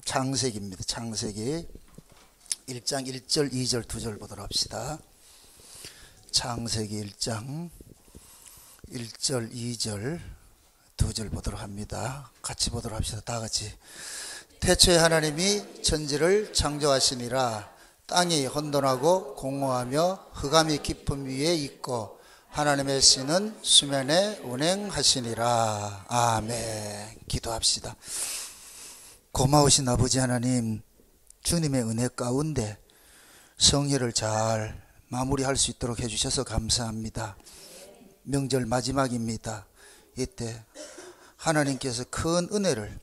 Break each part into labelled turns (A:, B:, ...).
A: 창세기입니다. 창세기 1장 1절 2절 2절 보도록 합시다. 창세기 1장 1절 2절 2절 보도록 합니다. 같이 보도록 합시다. 다 같이. 태초에 하나님이 천지를 창조하시니라. 땅이 혼돈하고 공허하며 흑암이 깊음 위에 있고 하나님의 신은 수면에 운행하시니라. 아멘. 기도합시다. 고마우신 아버지 하나님, 주님의 은혜 가운데 성회를 잘 마무리할 수 있도록 해주셔서 감사합니다. 명절 마지막입니다. 이때 하나님께서 큰 은혜를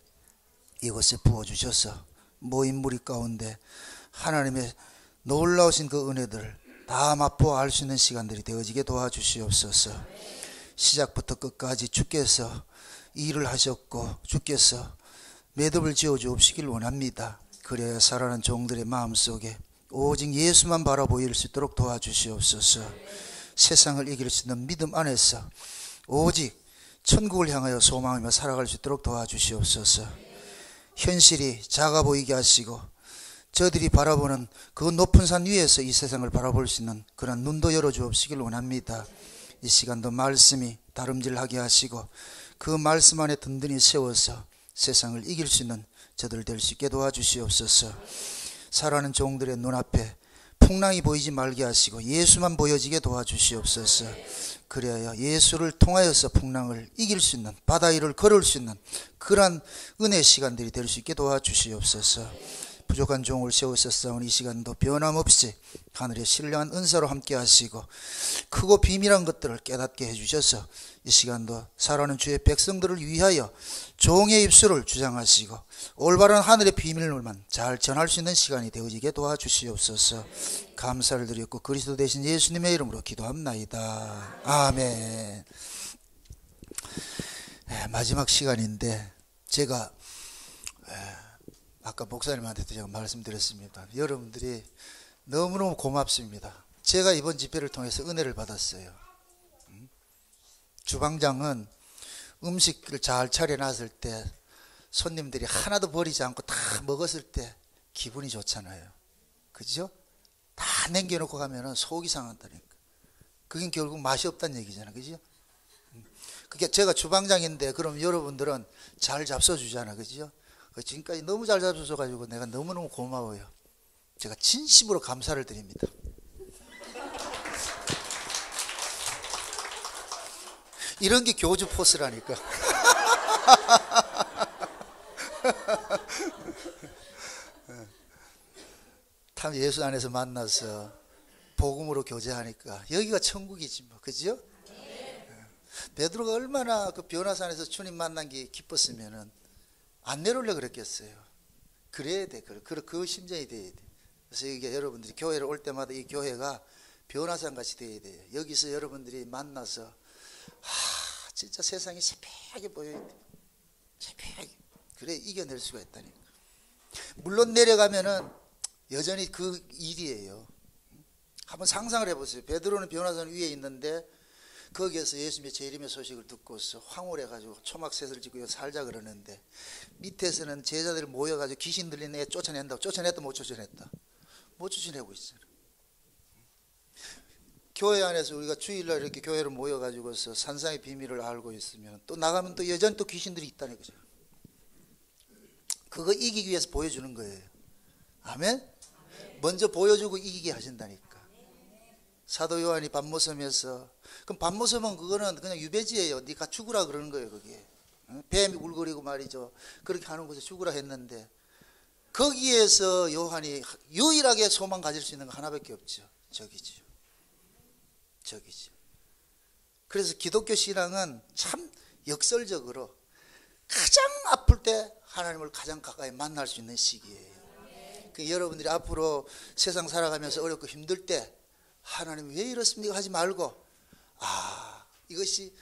A: 이곳에 부어주셔서 모인 무리 가운데 하나님의 놀라우신 그 은혜들을 다 맛보아 알 수 있는 시간들이 되어지게 도와주시옵소서. 시작부터 끝까지 주께서 일을 하셨고 주께서 매듭을 지어주옵시길 원합니다. 그래야 살아가는 종들의 마음속에 오직 예수만 바라보일 수 있도록 도와주시옵소서. 세상을 이길 수 있는 믿음 안에서 오직 천국을 향하여 소망하며 살아갈 수 있도록 도와주시옵소서. 현실이 작아 보이게 하시고 저들이 바라보는 그 높은 산 위에서 이 세상을 바라볼 수 있는 그런 눈도 열어주옵시길 원합니다. 이 시간도 말씀이 다름질하게 하시고 그 말씀 안에 든든히 세워서 세상을 이길 수 있는 저들 될 수 있게 도와주시옵소서. 살아가는 종들의 눈앞에 풍랑이 보이지 말게 하시고 예수만 보여지게 도와주시옵소서. 그래야 예수를 통하여서 풍랑을 이길 수 있는, 바다 위를 걸을 수 있는 그러한 은혜의 시간들이 될 수 있게 도와주시옵소서. 부족한 종을 세우셨사오니 이 시간도 변함없이 하늘의 신령한 은사로 함께 하시고 크고 비밀한 것들을 깨닫게 해주셔서 이 시간도 살아가는 주의 백성들을 위하여 종의 입술을 주장하시고 올바른 하늘의 비밀물만 잘 전할 수 있는 시간이 되어지게 도와주시옵소서. 감사를 드렸고 그리스도 되신 예수님의 이름으로 기도합나이다. 아멘. 마지막 시간인데 제가 아까 목사님한테도 제가 말씀드렸습니다. 여러분들이 너무너무 고맙습니다. 제가 이번 집회를 통해서 은혜를 받았어요. 주방장은 음식을 잘 차려놨을 때 손님들이 하나도 버리지 않고 다 먹었을 때 기분이 좋잖아요. 그죠? 다 남겨놓고 가면 속이 상한다니까. 그게 결국 맛이 없다는 얘기잖아요. 그죠? 그게 제가 주방장인데 그럼 여러분들은 잘 잡숴주잖아요. 그죠? 지금까지 너무 잘 잡숴가지고 내가 너무너무 고마워요. 제가 진심으로 감사를 드립니다. 이런 게 교주 포스라니까. 참 예수 안에서 만나서 복음으로 교제하니까 여기가 천국이지 뭐. 그죠? 베드로가 얼마나 그 변화산에서 주님 만난 게 기뻤으면은 안 내려오려 그랬겠어요. 그래야 돼. 그 심정이 돼야 돼. 그래서 이게 여러분들이 교회를 올 때마다 이 교회가 변화산 같이 돼야 돼요. 여기서 여러분들이 만나서 진짜 세상이 새벽에 보여야 돼. 새벽에. 그래 이겨낼 수가 있다니까. 물론 내려가면은 여전히 그 일이에요. 한번 상상을 해보세요. 베드로는 변화산 위에 있는데 거기에서 예수님의 재림의 소식을 듣고서 황홀해가지고 초막셋을 짓고 살자 그러는데 밑에서는 제자들이 모여가지고 귀신 들린 애 쫓아낸다고. 쫓아냈다 못 쫓아냈다? 못 쫓아내고 있어요. 교회 안에서 우리가 주일날 이렇게 교회로 모여가지고서 산상의 비밀을 알고 있으면 또 나가면 또 여전히 또 귀신들이 있다는 거죠. 그거 이기기 위해서 보여주는 거예요. 아멘? 먼저 보여주고 이기게 하신다니까. 사도 요한이 밤모섬에서, 그럼 밤모섬은 그거는 그냥 유배지예요. 네가 죽으라 그러는 거예요. 그게 뱀이 울거리고 말이죠. 그렇게 하는 곳에 죽으라 했는데 거기에서 요한이 유일하게 소망 가질 수 있는 거 하나밖에 없죠. 저기죠. 그래서 기독교 신앙은 참 역설적으로 가장 아플 때 하나님을 가장 가까이 만날 수 있는 시기예요. 그 여러분들이 앞으로 세상 살아가면서 어렵고 힘들 때 하나님 왜 이렇습니까 하지 말고 이것이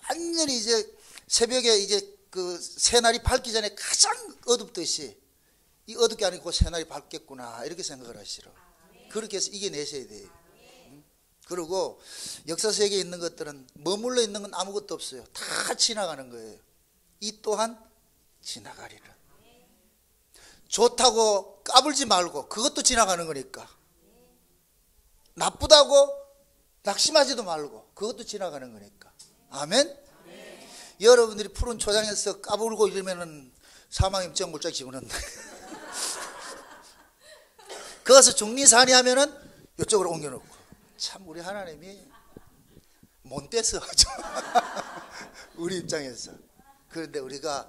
A: 완전히 이제 새벽에 이제 그 새날이 밝기 전에 가장 어둡듯이 이 어둡게 아니고 새날이 밝겠구나 이렇게 생각을 하시라. 그렇게 해서 이겨내셔야 돼요. 그리고 역사 세계에 있는 것들은 머물러 있는 건 아무것도 없어요. 다 지나가는 거예요. 이 또한 지나가리라. 좋다고 까불지 말고 그것도 지나가는 거니까. 나쁘다고 낙심하지도 말고 그것도 지나가는 거니까. 아멘? 여러분들이 푸른 초장에서 까불고 이러면은 사망임증 물짝 집어넣는다. 거기서 중리산이 하면은 이쪽으로 옮겨놓고. 참 우리 하나님이 못 떼서 우리 입장에서. 그런데 우리가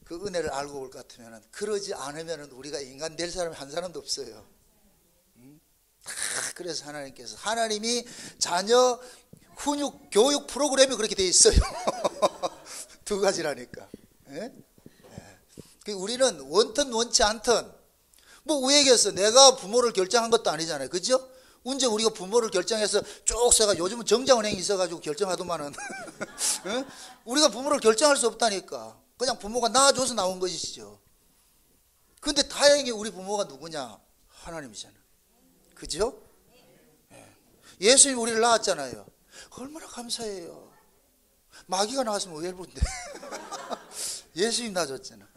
A: 그 은혜를 알고 올 것 같으면은, 그러지 않으면은 우리가 인간 될 사람이 한 사람도 없어요. 그래서 하나님이 자녀 훈육 교육 프로그램이 그렇게 돼 있어요. 두 가지라니까. 예? 예. 우리는 원튼 원치 않든 뭐 우에게서 내가 부모를 결정한 것도 아니잖아요. 그죠? 언제 우리가 부모를 결정해서 쭉 세가, 요즘은 정자은행이 있어가지고 결정하더만은 예? 우리가 부모를 결정할 수 없다니까. 그냥 부모가 낳아줘서 나온 것이죠. 근데 다행히 우리 부모가 누구냐? 하나님이잖아요. 그죠? 예. 예수님이 우리를 낳았잖아요. 얼마나 감사해요. 마귀가 나왔으면 웰분데 예수님 낳아줬잖아.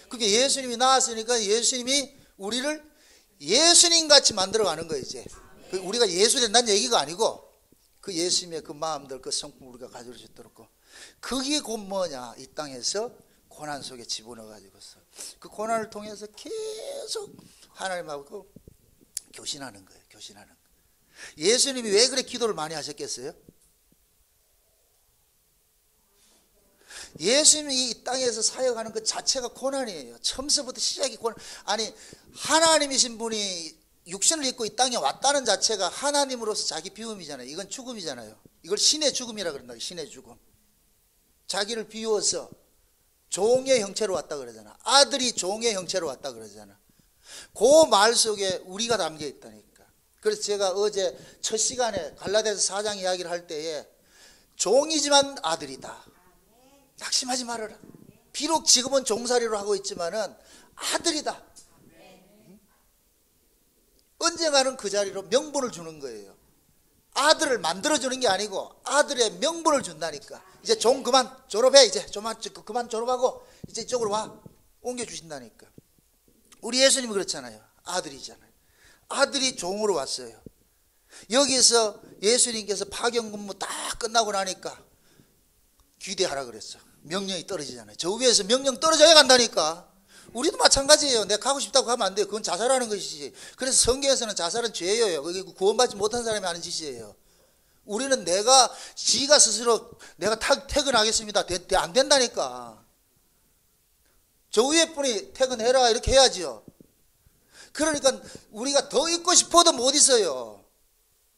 A: 그게 예수님이 낳았으니까 예수님이 우리를 예수님같이 만들어가는 거예요. 이제 우리가 예수 된다는 얘기가 아니고, 그 예수님의 그 마음들, 그 성품 우리가 가질 수 있도록. 그게 곧 뭐냐? 이 땅에서 고난 속에 집어넣어가지고서 그 고난을 통해서 계속 하나님하고 교신하는 거예요. 교신하는 거예요. 예수님이 왜 그래 기도를 많이 하셨겠어요? 예수님이 이 땅에서 사역하는 그 자체가 고난이에요. 처음서부터 시작이 고난. 아니, 하나님이신 분이 육신을 입고 이 땅에 왔다는 자체가 하나님으로서 자기 비움이잖아요. 이건 죽음이잖아요. 이걸 신의 죽음이라 그런다. 신의 죽음. 자기를 비워서 종의 형체로 왔다 그러잖아. 아들이 종의 형체로 왔다 그러잖아. 그 말 속에 우리가 담겨 있다니까. 그래서 제가 어제 첫 시간에 갈라디아서 4장 이야기를 할 때에 종이지만 아들이다. 낙심하지 말아라. 비록 지금은 종살이로 하고 있지만은 아들이다. 언젠가는 그 자리로 명분을 주는 거예요. 아들을 만들어주는 게 아니고 아들의 명분을 준다니까. 이제 종 그만 졸업해. 이제 그만 졸업하고 이제 이쪽으로 와. 옮겨주신다니까. 우리 예수님이 그렇잖아요. 아들이잖아요. 아들이 종으로 왔어요. 여기서 예수님께서 파견 근무 다 끝나고 나니까 귀대하라 그랬어. 명령이 떨어지잖아요. 저 위에서 명령 떨어져야 간다니까. 우리도 마찬가지예요. 내가 가고 싶다고 하면 안 돼요. 그건 자살하는 것이지. 그래서 성경에서는 자살은 죄예요. 그게 구원받지 못한 사람이 하는 짓이에요. 우리는 지가 스스로 내가 퇴근하겠습니다. 안 된다니까. 저 위에 분이 퇴근해라 이렇게 해야지요. 그러니까 우리가 더 있고 싶어도 못 있어요.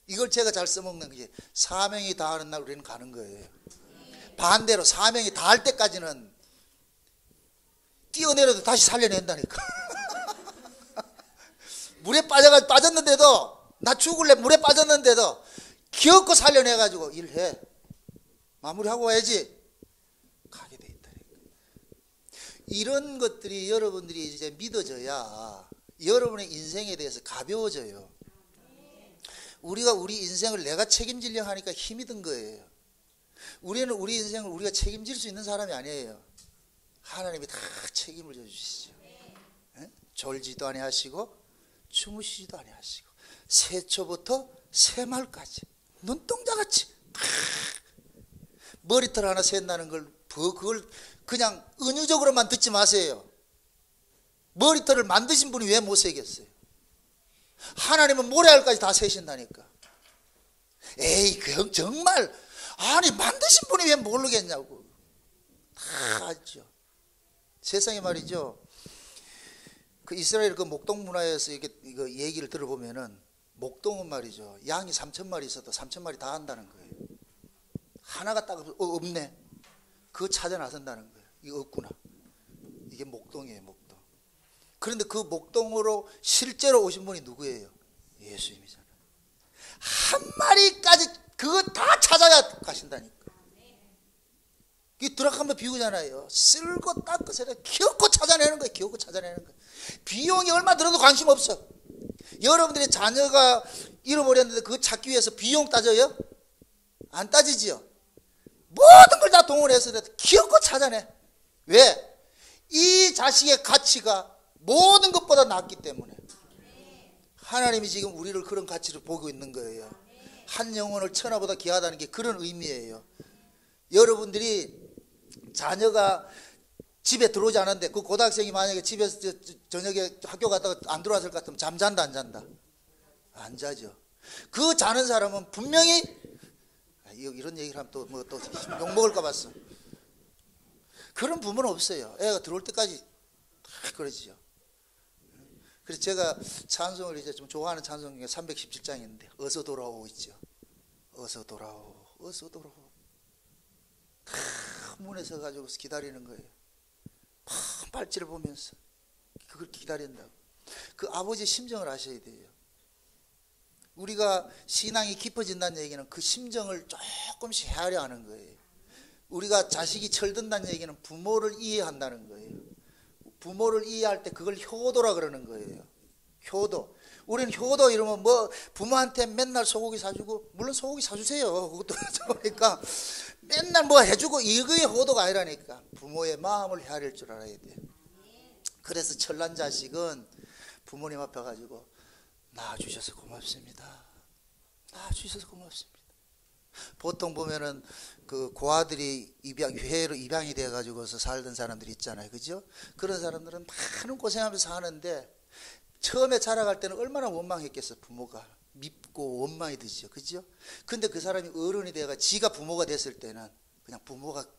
A: 이걸 제가 잘 써먹는 게, 사명이 다하는 날 우리는 가는 거예요. 반대로 사명이 다할 때까지는 뛰어내려도 다시 살려낸다니까. 물에 빠졌는데도, 나 죽을래 물에 빠졌는데도 기어코 살려내가지고 일해. 마무리하고 와야지. 가게 돼 있다니까. 이런 것들이 여러분들이 이제 믿어져야 여러분의 인생에 대해서 가벼워져요. 우리가 우리 인생을 내가 책임지려 하니까 힘이 든 거예요. 우리는 우리 인생을 우리가 책임질 수 있는 사람이 아니에요. 하나님이 다 책임을 져주시죠. 네? 졸지도 아니하시고 주무시지도 아니하시고 새초부터 새말까지 눈동자같이 머리털 하나 샌다는 걸 그걸 그냥 은유적으로만 듣지 마세요. 머리털을 만드신 분이 왜 못 세겠어요? 하나님은 모래알까지 다 세신다니까. 에이, 그 정말, 아니 만드신 분이 왜 모르겠냐고. 다 알죠. 세상에 말이죠. 그 이스라엘 그 목동 문화에서 이거 얘기를 들어보면은, 목동은 말이죠. 양이 3,000마리 있어도 3,000마리 다 한다는 거예요. 하나가 딱 없네. 그거 찾아 나선다는 거예요. 이거 없구나. 이게 목동이에요, 목동. 그런데 그 목동으로 실제로 오신 분이 누구예요? 예수님이잖아요. 한 마리까지 그거 다 찾아야 가신다니까. 이 드락 한번 비우잖아요. 쓸고 닦고 세려 기어코 찾아내는 거예요. 기어코 찾아내는 거예요. 비용이 얼마 들어도 관심 없어. 여러분들의 자녀가 잃어버렸는데 그거 찾기 위해서 비용 따져요? 안 따지지요. 모든 걸 다 동원해서 기어코 찾아내. 왜? 이 자식의 가치가 모든 것보다 낫기 때문에 하나님이 지금 우리를 그런 가치로 보고 있는 거예요. 한 영혼을 천하보다 귀하다는 게 그런 의미예요. 여러분들이 자녀가 집에 들어오지 않았는데 그 고등학생이 만약에 집에서 저녁에 학교 갔다가 안 들어왔을 것 같으면 잠잔다 안 잔다? 안 자죠. 그 자는 사람은 분명히 이런 얘기를 하면 또 뭐 또 욕먹을까 봤어. 그런 부모는 없어요. 애가 들어올 때까지 다 그러지요. 그래서 제가 찬송을 이제 좀 좋아하는 찬송 중에 317장인데 어서 돌아오고 있죠. 어서 돌아오, 어서 돌아오. 문에 서가지고 기다리는 거예요. 빨지를 보면서 그걸 기다린다고. 그 아버지 심정을 아셔야 돼요. 우리가 신앙이 깊어진다는 얘기는 그 심정을 조금씩 헤아려 하는 거예요. 우리가 자식이 철든다는 얘기는 부모를 이해한다는 거예요. 부모를 이해할 때 그걸 효도라 그러는 거예요. 효도. 우리는 효도 이러면 뭐 부모한테 맨날 소고기 사주고, 물론 소고기 사주세요. 그것도 그러니까 맨날 뭐 해주고 이거의 효도가 아니라니까. 부모의 마음을 헤아릴 줄 알아야 돼. 그래서 철난 자식은 부모님 앞에 가지고 낳아주셔서 고맙습니다. 낳아주셔서 고맙습니다. 보통 보면은 그 고아들이 회로 입양이 돼가지고서 살던 사람들이 있잖아요. 그죠? 그런 사람들은 많은 고생하면서 사는데 처음에 자라갈 때는 얼마나 원망했겠어. 부모가 밉고 원망이 드시죠. 그죠? 근데 그 사람이 어른이 돼가 지가 부모가 됐을 때는 그냥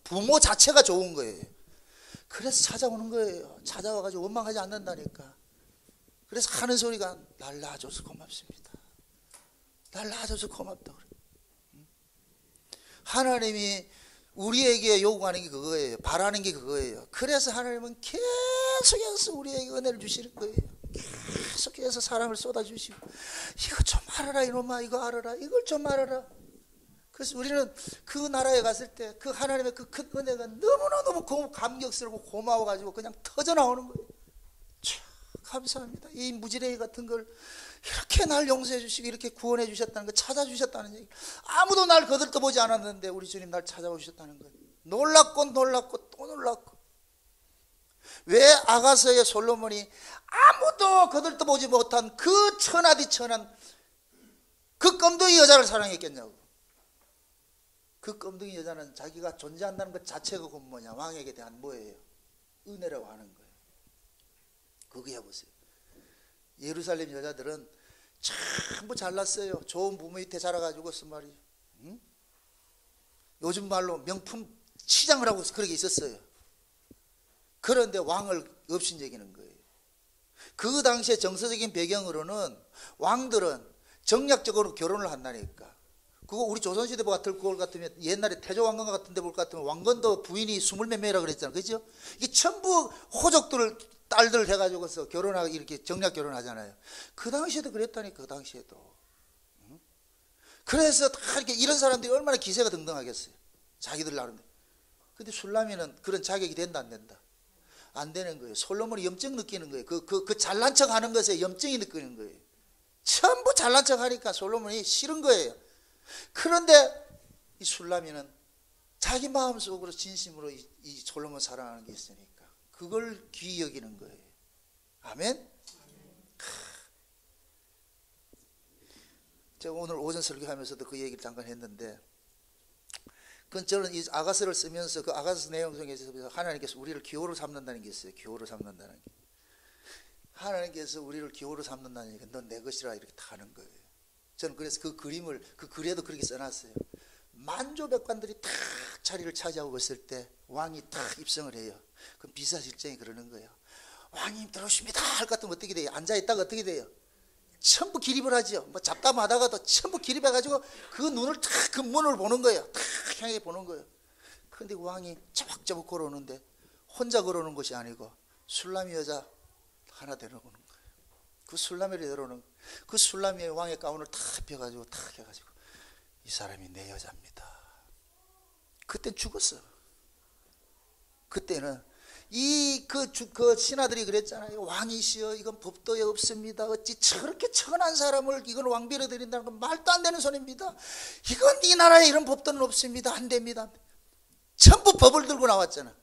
A: 부모 자체가 좋은 거예요. 그래서 찾아오는 거예요. 찾아와가지고 원망하지 않는다니까. 그래서 하는 소리가 날 낳아줘서 고맙습니다. 날 낳아줘서 고맙다 그래. 하나님이 우리에게 요구하는 게 그거예요. 바라는 게 그거예요. 그래서 하나님은 계속해서 우리에게 은혜를 주시는 거예요. 계속해서 사랑을 쏟아주시고, 이거 좀 알아라 이놈아, 이거 알아라, 이걸 좀 알아라. 그래서 우리는 그 나라에 갔을 때 그 하나님의 그 큰 은혜가 너무너무 감격스럽고 고마워가지고 그냥 터져나오는 거예요. 참 감사합니다. 이 무지랭이 같은 걸 이렇게 날 용서해 주시고 이렇게 구원해 주셨다는 거, 찾아주셨다는 얘기. 아무도 날 거들떠보지 않았는데 우리 주님 날 찾아오셨다는 거. 놀랍고 놀랍고 또 놀랍고. 왜 아가서의 솔로몬이 아무도 거들떠보지 못한 그 천하디 천한 그 껌둥이 여자를 사랑했겠냐고. 그 껌둥이 여자는 자기가 존재한다는 것 자체가 곧 뭐냐, 왕에게 대한 뭐예요? 은혜라고 하는 거예요. 그거 해보세요. 예루살렘 여자들은 전부 잘났어요. 좋은 부모 밑에 자라가지고서 말이죠. 응? 요즘 말로 명품 치장을 하고 그렇게 있었어요. 그런데 왕을 업신여기는 거예요. 그 당시에 정서적인 배경으로는 왕들은 정략적으로 결혼을 한다니까. 그거 우리 조선시대 같을 것 같으면 옛날에 태조왕건 같은 데 볼 것 같으면 왕건도 부인이 20몇 명이라고 그랬잖아요. 그죠? 이게 전부 호족들 딸들 해가지고서 결혼하고 이렇게 정략 결혼하잖아요. 그 당시에도 그랬다니까. 그 당시에도. 그래서 다 이렇게 이런 사람들이 얼마나 기세가 등등하겠어요. 자기들 나름대로. 근데 술라미는 그런 자격이 된다 안 된다? 안 되는 거예요. 솔로몬이 염증 느끼는 거예요. 그 잘난 척 하는 것에 염증이 느끼는 거예요. 전부 잘난 척 하니까 솔로몬이 싫은 거예요. 그런데 이 술라미는 자기 마음속으로 진심으로 이 솔로몬 사랑하는 게 있으니까 그걸 귀히 여기는 거예요. 아멘? 제가 오늘 오전 설교하면서도 그 얘기를 잠깐 했는데, 그건 저는 이 아가서를 쓰면서 그 아가서 내용 속에서 하나님께서 우리를 기호로 삼는다는 게 있어요. 기호로 삼는다는 게. 하나님께서 우리를 기호로 삼는다는 얘기가 넌 내 것이라 이렇게 다 하는 거예요. 저는 그래서 그 그림을 그 글에도 그렇게 써놨어요. 만조백관들이 탁 자리를 차지하고 있을 때 왕이 탁 입성을 해요. 그럼 비서실장이 그러는 거예요. 왕님 들어오십니다 할 것 같으면 어떻게 돼요? 앉아있다가 어떻게 돼요? 전부 기립을 하죠. 뭐 잡담하다가도 전부 기립해가지고 그 눈을 탁 그 문을 보는 거예요. 탁 향해 보는 거예요. 그런데 왕이 쪼박쪼박 걸어오는데 혼자 걸어오는 것이 아니고 술라미 여자 하나 데려오는 거예요. 그 술라미를 데려오는 거예요. 그 술라미의 왕의 가운을 탁 펴가지고 탁 해가지고 이 사람이 내 여자입니다. 그때 죽었어. 그때는 그 신하들이 그랬잖아요. 왕이시여 이건 법도에 없습니다. 어찌 저렇게 천한 사람을 이건 왕비로 드린다는 건 말도 안 되는 소리입니다. 이건 이 나라에 이런 법도는 없습니다. 안 됩니다. 전부 법을 들고 나왔잖아.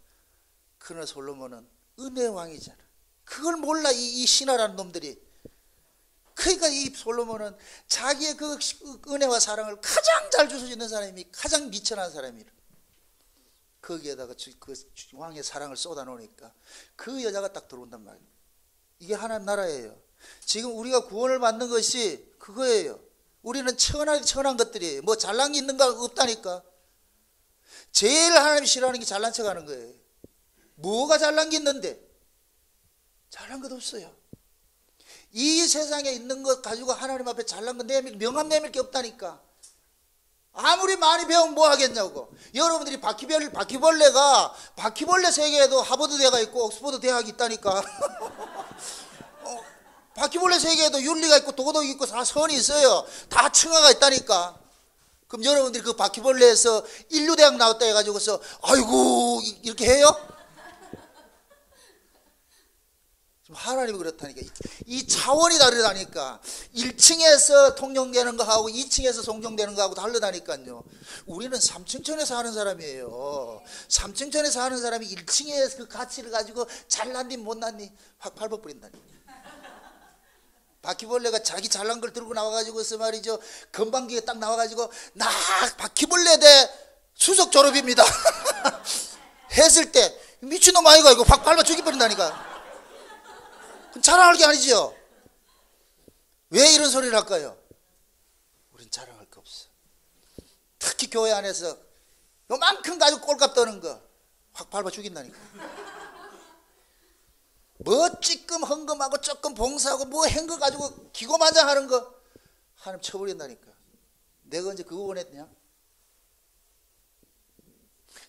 A: 그러나 솔로몬은 은혜의 왕이잖아. 그걸 몰라 이 신하라는 놈들이. 그러니까 이 솔로몬은 자기의 그 은혜와 사랑을 가장 잘 줄 수 있는 사람이 가장 미천한 사람이라. 거기에다가 그 왕의 사랑을 쏟아놓으니까 그 여자가 딱 들어온단 말이에요. 이게 하나님 나라예요. 지금 우리가 구원을 받는 것이 그거예요. 우리는 천한 것들이에요. 뭐 잘난 게 있는가 없다니까. 제일 하나님이 싫어하는 게 잘난 척하는 거예요. 뭐가 잘난 게 있는데? 잘난 것 없어요. 이 세상에 있는 것 가지고 하나님 앞에 잘난 것 명함 내밀 게 없다니까. 아무리 많이 배우면 뭐 하겠냐고. 여러분들이 바퀴벌레가 바퀴벌레 세계에도 하버드 대가 있고 옥스퍼드 대학이 있다니까. 바퀴벌레 세계에도 윤리가 있고 도덕이 있고 다 선이 있어요. 다 층하가 있다니까. 그럼 여러분들이 그 바퀴벌레에서 인류대학 나왔다 해가지고서 아이고 이렇게 해요? 하나님이 그렇다니까. 이 차원이 다르다니까. 1층에서 통용되는 거하고 2층에서 통용되는 거하고 다르다니까요. 우리는 3층천에 사는 사람이에요. 3층천에 사는 사람이 1층에 그 가치를 가지고 잘났니 못났니 확 밟아버린다니까. 바퀴벌레가 자기 잘난 걸 들고 나와가지고서 말이죠. 건방지게 딱 나와가지고 나 바퀴벌레 대 수석 졸업입니다. 했을 때 미친놈 아이가 이거 확 밟아 죽여버린다니까. 자랑할 게 아니죠. 왜 이런 소리를 할까요? 우린 자랑할 게 없어. 특히 교회 안에서 요만큼 가지고 꼴값 떠는 거 확 밟아 죽인다니까. 뭐 찌끔 헌금하고 조금 봉사하고 뭐 한 거 가지고 기고만장하는 거 하나님 쳐버린다니까. 내가 언제 그거 원했냐?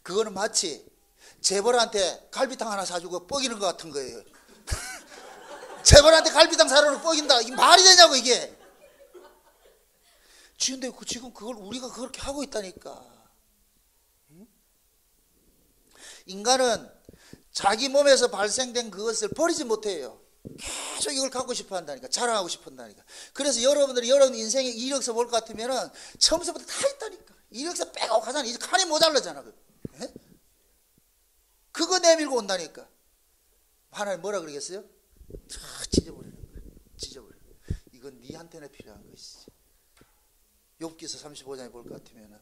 A: 그거는 마치 재벌한테 갈비탕 하나 사주고 뻐기는 것 같은 거예요. 재벌한테 갈비탕 사려고 뻐긴다. 이게 말이 되냐고 이게. 근데 지금 그걸 우리가 그렇게 하고 있다니까. 인간은 자기 몸에서 발생된 그것을 버리지 못해요. 계속 이걸 갖고 싶어 한다니까. 자랑하고 싶어 한다니까. 그래서 여러분들이 여러분 인생에 이력서 볼 것 같으면은 처음부터 다 있다니까. 이력서 빼고 가잖아. 이제 칸이 모자라잖아. 그거 내밀고 온다니까. 하나님 뭐라 그러겠어요? 다 찢어버리는 거야. 찢어버려. 이건 니한테나 필요한 것이지. 욥기서 35장에 볼 것 같으면은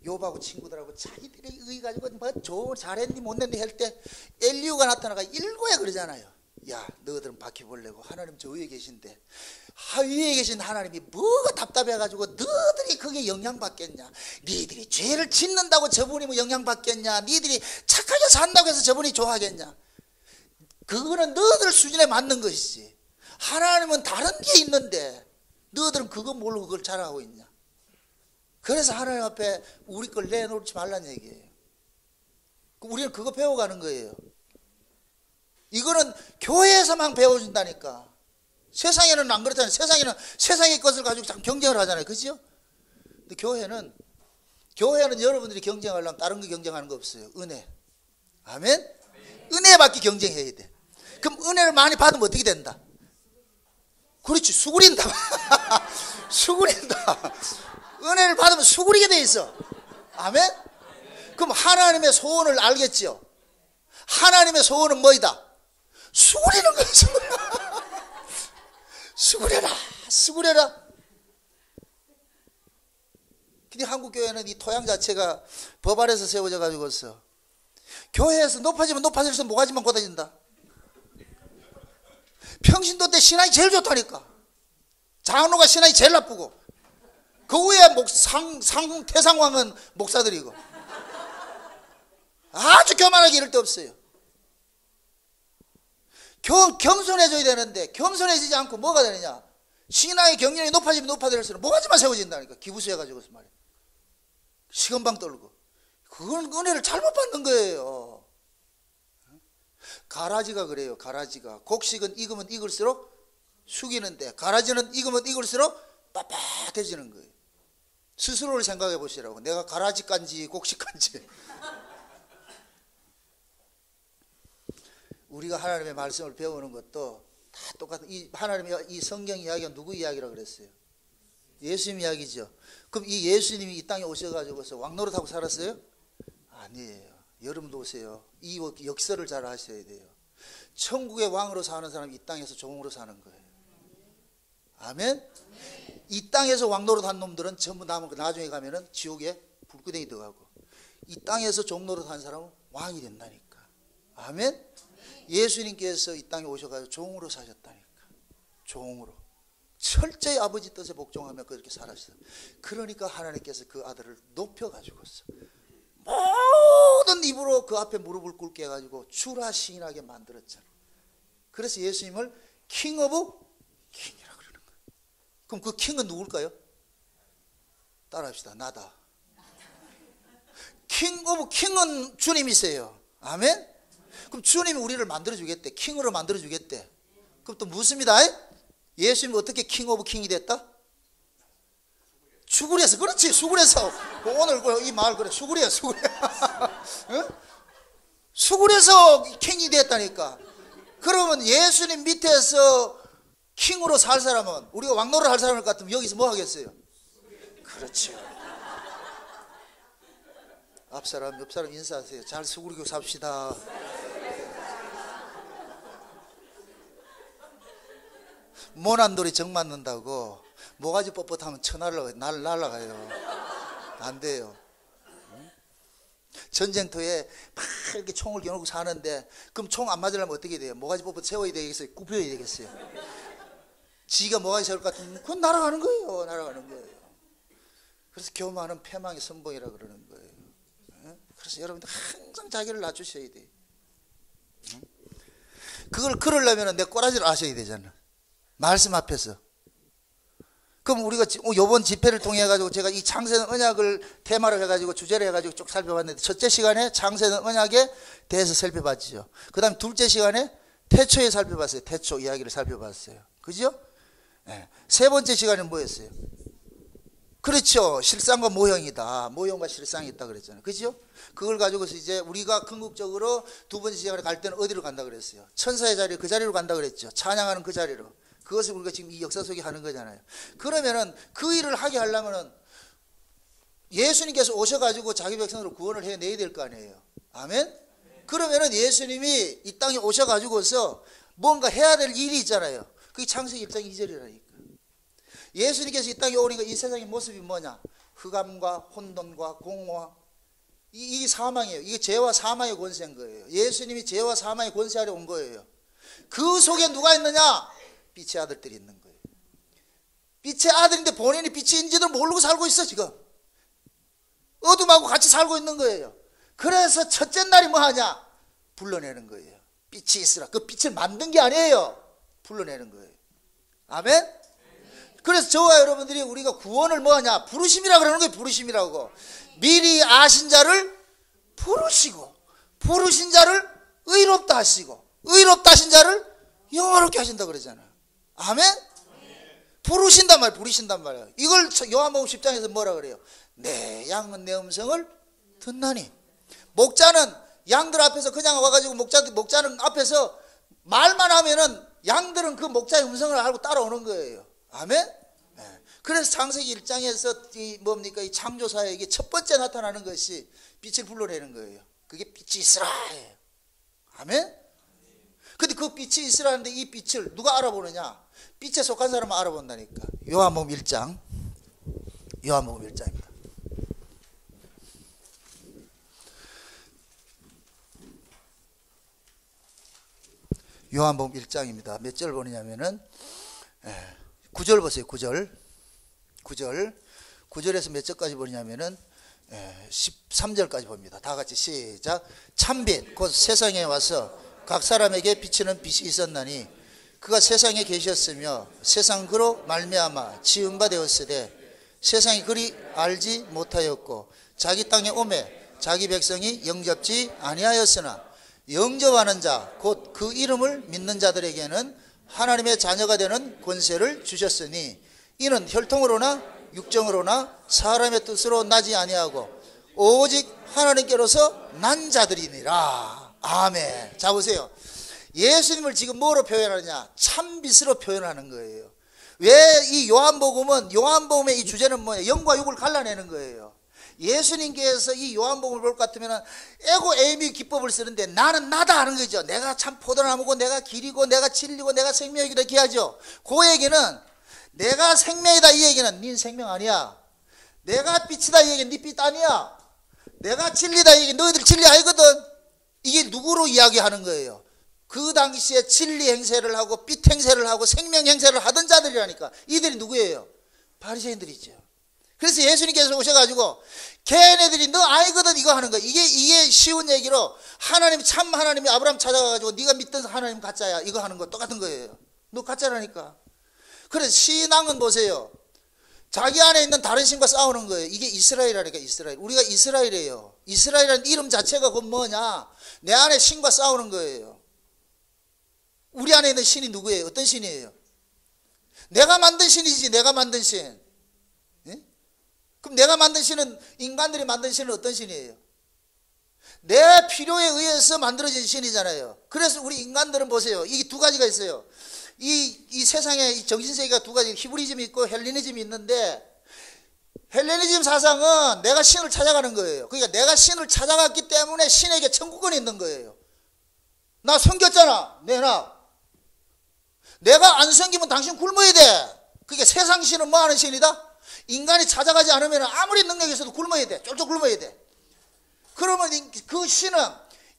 A: 욥하고 친구들하고 자기들이 의 가지고 뭐 잘했니 못했니 할 때 엘리후가 나타나가 일고야 그러잖아요. 야 너희들은 바퀴벌레고 하나님 저 위에 계신데 위에 계신 하나님이 뭐가 답답해가지고 너희들이 그게 영향받겠냐. 니들이 죄를 짓는다고 저분이 뭐 영향받겠냐. 니들이 착하게 산다고 해서 저분이 좋아하겠냐. 그거는 너희들 수준에 맞는 것이지. 하나님은 다른 게 있는데 너희들은 그거 모르고 그걸 자랑하고 있냐. 그래서 하나님 앞에 우리 걸 내놓지 말라는 얘기예요. 우리는 그거 배워가는 거예요. 이거는 교회에서만 배워준다니까. 세상에는 안 그렇잖아요. 세상에는 세상의 것을 가지고 참 경쟁을 하잖아요. 그죠? 근데 교회는 여러분들이 경쟁하려면 다른 거 경쟁하는 거 없어요. 은혜. 아멘? 은혜 받기 경쟁해야 돼. 그럼 은혜를 많이 받으면 어떻게 된다? 그렇지. 수구린다. 수구린다. 은혜를 받으면 수구리게 돼 있어. 아멘? 그럼 하나님의 소원을 알겠죠? 하나님의 소원은 뭐이다? 수구리는 거죠. 수구려라. 수구려라. 근데 한국 교회는 이 토양 자체가 법 아래서 세워져 가지고서 교회에서 높아지면 높아질수록 모가지만 걷어진다. 평신도 때 신앙이 제일 좋다니까. 장로가 신앙이 제일 나쁘고 그 위에 태상왕은 목사들이고 아주 교만하게 이럴 데 없어요. 겸손해져야 되는데 겸손해지지 않고 뭐가 되느냐. 신앙의 경륜이 높아지면 높아질수록 모가지만 세워진다니까. 기부수해가지고서 말이야. 시건방 떨고. 그건 은혜를 잘못 받는 거예요. 가라지가 그래요. 가라지가 곡식은 익으면 익을수록 숙이는데 가라지는 익으면 익을수록 빳빳해지는 거예요. 스스로를 생각해 보시라고. 내가 가라지간지 곡식간지. 우리가 하나님의 말씀을 배우는 것도 다 똑같은. 이 하나님의 이 성경 이야기가 누구 이야기라고 그랬어요? 예수님 이야기죠. 그럼 이 예수님이 이 땅에 오셔가지고서 왕노릇하고 살았어요? 아니에요. 여러분도 오세요. 이 역설을 잘 하셔야 돼요. 천국의 왕으로 사는 사람이 이 땅에서 종으로 사는 거예요. 아멘. 이 땅에서 왕노릇 한 놈들은 전부 나중에 가면은 지옥에 불구덩이 들어가고, 이 땅에서 종노릇 한 사람은 왕이 된다니까. 아멘. 예수님께서 이 땅에 오셔가지고 종으로 사셨다니까. 종으로 철저히 아버지 뜻에 복종하며 그렇게 살았어요. 그러니까 하나님께서 그 아들을 높여가지고서 모든 입으로 그 앞에 무릎을 꿇게 해가지고 주라 시인하게 만들었잖아. 그래서 예수님을 킹 오브 킹이라 그러는 거예요. 그럼 그 킹은 누굴까요? 따라합시다. 나다. 킹 오브 킹은 주님이세요. 아멘. 그럼 주님이 우리를 만들어주겠대. 킹으로 만들어주겠대. 그럼 또 묻습니다. 예수님이 어떻게 킹 오브 킹이 됐다? 수굴에서. 그렇지, 수굴에서. 오늘 이 말 그래, 수굴이야, 수굴. 응? 수굴에서 킹이 됐다니까. 그러면 예수님 밑에서 킹으로 살 사람은, 우리가 왕노를 할 사람 같으면 여기서 뭐 하겠어요? 그렇죠. 앞사람 옆사람 인사하세요. 잘 수구리고 삽시다. 모난돌이 정 맞는다고 모가지 뻣뻣하면 천하를 날아가요. 안 돼요. 전쟁터에 막 이렇게 총을 겨누고 사는데, 그럼 총 안 맞으려면 어떻게 돼요? 모가지 뻣뻣 세워야 되겠어요? 굽혀야 되겠어요? 지가 모가지 세울 것 같으면 그건 날아가는 거예요. 날아가는 거예요. 그래서 교만은 패망의 선봉이라 그러는 거예요. 그래서 여러분들 항상 자기를 낮추셔야 돼요. 그걸 그러려면 내 꼬라지를 아셔야 되잖아. 말씀 앞에서. 그럼 우리가 이번 집회를 통해 가지고 제가 이 창세는 언약을 테마로 해가지고 주제로 해가지고 쭉 살펴봤는데, 첫째 시간에 창세는 언약에 대해서 살펴봤죠. 그 다음 둘째 시간에 태초에 살펴봤어요. 태초 이야기를 살펴봤어요. 그죠? 네. 세 번째 시간은 뭐였어요? 그렇죠. 실상과 모형이다. 모형과 실상이 있다 그랬잖아요. 그죠? 그걸 가지고서 이제 우리가 궁극적으로 두 번째 시간에 갈 때는 어디로 간다 그랬어요? 천사의 자리, 그 자리로 간다 그랬죠. 찬양하는 그 자리로. 그것을 우리가 지금 이 역사 속에 하는 거잖아요. 그러면은 그 일을 하게 하려면은 예수님께서 오셔가지고 자기 백성으로 구원을 해내야 될 거 아니에요. 아멘? 그러면은 예수님이 이 땅에 오셔가지고서 뭔가 해야 될 일이 있잖아요. 그게 창세기 1장 2절이라니까. 예수님께서 이 땅에 오니까 이 세상의 모습이 뭐냐? 흑암과 혼돈과 공허와, 이게 사망이에요. 이게 죄와 사망의 권세인 거예요. 예수님이 죄와 사망의 권세 아래 온 거예요. 그 속에 누가 있느냐? 빛의 아들들이 있는 거예요. 빛의 아들인데 본인이 빛인지도 모르고 살고 있어. 지금 어둠하고 같이 살고 있는 거예요. 그래서 첫째 날이 뭐 하냐? 불러내는 거예요. 빛이 있으라. 그 빛을 만든 게 아니에요. 불러내는 거예요. 아멘? 그래서 저와 여러분들이 우리가 구원을 뭐 하냐? 부르심이라 그러는 거예요. 부르심이라고. 미리 아신 자를 부르시고, 부르신 자를 의롭다 하시고, 의롭다 하신 자를 영화롭게 하신다 그러잖아요. 아멘? 부르신단 말이에요. 부르신단 말이에요. 이걸 요한복음 10장에서 뭐라 그래요? 내 양은 내 음성을 듣나니. 목자는 양들 앞에서 그냥 와가지고 목자는 앞에서 말만 하면은 양들은 그 목자의 음성을 알고 따라오는 거예요. 아멘? 네. 그래서 창세기 1장에서 이 뭡니까? 이 창조사에게 첫 번째 나타나는 것이 빛을 불러내는 거예요. 그게 빛이 있으라. 아멘? 근데 그 빛이 있으라는데 이 빛을 누가 알아보느냐? 빛에 속한 사람은 알아본다니까. 요한복음 1장. 요한복음 1장입니다. 요한복음 1장입니다. 몇 절 보느냐면은 9절 보세요. 9절. 9절에서 몇 절까지 보느냐면은 13절까지 봅니다. 다 같이 시작. 참빛 곧 세상에 와서 각 사람에게 비치는 빛이 있었나니 그가 세상에 계셨으며 세상 그로 말미암아 지은 바 되었으되 세상이 그리 알지 못하였고 자기 땅에 오매 자기 백성이 영접지 아니하였으나 영접하는 자 곧 그 이름을 믿는 자들에게는 하나님의 자녀가 되는 권세를 주셨으니 이는 혈통으로나 육정으로나 사람의 뜻으로 나지 아니하고 오직 하나님께로서 난 자들이니라. 아멘. 자 보세요. 예수님을 지금 뭐로 표현하느냐? 참빛으로 표현하는 거예요. 왜 이 요한복음의 이 주제는 뭐예요? 영과 육을 갈라내는 거예요. 예수님께서 이 요한복음을 볼 것 같으면 에고 에이미 기법을 쓰는데 나는 나다 하는 거죠. 내가 참 포도나무고 내가 길이고 내가 진리고 내가 생명이다 이렇게 하죠. 그 얘기는 내가 생명이다 이 얘기는 네 생명 아니야. 내가 빛이다 이 얘기는 네 빛 아니야. 내가 진리다 이 얘기는 너희들 진리 아니거든. 이게 누구로 이야기하는 거예요? 그 당시에 진리 행세를 하고 빛 행세를 하고 생명 행세를 하던 자들이라니까. 이들이 누구예요? 바리새인들이죠. 그래서 예수님께서 오셔가지고 걔네들이 너 아니거든 이거 하는 거야. 이게 쉬운 얘기로 하나님 참 하나님이 아브라함 찾아가가지고 네가 믿던 하나님 가짜야 이거 하는 거 똑같은 거예요. 너 가짜라니까. 그래서 신앙은 보세요. 자기 안에 있는 다른 신과 싸우는 거예요. 이게 이스라엘이라니까. 이스라엘. 우리가 이스라엘이에요. 이스라엘이라는 이름 자체가 그건 뭐냐? 내 안에 신과 싸우는 거예요. 우리 안에 있는 신이 누구예요? 어떤 신이에요? 내가 만든 신이지. 내가 만든 신. 그럼 내가 만든 신은 인간들이 만든 신은 어떤 신이에요? 내 필요에 의해서 만들어진 신이잖아요. 그래서 우리 인간들은 보세요. 이게 두 가지가 있어요. 이 세상에 이 정신세계가 두 가지, 히브리즘이 있고 헬레니즘이 있는데, 헬레니즘 사상은 내가 신을 찾아가는 거예요. 그러니까 내가 신을 찾아갔기 때문에 신에게 천국권이 있는 거예요. 나 섬겼잖아. 내가 안 섬기면 당신 굶어야 돼. 그러니까 세상 신은 뭐 하는 신이다? 인간이 찾아가지 않으면 아무리 능력이 있어도 굶어야 돼. 쫄쫄 굶어야 돼. 그러면 그 신은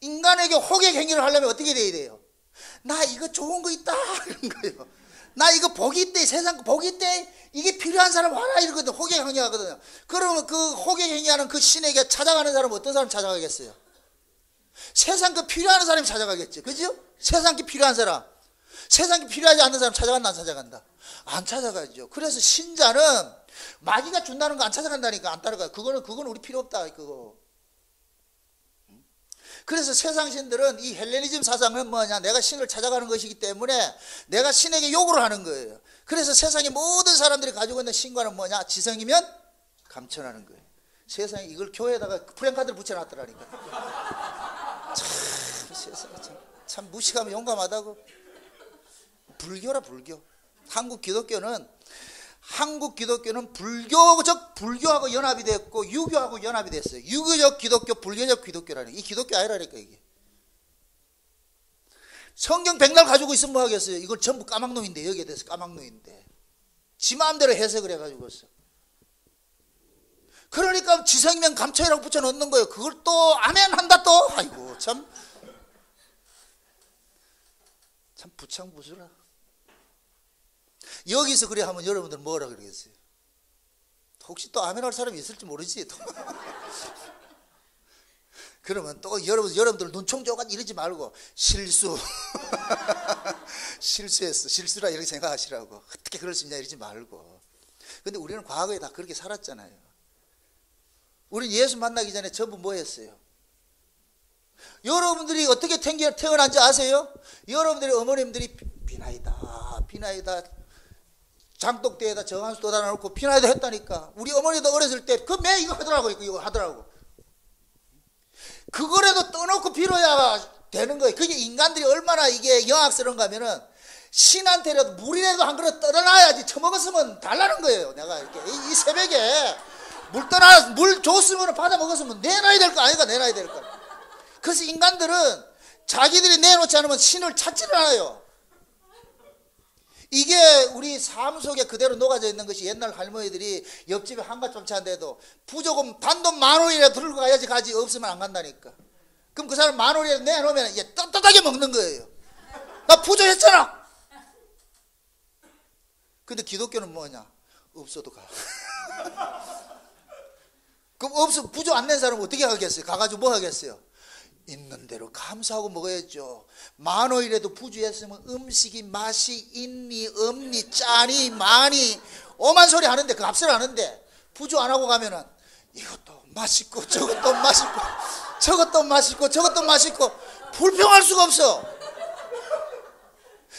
A: 인간에게 호객 행위를 하려면 어떻게 돼야 돼요? 나 이거 좋은 거 있다 이런 거예요. 나 이거 복이 있대. 세상 복이 있대. 이게 필요한 사람 와라 이러거든. 호객 행위 하거든요. 그러면 그 호객 행위하는 그 신에게 찾아가는 사람은 어떤 사람 찾아가겠어요? 세상 그 필요한 사람이 찾아가겠죠. 그죠? 세상 그 필요한 사람. 세상 그 필요하지 않는 사람 찾아간다 안 찾아간다? 안 찾아가죠. 그래서 신자는 마귀가 준다는 거 안 찾아간다니까. 안 따라가요. 그건 우리 필요 없다 그거. 그래서 세상 신들은 이 헬레니즘 사상은 뭐냐? 내가 신을 찾아가는 것이기 때문에 내가 신에게 요구를 하는 거예요. 그래서 세상의 모든 사람들이 가지고 있는 신과는 뭐냐? 지성이면 감천하는 거예요. 세상에 이걸 교회에다가 프랭카드를 붙여놨더라니까. 세상에 참 무식하면 용감하다고. 불교라 불교. 한국 기독교는 불교하고 연합이 됐고 유교하고 연합이 됐어요. 유교적 기독교, 불교적 기독교라는 이 기독교 아니라니까 이게. 성경 백날 가지고 있으면 뭐 하겠어요? 이걸 전부 까막노인데 여기에 대해서 까막노인데 지 마음대로 해석을 해가지고 있어. 그러니까 지성이면 감천이라고 붙여놓는 거예요. 그걸 또 아멘 한다 또. 아이고 참 부창부수라. 여기서 그래 하면 여러분들 뭐라 그러겠어요? 혹시 또 아멘 할 사람이 있을지 모르지 또. 그러면 또 여러분들 눈총 쪼간 이러지 말고 실수했어. 실수라 이렇게 생각하시라고. 어떻게 그럴 수 있냐 이러지 말고. 근데 우리는 과거에 다 그렇게 살았잖아요. 우리는 예수 만나기 전에 전부 뭐 했어요? 여러분들이 어떻게 태어난지 아세요? 여러분들이 어머님들이 비나이다 장독대에다 정한수 떠다 놓고 비나이다 했다니까. 우리 어머니도 어렸을 때 그 매 이거 하더라고. 이거 하더라고. 그거라도 떠놓고 빌어야 되는 거예요. 그게 인간들이 얼마나 이게 영악스러운가 하면은 신한테라도 물이라도 한 그릇 떠나야지. 처먹었으면 달라는 거예요. 내가 이렇게 이 새벽에 물 줬으면 받아 먹었으면 내놔야 될 거 아니가. 내놔야 될 거. 그래서 인간들은 자기들이 내놓지 않으면 신을 찾지를 않아요. 이게 우리 삶 속에 그대로 녹아져 있는 것이 옛날 할머니들이 옆집에 한가 좀 차는데도 부조금 단돈 10,000원이라도 들고 가야지 가지. 없으면 안 간다니까. 그럼 그 사람 10,000원이라도 내놓으면 이제 떳떳하게 먹는 거예요. 나 부조했잖아. 근데 기독교는 뭐냐? 없어도 가. 그럼 부조 안 낸 사람은 어떻게 하겠어요? 가가지고 뭐 하겠어요? 있는 대로 감사하고 먹어야죠. 10,000원이라도 부주했으면 음식이 맛이 있니 없니 짜니 많이 오만 소리 하는데 그 값을 하는데 부주 안 하고 가면은 이것도 맛있고 저것도 맛있고 저것도 맛있고 저것도 맛있고 불평할 수가 없어.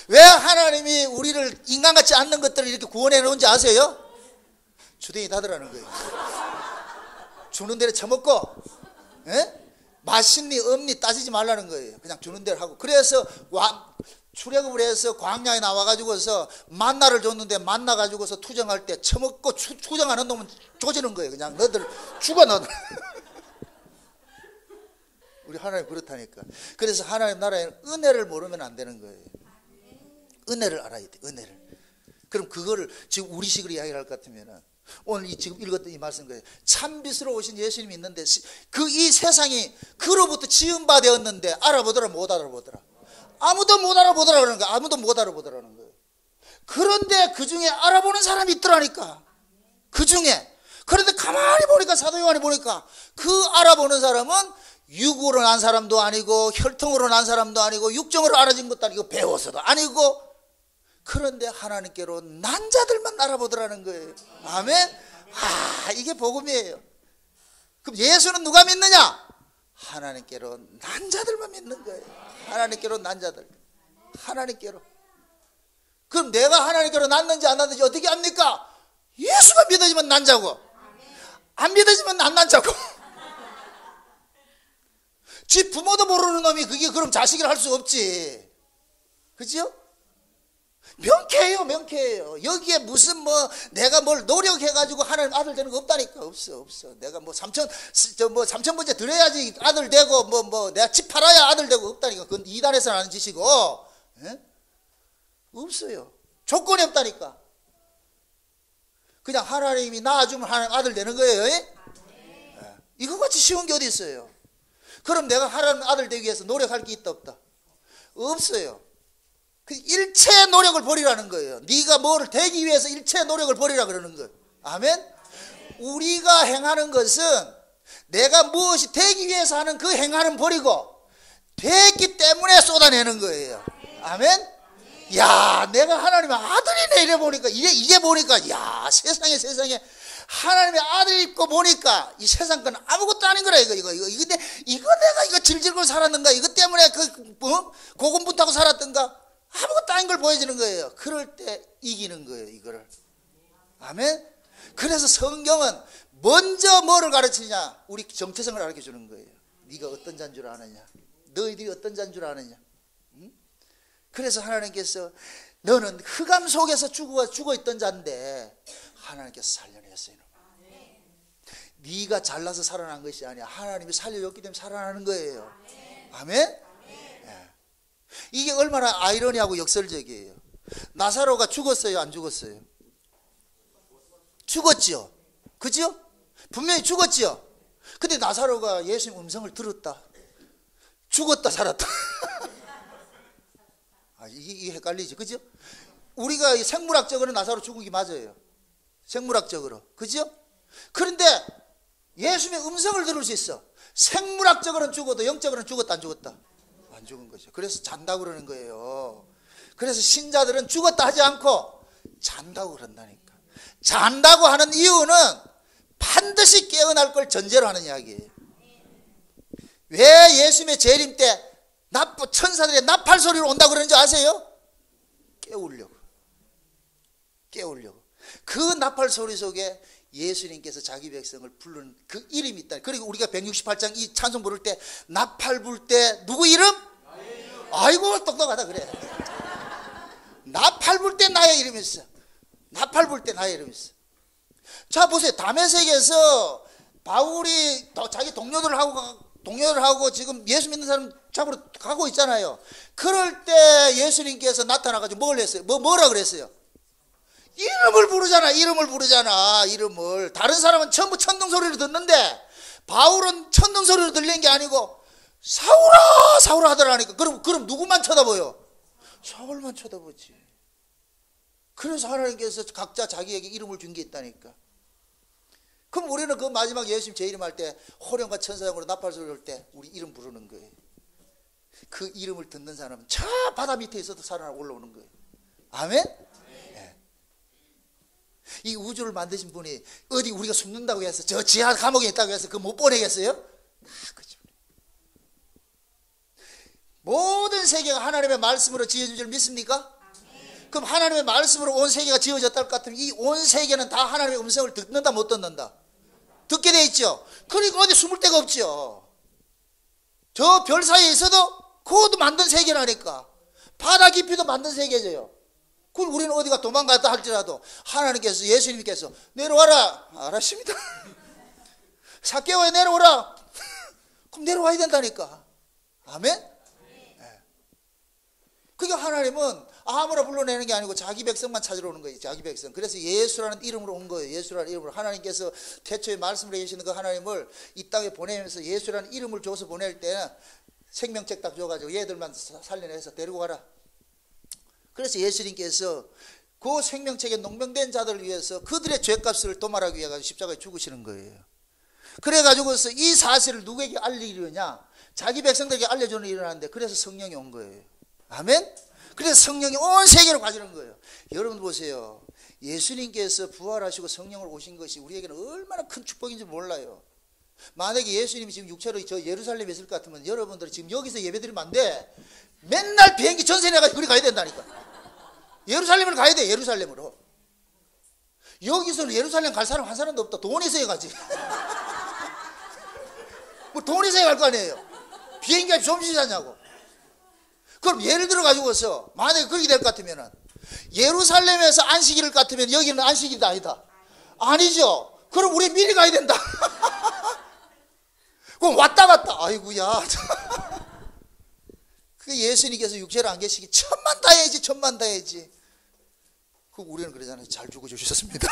A: 왜 하나님이 우리를 인간같지 않는 것들을 이렇게 구원해 놓은지 아세요? 주댕이 닫으라는 거예요. 주는 대로 처먹고 맛있니 없니 따지지 말라는 거예요. 그냥 주는 대로 하고. 그래서 출애굽을 해서 광야에 나와가지고서 만나를 줬는데 만나 가지고서 투정할 때 처먹고 투정하는 놈은 조지는 거예요. 그냥 너들 죽어 너들. 우리 하나님 그렇다니까. 그래서 하나님 나라에는 은혜를 모르면 안 되는 거예요. 은혜를 알아야 돼. 은혜를. 그럼 그거를 지금 우리식으로 이야기를 할 것 같으면은 오늘 지금 읽었던 이 말씀 거예요. 참빛으로 오신 예수님이 있는데 이 세상이 그로부터 지은 바 되었는데 알아보더라 못 알아보더라. 아무도 못 알아보더라 그러는 거야. 아무도 못 알아보더라는 거예요. 그런데 그 중에 알아보는 사람이 있더라니까. 그 중에. 그런데 가만히 보니까 사도 요한이 보니까 그 알아보는 사람은 육으로 난 사람도 아니고 혈통으로 난 사람도 아니고 육정으로 알아진 것도 아니고 배워서도 아니고 그런데 하나님께로 난 자들만 알아보더라는 거예요. 아멘. 이게 복음이에요. 그럼 예수는 누가 믿느냐? 하나님께로 난 자들만 믿는 거예요. 하나님께로 난 자들. 하나님께로. 그럼 내가 하나님께로 났는지 안 났는지 어떻게 압니까? 예수만 믿어지면 난 자고 안 믿어지면 안 난 자고. 지 부모도 모르는 놈이 그게 그럼 자식이라 할 수 없지. 그죠? 명쾌해요. 명쾌해요. 여기에 무슨 뭐 내가 뭘 노력해가지고 하나님 아들 되는 거 없다니까. 없어. 내가 뭐 삼천번째 드려야지 아들 되고 뭐 내가 집 팔아야 아들 되고 없다니까. 그건 이단에서는 하는 짓이고. 예? 없어요. 조건이 없다니까. 그냥 하나님이 낳아주면 하나님 아들 되는 거예요. 예? 이거같이 쉬운 게 어디 있어요. 그럼 내가 하나님 아들 되기 위해서 노력할 게 있다 없다? 없어요. 그 일체의 노력을 버리라는 거예요. 네가 뭐를 되기 위해서 일체의 노력을 버리라 그러는 거예요. 아멘? 우리가 행하는 것은 내가 무엇이 되기 위해서 하는 그 행하는 버리고 됐기 때문에 쏟아내는 거예요. 아멘? 야, 내가 하나님의 아들이네 이래 보니까 이게 보니까 야, 세상에 하나님의 아들 입고 보니까 이 세상 건 아무것도 아닌 거라 이거 내가 이거 질질걸 살았는가? 이것 때문에 고군분투하고 살았던가? 아무것도 아닌 걸 보여주는 거예요. 그럴 때 이기는 거예요, 이거를. 아멘? 그래서 성경은 먼저 뭐를 가르치냐? 우리 정체성을 가르쳐 주는 거예요. 네가 어떤 자인 줄 아느냐? 너희들이 어떤 자인 줄 아느냐? 응? 그래서 하나님께서 너는 흑암 속에서 죽어 있던 자인데 하나님께서 살려냈어요. 네가 잘나서 살아난 것이 아니야. 하나님이 살려줬기 때문에 살아나는 거예요. 아멘? 이게 얼마나 아이러니하고 역설적이에요. 나사로가 죽었어요, 안 죽었어요? 죽었지요. 그죠? 분명히 죽었지요. 근데 나사로가 예수님 음성을 들었다. 죽었다 살았다. 이게 헷갈리지. 그죠? 우리가 생물학적으로 나사로 죽은 게 맞아요. 생물학적으로. 그죠? 그런데 예수님의 음성을 들을 수 있어. 생물학적으로는 죽어도 영적으로는 죽었다 안 죽었다? 안 죽은 거죠. 그래서 잔다고 그러는 거예요. 그래서 신자들은 죽었다 하지 않고 잔다고 그런다니까. 잔다고 하는 이유는 반드시 깨어날 걸 전제로 하는 이야기예요. 왜 예수님의 재림 때 천사들의 나팔 소리로 온다고 그러는지 아세요? 깨우려고. 그 나팔 소리 속에 예수님께서 자기 백성을 부르는 그 이름이 있다. 그리고 우리가 168장 이 찬송 부를 때 나팔 불 때 누구 이름? 아이고 똑똑하다 그래. 나팔 불 때 나의 이름이 있어. 나팔 불 때 나의 이름이 있어. 자 보세요. 다메섹에서 바울이 자기 동료들하고 지금 예수 믿는 사람 잡으러 가고 있잖아요. 그럴 때 예수님께서 나타나가지고 뭘 했어요? 뭐라 그랬어요? 이름을 부르잖아. 이름을. 다른 사람은 전부 천둥 소리를 듣는데 바울은 천둥 소리로 들리는 게 아니고 사울아 하더라니까. 그럼 누구만 쳐다보여? 사울만 쳐다보지. 그래서 하나님께서 각자 자기에게 이름을 준 게 있다니까. 그럼 우리는 그 마지막 예수님 재림할 때 호령과 천사장으로 나팔 소리 올 때 우리 이름 부르는 거예요. 그 이름을 듣는 사람은 저 바다 밑에 있어도 살아나 올라오는 거예요. 아멘? 네. 이 우주를 만드신 분이 어디 우리가 숨는다고 해서 저 지하 감옥에 있다고 해서 그 못 보내겠어요? 그죠. 모든 세계가 하나님의 말씀으로 지어진 줄 믿습니까? 그럼 하나님의 말씀으로 온 세계가 지어졌다 할 것 같으면 이 온 세계는 다 하나님의 음성을 듣는다 못 듣는다? 듣게 돼 있죠. 그러니까 어디 숨을 데가 없죠. 저 별 사이에 있어도 그것도 만든 세계라니까. 바다 깊이도 만든 세계죠. 그럼 우리는 어디가 도망갔다 할지라도 하나님께서, 예수님께서 내려와라. 알았습니다. 삭개오에 내려오라. 그럼 내려와야 된다니까. 아멘? 네. 그게 하나님은 아무나 불러내는 게 아니고 자기 백성만 찾으러 오는 거예요. 자기 백성. 그래서 예수라는 이름으로 온 거예요. 예수라는 이름으로. 하나님께서 태초에 말씀을 해주시는 그 하나님을 이 땅에 보내면서 예수라는 이름을 줘서 보낼 때는 생명책 딱 줘가지고 얘들만 살려내서 데리고 가라. 그래서 예수님께서 그 생명책에 농명된 자들을 위해서 그들의 죄값을 도말하기 위해 십자가에 죽으시는 거예요. 그래가지고서 이 사실을 누구에게 알리려냐? 자기 백성들에게 알려주는 일을 하는데, 그래서 성령이 온 거예요. 아멘? 그래서 성령이 온 세계로 가지는 거예요. 여러분 보세요. 예수님께서 부활하시고 성령을 오신 것이 우리에게는 얼마나 큰 축복인지 몰라요. 만약에 예수님이 지금 육체로 저 예루살렘에 있을 것 같으면 여러분들이 지금 여기서 예배드리면 안 돼. 맨날 비행기 전세 내가지고 그리 가야 된다니까. 예루살렘을 가야 돼. 예루살렘으로. 여기서는 예루살렘 갈 사람 한 사람도 없다. 돈 있어야 가지. 뭐 돈 있어야 갈 거 아니에요. 비행기가 좀 비싸냐고. 그럼 예를 들어 가지고서 만약에 그렇게 될 것 같으면은 예루살렘에서 안식일을 같으면 여기는 안식일이 아니다. 아니죠. 그럼 우리 미리 가야 된다. 그럼 왔다 갔다. 아이고야. 그 예수님께서 육체로 안 계시기 천만 다해야지, 천만 다해야지. 그 우리는 그러잖아요. 잘 죽어주셨습니다.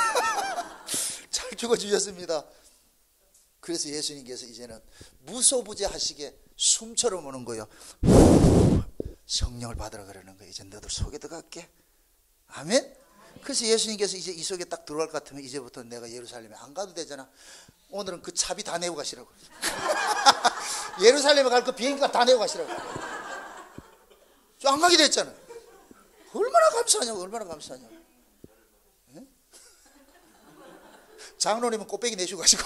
A: 잘 죽어주셨습니다. 그래서 예수님께서 이제는 무소부재하시게 숨처럼 오는 거예요. 성령을 받으라 그러는 거예요. 이제 너들 속에 들어갈게. 아멘? 그래서 예수님께서 이제 이 속에 딱 들어갈 것 같으면 이제부터 내가 예루살렘에 안 가도 되잖아. 오늘은 그 차비 다 내고 가시라고. 예루살렘에 갈 그 비행기가 다 내고 가시라고. 안 가게 됐잖아. 얼마나 감사하냐고. 얼마나 감사하냐고. 네? 장로님은 꽃배기 내시고 가시고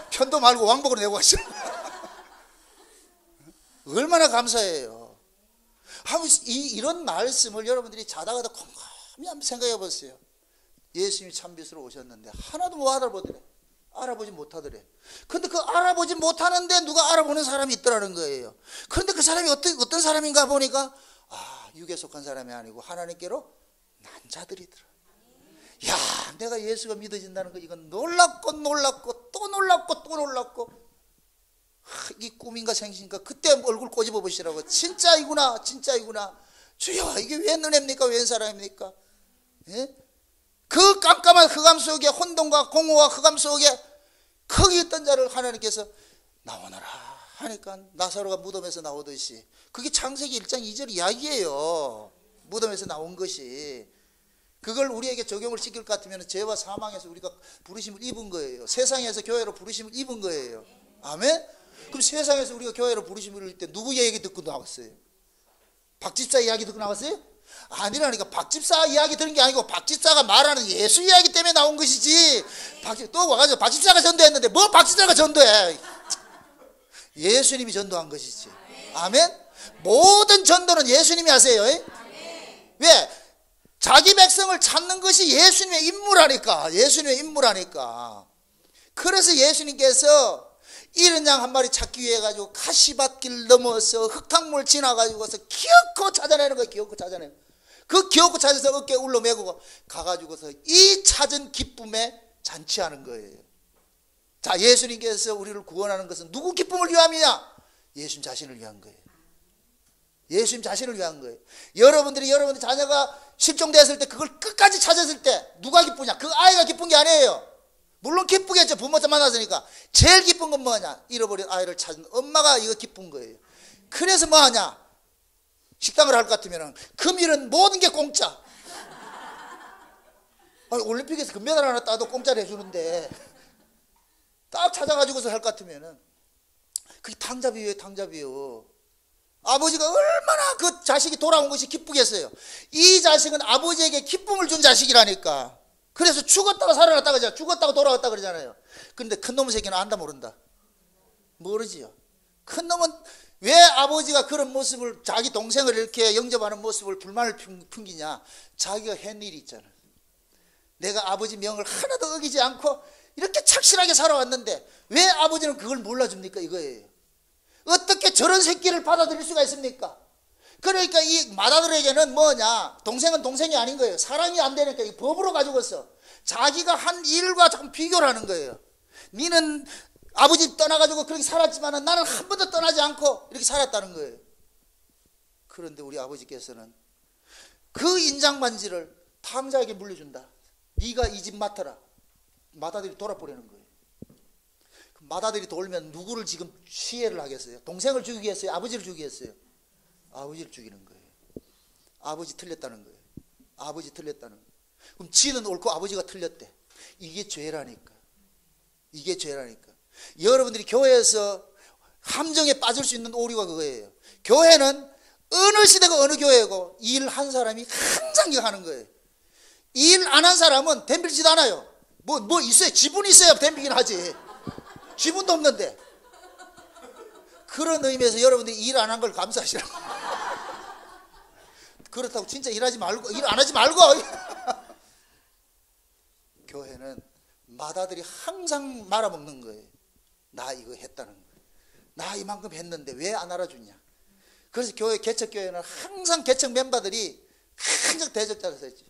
A: 편도 말고 왕복으로 내고 가시고. 얼마나 감사해요. 이런 말씀을 여러분들이 자다가도 곰곰이 한번 생각해 보세요. 예수님이 참빛으로 오셨는데 하나도 못 알아보더래. 알아보지 못하더래. 근데 그 알아보지 못하는데 누가 알아보는 사람이 있더라는 거예요. 그런데 그 사람이 어떤 사람인가 보니까 육에 속한 사람이 아니고 하나님께로 난 자들이더라. 야, 내가 예수가 믿어진다는 거 이건 놀랍고 놀랍고 또 놀랍고 또 놀랍고. 이 꿈인가 생신인가 그때 얼굴 꼬집어 보시라고. 진짜이구나, 진짜이구나. 주여, 이게 웬 은혜입니까? 웬 사람입니까? 예? 그 깜깜한 흑암 속에, 혼돈과 공허와 흑암 속에 거기 있던 자를 하나님께서 나오너라 하니까 나사로가 무덤에서 나오듯이, 그게 창세기 1장 2절 이야기예요. 무덤에서 나온 것이. 그걸 우리에게 적용을 시킬 것 같으면 죄와 사망에서 우리가 부르심을 입은 거예요. 세상에서 교회로 부르심을 입은 거예요. 아멘? 그럼 세상에서 우리가 교회로 부르심을 입을 때 누구 얘기 듣고 나왔어요? 박집사 이야기 듣고 나왔어요? 아니라니까. 박집사 이야기 들은 게 아니고 박집사가 말하는 예수 이야기 때문에 나온 것이지. 또 와가지고 박집사가 전도했는데 뭐 박집사가 전도해. 예수님이 전도한 것이지. 아멘? 모든 전도는 예수님이 하세요. 왜? 자기 백성을 찾는 것이 예수님의 임무라니까. 예수님의 임무라니까. 그래서 예수님께서 이른 양 한 마리 찾기 위해 가지고 가시밭길 넘어서 흙탕물 지나가지고서 기어코 찾아내는 거예요. 기어코 찾아내는. 그 기어코 찾아서 어깨에 울러매고 가가지고서 이 찾은 기쁨에 잔치하는 거예요. 자, 예수님께서 우리를 구원하는 것은 누구 기쁨을 위함이냐? 예수님 자신을 위한 거예요. 예수님 자신을 위한 거예요. 여러분들 자녀가 실종되었을 때 그걸 끝까지 찾았을 때 누가 기쁘냐? 그 아이가 기쁜 게 아니에요. 물론 기쁘겠죠. 부모자 만났으니까. 제일 기쁜 건 뭐냐? 잃어버린 아이를 찾은 엄마가 이거 기쁜 거예요. 그래서 뭐하냐? 식당을 할 것 같으면 금일은 모든 게 공짜. 아니, 올림픽에서 금메달 하나 따도 공짜로 해주는데 딱 찾아가지고서 할 것 같으면은 그게 탕자비예요. 탕자비요. 아버지가 얼마나 그 자식이 돌아온 것이 기쁘겠어요. 이 자식은 아버지에게 기쁨을 준 자식이라니까. 그래서 죽었다가 살아났다 그러잖아요. 죽었다가 돌아왔다 그러잖아요. 그런데 큰 놈의 새끼는 안다 모른다. 모르지요. 큰 놈은 왜 아버지가 그런 모습을, 자기 동생을 이렇게 영접하는 모습을 불만을 풍기냐? 자기가 한 일이 있잖아. 내가 아버지 명을 하나도 어기지 않고 이렇게 착실하게 살아왔는데 왜 아버지는 그걸 몰라줍니까? 이거예요. 어떻게 저런 새끼를 받아들일 수가 있습니까? 그러니까 이 맏아들에게는 뭐냐, 동생은 동생이 아닌 거예요. 사랑이 안 되니까 이 법으로 가지고서 자기가 한 일과 자꾸 비교를 하는 거예요. 니는 아버지 떠나가지고 그렇게 살았지만 나는 한 번도 떠나지 않고 이렇게 살았다는 거예요. 그런데 우리 아버지께서는 그 인장반지를 탕자에게 물려준다. 네가 이 집 맡아라. 맏아들이 돌아버리는 거예요. 맏아들이 돌면 누구를 지금 시해를 하겠어요? 동생을 죽이겠어요? 아버지를 죽이겠어요? 아버지를 죽이는 거예요. 아버지 틀렸다는 거예요. 아버지 틀렸다는 거예요. 그럼 지는 옳고 아버지가 틀렸대. 이게 죄라니까. 이게 죄라니까. 여러분들이 교회에서 함정에 빠질 수 있는 오류가 그거예요. 교회는 어느 시대가 어느 교회고 일 한 사람이 항상 이거 하는 거예요. 일 안 한 사람은 덤빌지도 않아요. 뭐 있어요. 지분이 있어야 덤비긴 하지. 지분도 없는데. 그런 의미에서 여러분들이 일 안 한 걸 감사하시라고. 그렇다고 진짜 일하지 말고, 일 안 하지 말고. 교회는 맏아들이 항상 말아먹는 거예요. 나 이거 했다는 거예요. 나 이만큼 했는데 왜 안 알아주냐. 그래서 교회 개척교회는 항상 개척 멤버들이 항상 대적자가 있지.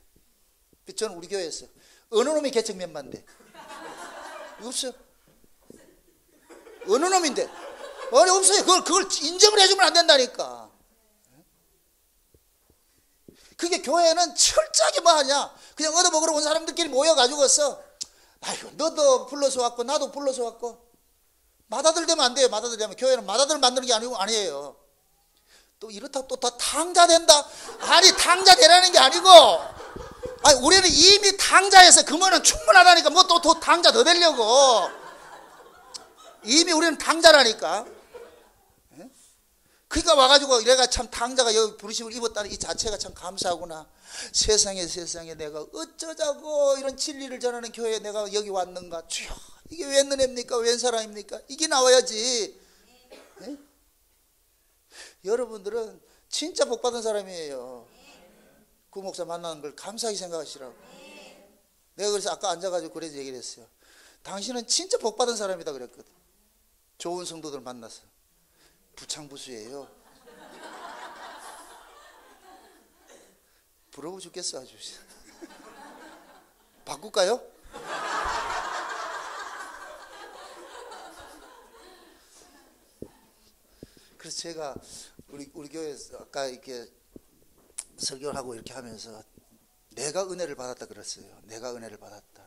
A: 저는 우리 교회에서 어느 놈이 개척 멤버인데? 없어요. 어느 놈인데? 아니 없어요. 그걸 인정을 해주면 안 된다니까. 그게 교회는 철저하게 뭐 하냐, 그냥 얻어먹으러 온 사람들끼리 모여가지고서 아이고 너도 불러서 왔고 나도 불러서 왔고. 맏아들 되면 안 돼요. 맏아들 되면. 교회는 맏아들 만드는 게 아니에요. 또 이렇다고 또 다 탕자 된다? 아니 탕자 되라는 게 아니고, 아니 우리는 이미 탕자에서 그거는 충분하다니까. 뭐 또 탕자 더 되려고. 이미 우리는 탕자라니까. 그러니까 와가지고 내가 참 탕자가 여기 부르심을 입었다는 이 자체가 참 감사하구나. 세상에 내가 어쩌자고 이런 진리를 전하는 교회에 내가 여기 왔는가. 주여, 이게 웬 은혜입니까? 웬 사랑입니까? 이게 나와야지. 네? 여러분들은 진짜 복받은 사람이에요. 그 목사 만나는 걸 감사하게 생각하시라고. 내가 그래서 아까 앉아가지고 그래서 얘기를 했어요. 당신은 진짜 복받은 사람이다 그랬거든. 좋은 성도들 만나서. 부창부수예요. 부러워 죽겠어 아주. 바꿀까요? 그래서 제가 우리 교회에서 아까 이렇게 설교를 하고 이렇게 하면서 내가 은혜를 받았다 그랬어요. 내가 은혜를 받았다.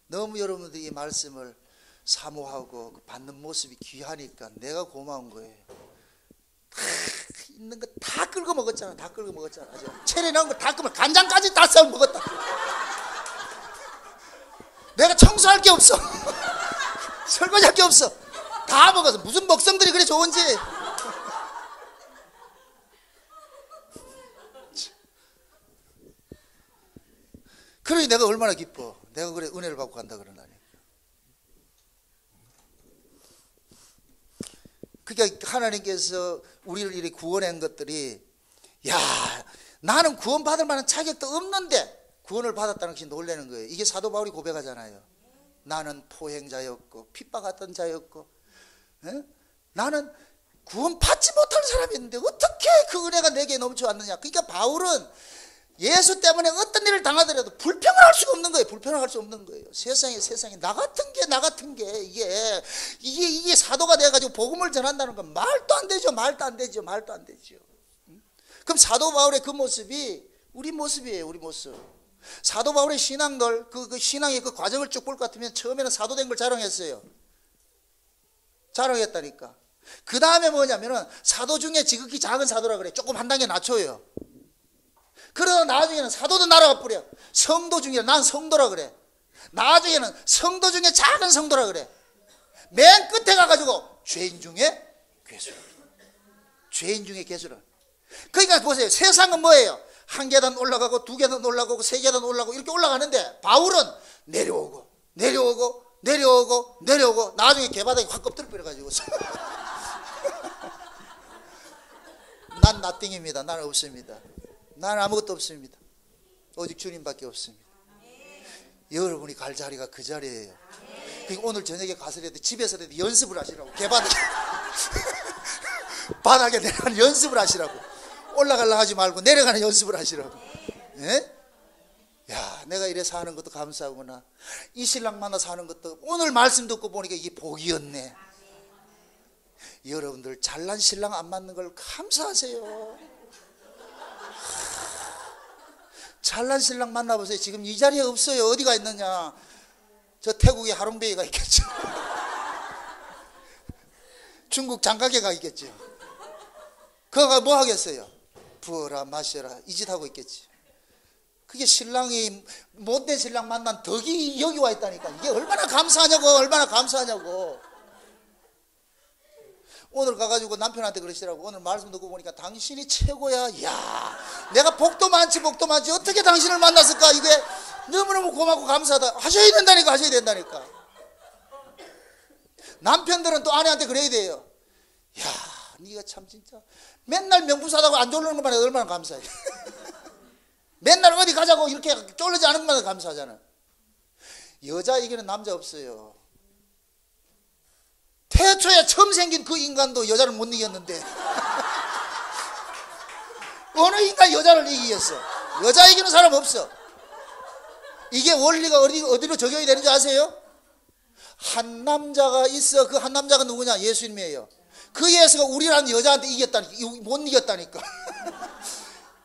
A: 너무 여러분들이 이 말씀을 사모하고 받는 모습이 귀하니까 내가 고마운 거예요. 다 있는 거 다 긁어 먹었잖아. 다 긁어 먹었잖아. 체리 나온 거 다 긁어, 간장까지 다 썰어 먹었다. 내가 청소할 게 없어. 설거지할 게 없어. 다 먹었어. 무슨 먹성들이 그래 좋은지. 그러니 내가 얼마나 기뻐. 내가 그래 은혜를 받고 간다 그러나니. 그러니까 하나님께서 우리를 이렇게 구원한 것들이, 야, 나는 구원받을 만한 자격도 없는데 구원을 받았다는 것이 놀라는 거예요. 이게 사도 바울이 고백하잖아요. 나는 포행자였고 핍박했던 자였고, 에? 나는 구원받지 못할 사람이었는데 어떻게 그 은혜가 내게 넘쳐왔느냐. 그러니까 바울은 예수 때문에 어떤 일을 당하더라도 불평을 할 수가 없는 거예요. 불평을 할 수 없는 거예요. 세상에 나 같은 게 이게 사도가 돼가지고 복음을 전한다는 건 말도 안 되죠. 그럼 사도 바울의 그 모습이 우리 모습이에요. 우리 모습. 사도 바울의 신앙들, 그 신앙의 그 과정을 쭉 볼 것 같으면 처음에는 사도된 걸 자랑했어요. 자랑했다니까. 그 다음에 뭐냐면은 사도 중에 지극히 작은 사도라 그래. 조금 한 단계 낮춰요. 그러다 나중에는 사도도 날아가 뿌려. 성도 중에, 난 성도라 그래. 나중에는 성도 중에 작은 성도라 그래. 맨 끝에 가가지고 죄인 중에 괴수라. 죄인 중에 괴수라. 그러니까 보세요. 세상은 뭐예요? 한 계단 올라가고 두 계단 올라가고 세 계단 올라가고 이렇게 올라가는데 바울은 내려오고 나중에 개바닥에 확 엎드려 버려가지고 난 나띵입니다. 나는 없습니다. 나는 아무것도 없습니다. 오직 주님밖에 없습니다. 여러분이 갈 자리가 그 자리예요. 그러니까 오늘 저녁에 가서라도 집에서라도 연습을 하시라고. 개바닥에 바닥에 내려가는 연습을 하시라고. 올라가려 하지 말고 내려가는 연습을 하시라고. 예? 야, 내가 이래 사는 것도 감사하구나. 이 신랑 만나 사는 것도 오늘 말씀 듣고 보니까 이게 복이었네. 여러분들 잘난 신랑 안 맞는 걸 감사하세요. 잘난 신랑 만나보세요. 지금 이 자리에 없어요. 어디가 있느냐. 저 태국에 하롱베이가 있겠죠. 중국 장가게가 있겠죠. 그거가 뭐 하겠어요? 부어라 마셔라 이 짓 하고 있겠지. 그게 신랑이 못된 신랑 만난 덕이 여기 와 있다니까. 이게 얼마나 감사하냐고. 얼마나 감사하냐고. 오늘 가가지고 남편한테 그러시더라고. 오늘 말씀 듣고 보니까 당신이 최고야. 야, 내가 복도 많지 어떻게 당신을 만났을까. 이게 너무너무 고맙고 감사하다. 하셔야 된다니까. 하셔야 된다니까. 남편들은 또 아내한테 그래야 돼요. 야, 네가 참 진짜 맨날 명품 사다고 안 졸르는 것만 해도 얼마나 감사해. 맨날 어디 가자고 이렇게 쫄르지 않은 것만 해도 감사하잖아. 여자 이기는 남자 없어요. 태초에 처음 생긴 그 인간도 여자를 못 이겼는데 어느 인간 여자를 이기겠어? 여자 이기는 사람 없어. 이게 원리가 어디로 적용이 되는지 아세요? 한 남자가 있어. 그 한 남자가 누구냐? 예수님이에요. 그 예수가 우리라는 여자한테 못 이겼다니까.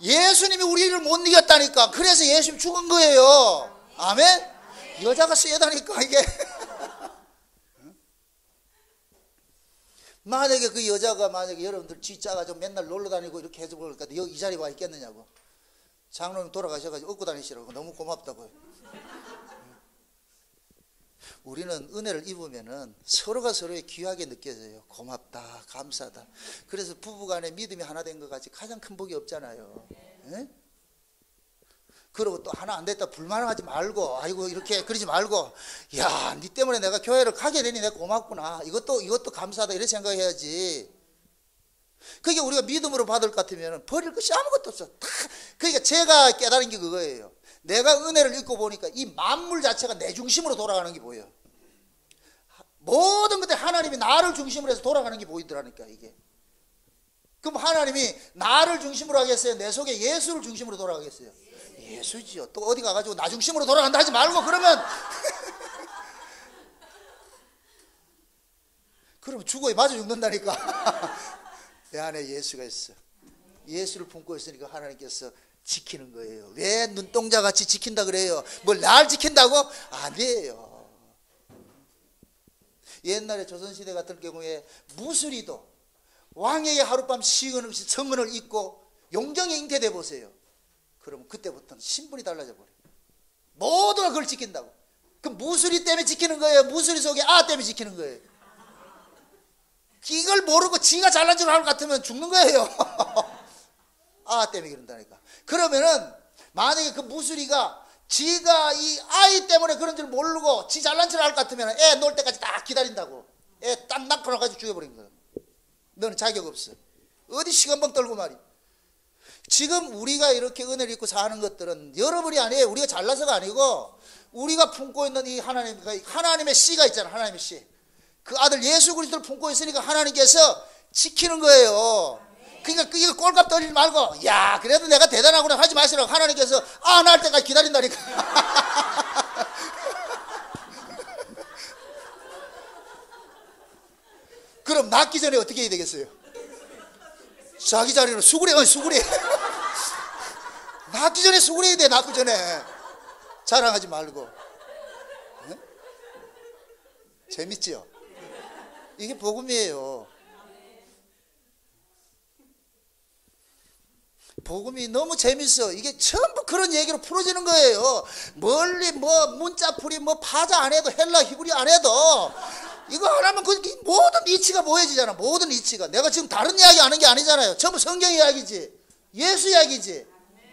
A: 예수님이 우리를 못 이겼다니까. 그래서 예수님 죽은 거예요. 아멘? 여자가 세다니까 이게. 만약에 그 여자가 만약에 여러분들 쥐짜가지고 맨날 놀러 다니고 이렇게 해서 볼까 여기 이 자리에 와 있겠느냐고. 장로님 돌아가셔가지고 업고 다니시라고. 너무 고맙다고요. 우리는 은혜를 입으면은 서로가 서로의 귀하게 느껴져요. 고맙다, 감사하다. 그래서 부부간에 믿음이 하나 된 것 같이 가장 큰 복이 없잖아요. 예? 그리고 또 하나 안 됐다 불만하지 말고, 아이고 이렇게 그러지 말고, 야, 니 때문에 내가 교회를 가게 되니 내가 고맙구나. 이것도 감사하다 이렇게 생각해야지. 그게 우리가 믿음으로 받을 것 같으면 버릴 것이 아무것도 없어. 다. 그러니까 제가 깨달은 게 그거예요. 내가 은혜를 읽고 보니까 이 만물 자체가 내 중심으로 돌아가는 게 보여요. 모든 것들이 하나님이 나를 중심으로 해서 돌아가는 게 보이더라니까 이게. 그럼 하나님이 나를 중심으로 하겠어요? 내 속에 예수를 중심으로 돌아가겠어요? 예수지요. 또 어디 가가지고 나 중심으로 돌아간다 하지 말고 그러면 그러면 죽어야 맞아 죽는다니까. 내 안에 예수가 있어. 예수를 품고 있으니까 하나님께서 지키는 거예요. 왜 눈동자같이 지킨다 그래요? 뭘 날 지킨다고? 아니에요. 옛날에 조선시대 같은 경우에 무술이도 왕에게 하룻밤 시간 없이 성은을 입고 용정에 잉태돼 보세요. 그러면 그때부터는 신분이 달라져 버려요. 모두가 그걸 지킨다고. 그 무술이 때문에 지키는 거예요? 무술이 속에 아 때문에 지키는 거예요? 이걸 모르고 지가 잘난 줄 알고 같으면 죽는 거예요. 아 때문에 그런다니까. 그러면은 만약에 그 무술이가 지가 이 아이 때문에 그런 줄 모르고 지 잘난 줄 알 것 같으면 애 놀 때까지 딱 기다린다고. 애 딱 낳고나가지고 죽여버린 거예요. 너는 자격 없어. 어디 시간방 떨고 말이야. 지금 우리가 이렇게 은혜를 입고 사는 것들은 여러분이 아니에요. 우리가 잘나서가 아니고 우리가 품고 있는 이 하나님의 씨가 있잖아. 하나님의 씨. 그 아들 예수 그리스도를 품고 있으니까 하나님께서 지키는 거예요. 그러니까 이거 꼴값 떨리지 말고 야 그래도 내가 대단하구나 하지 마시라고. 하나님께서 아 날 때까지 기다린다니까. 그럼 낳기 전에 어떻게 해야 되겠어요? 자기 자리로 수그려. 낳기 전에 수그려야 돼. 낳기 전에 자랑하지 말고. 네? 재밌지요? 이게 복음이에요. 복음이 너무 재밌어. 이게 전부 그런 얘기로 풀어지는 거예요. 멀리 뭐 문자풀이 뭐 파자 안 해도 헬라 히브리 안 해도 이거 하나면 그 모든 이치가 보여지잖아. 모든 이치가. 내가 지금 다른 이야기 하는 게 아니잖아요. 전부 성경 이야기지. 예수 이야기지.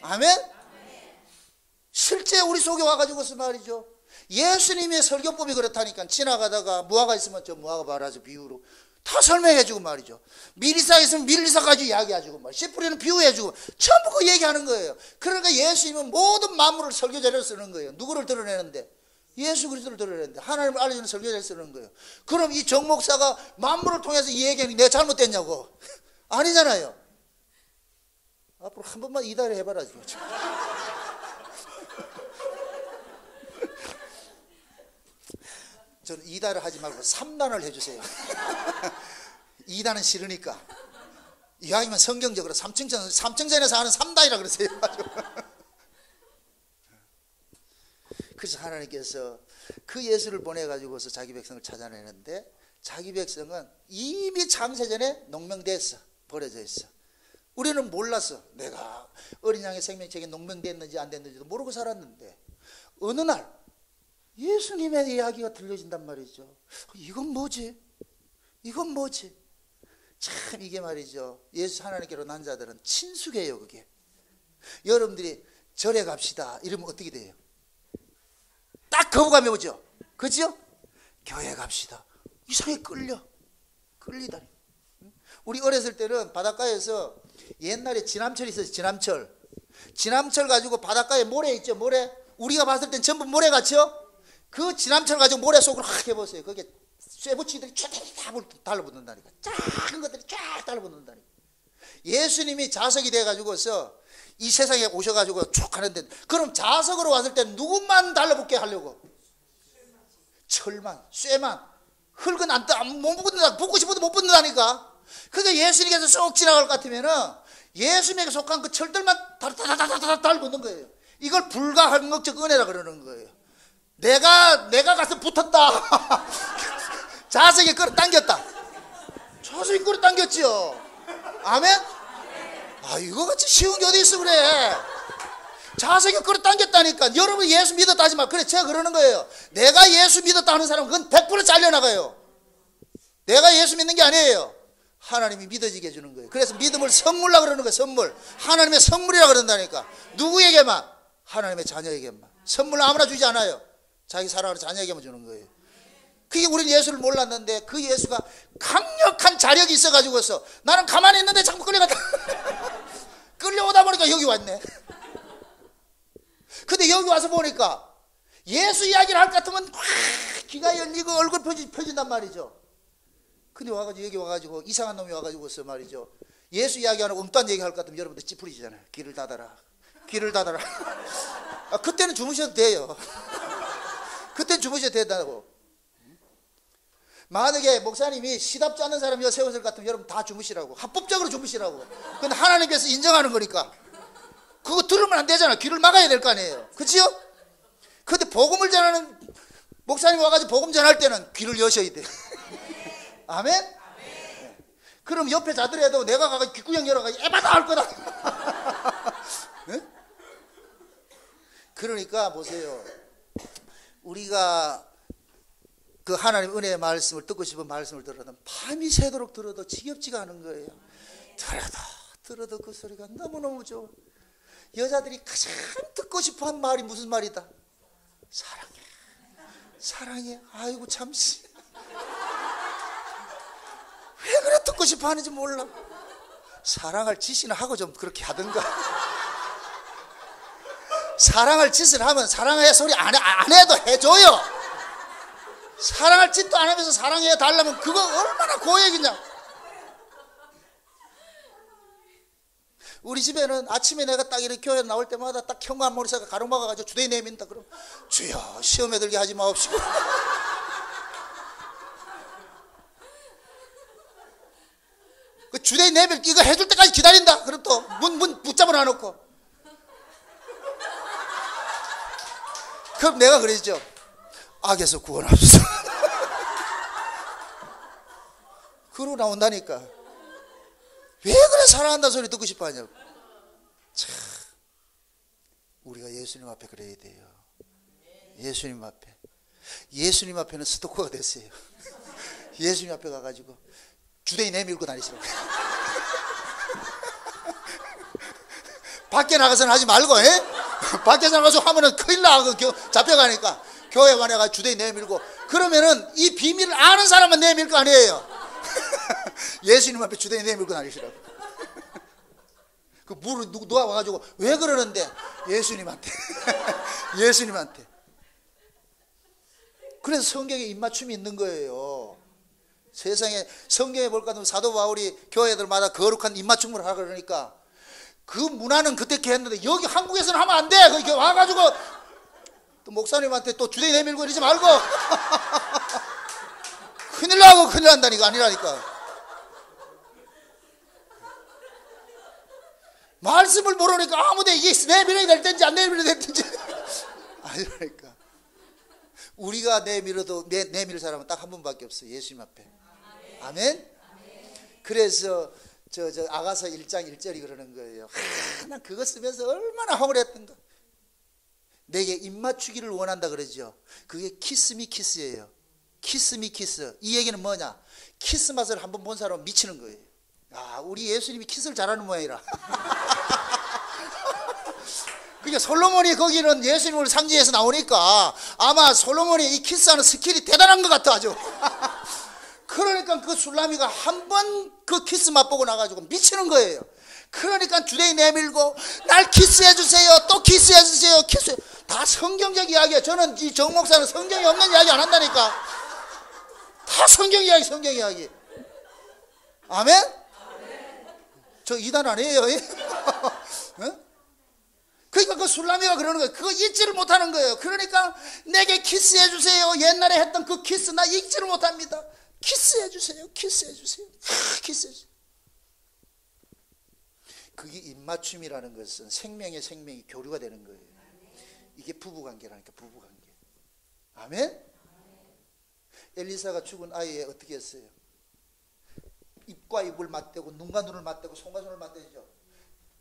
A: 아멘? 실제 우리 속에 와가지고서 말이죠. 예수님의 설교법이 그렇다니까. 지나가다가 무화과 있으면 저 무화과 봐라 저 비유로 다 설명해주고 말이죠. 밀리사 있으면 밀리사 가지고 이야기해주고 말이죠. 씨 뿌리는 비유해주고 전부 그 얘기하는 거예요. 그러니까 예수님은 모든 만물을 설교자료로 쓰는 거예요. 누구를 드러내는데? 예수 그리스도를 드러내는데 하나님을 알려주는 설교자를 쓰는 거예요. 그럼 이 정 목사가 만물을 통해서 이 얘기하는 게 내가 잘못됐냐고? 아니잖아요. 앞으로 한 번만 이달에 해봐라. 저는 2단을 하지 말고 3단을 해주세요. 2단은 싫으니까. 이왕이면 성경적으로 삼층전에서 하는 3단이라 그러세요. 그래서 하나님께서 그 예수를 보내가지고서 자기 백성을 찾아내는데, 자기 백성은 이미 창세전에 농명됐어. 버려져 있어. 우리는 몰랐어. 내가 어린 양의 생명책에 농명됐는지 안 됐는지도 모르고 살았는데, 어느 날 예수님의 이야기가 들려진단 말이죠. 이건 뭐지? 이건 뭐지? 참 이게 말이죠. 예수 하나님께로 난 자들은 친숙해요. 그게. 여러분들이 절에 갑시다 이러면 어떻게 돼요? 딱 거부감이 오죠. 그죠? 교회 갑시다. 이상하게 끌리다니. 우리 어렸을 때는 바닷가에서 옛날에 지남철이 있었어요. 지남철 가지고 바닷가에 모래 있죠. 모래. 우리가 봤을 땐 전부 모래 같죠? 그 지남철 가지고 모래 속으로 확 해보세요. 거기에 쇠붙이들이 쫙 달라붙는다니까. 작은 것들이 쫙 달라붙는다니까. 예수님이 자석이 돼가지고서 이 세상에 오셔가지고 쭉 하는데, 그럼 자석으로 왔을 때 누구만 달라붙게 하려고? 철만, 쇠만. 흙은 못 붙는다. 붙고 싶어도 못 붙는다니까. 그러니까 예수님께서 쏙 지나갈 것 같으면은 예수님에게 속한 그 철들만 다다다다다 달붙는 거예요. 이걸 불가항력적 은혜라 그러는 거예요. 내가 가서 붙었다. 자석이 끌어당겼다. 자석이 끌어당겼지요. 아멘? 아, 이거 같이 쉬운 게 어디 있어 그래. 자석이 끌어당겼다니까. 여러분 예수 믿었다 하지 마. 그래, 제가 그러는 거예요. 내가 예수 믿었다 하는 사람은 그건 100% 잘려나가요. 내가 예수 믿는 게 아니에요. 하나님이 믿어지게 해주는 거예요. 그래서 믿음을 선물라 그러는 거예요. 선물. 하나님의 선물이라 그런다니까. 누구에게만? 하나님의 자녀에게만. 선물 아무나 주지 않아요. 자기 사랑하는 자녀에게만 주는 거예요. 그게 우리는 예수를 몰랐는데, 그 예수가 강력한 자력이 있어가지고서 나는 가만히 있는데 자꾸 끌려갔다. 끌려오다 보니까 여기 왔네. 근데 여기 와서 보니까 예수 이야기를 할 것 같으면 귀가 열리고 얼굴 펴진단 말이죠. 근데 와가지고 여기 와가지고 이상한 놈이 와가지고서 말이죠. 예수 이야기하는 엉뚱한 얘기 할 것 같으면 여러분들 찌푸리시잖아요. 귀를 닫아라. 귀를 닫아라. 아, 그때는 주무셔도 돼요. 그때는 주무셔도 된다고. 만약에 목사님이 시답지 않는 사람이 세웠을 것 같으면 여러분 다 주무시라고. 합법적으로 주무시라고. 근데 하나님께서 인정하는 거니까. 그거 들으면 안 되잖아. 귀를 막아야 될 거 아니에요. 그치요? 근데 복음을 전하는 목사님 와가지고 복음 전할 때는 귀를 여셔야 돼. 아멘? 네. 그럼 옆에 자더라도 내가 가서 귓구녕 열어가지고 에바다 할 거다. 네? 그러니까 보세요. 우리가 그 하나님 은혜의 말씀을 듣고 싶은 말씀을 들어도 밤이 새도록 들어도 지겹지가 않은 거예요. 들어도 그 소리가 너무너무 좋아. 여자들이 가장 듣고 싶어한 말이 무슨 말이다? 사랑해. 아이고 참. 왜 그래 듣고 싶어 하는지 몰라. 사랑할 짓이나 하고 좀 그렇게 하든가. 사랑할 짓을 하면 사랑해 소리 안 해도 해줘요. 사랑할 짓도 안 하면서 사랑해 달라면 그거 얼마나 고액이냐. 우리 집에는 아침에 내가 딱 이렇게 교회 나올 때마다 딱 현관 머리사가 가로막아가지고 주대 내민다. 그럼 주여 시험에 들게 하지 마옵시고. 그 주대 내밀 이거 해줄 때까지 기다린다. 그럼 또 문 붙잡아 놔놓고. 그럼 내가 그러죠. 악에서 구원하소서. 그러고 나온다니까. 왜 그래 사랑한다는 소리 듣고 싶어 하냐고. 참 우리가 예수님 앞에 그래야 돼요. 예수님 앞에는 스토커가 됐어요. 예수님 앞에 가가지고 주댕이 내밀고 다니시라고. 밖에 나가서는 하지 말고, 밖에 나가서 하면은 큰일 나. 잡혀가니까 교회만 해가지고 주댕이 내밀고. 그러면은 이 비밀을 아는 사람만 내밀 거 아니에요. 예수님 앞에 주댕이 내밀고 다니시라고. 그 물을 누가 와가지고 왜 그러는데? 예수님한테. 예수님한테. 그래서 성경에 입맞춤이 있는 거예요. 세상에 성경에 볼까 하면 사도 바울이 교회들마다 거룩한 입맞춤을 하라 그러니까 그 문화는 그때 했는데 여기 한국에서는 하면 안 돼. 그렇게 와가지고 또 목사님한테 또 주댕이 내밀고 이러지 말고 큰일 나고 큰일 난다니까. 아니라니까. 말씀을 모르니까 아무데 이게 내밀어야 될 텐지 안 내밀어야 될 텐지 아니라니까. 우리가 내밀어도 내밀 사람은 딱 한 분밖에 없어요. 예수님 앞에. 아멘. 그래서 저 아가서 1장 1절이 그러는 거예요. 난 그거 쓰면서 얼마나 황홀했던가. 내게 입맞추기를 원한다 그러죠. 그게 키스미 키스예요. 키스미 키스. 이 얘기는 뭐냐? 키스 맛을 한번 본 사람은 미치는 거예요. 아, 우리 예수님이 키스를 잘하는 모양이라. 그러니까 솔로몬이 거기는 예수님을 상징해서 나오니까 아마 솔로몬이 이 키스하는 스킬이 대단한 것 같아 아주. 그러니까 그 술라미가 한 번 그 키스 맛보고 나가지고 미치는 거예요. 그러니까 주댕이 내밀고 날 키스해 주세요. 또 키스해 주세요. 키스. 다 성경적 이야기야. 저는 이 정 목사는 성경이 없는 이야기 안 한다니까. 다 성경 이야기, 성경 이야기. 아멘? 저 이단 아니에요. 그러니까 그 술라미가 그러는 거예요. 그거 잊지를 못하는 거예요. 그러니까 내게 키스해 주세요. 옛날에 했던 그 키스 나 잊지를 못합니다. 키스해 주세요. 키스해 주세요. 키스해 주세요. 그게 입맞춤이라는 것은 생명의 생명이 교류가 되는 거예요. 이게 부부관계라니까. 부부관계. 아멘? 엘리사가 죽은 아이에 어떻게 했어요? 입과 입을 맞대고 눈과 눈을 맞대고 손과 손을 맞대죠.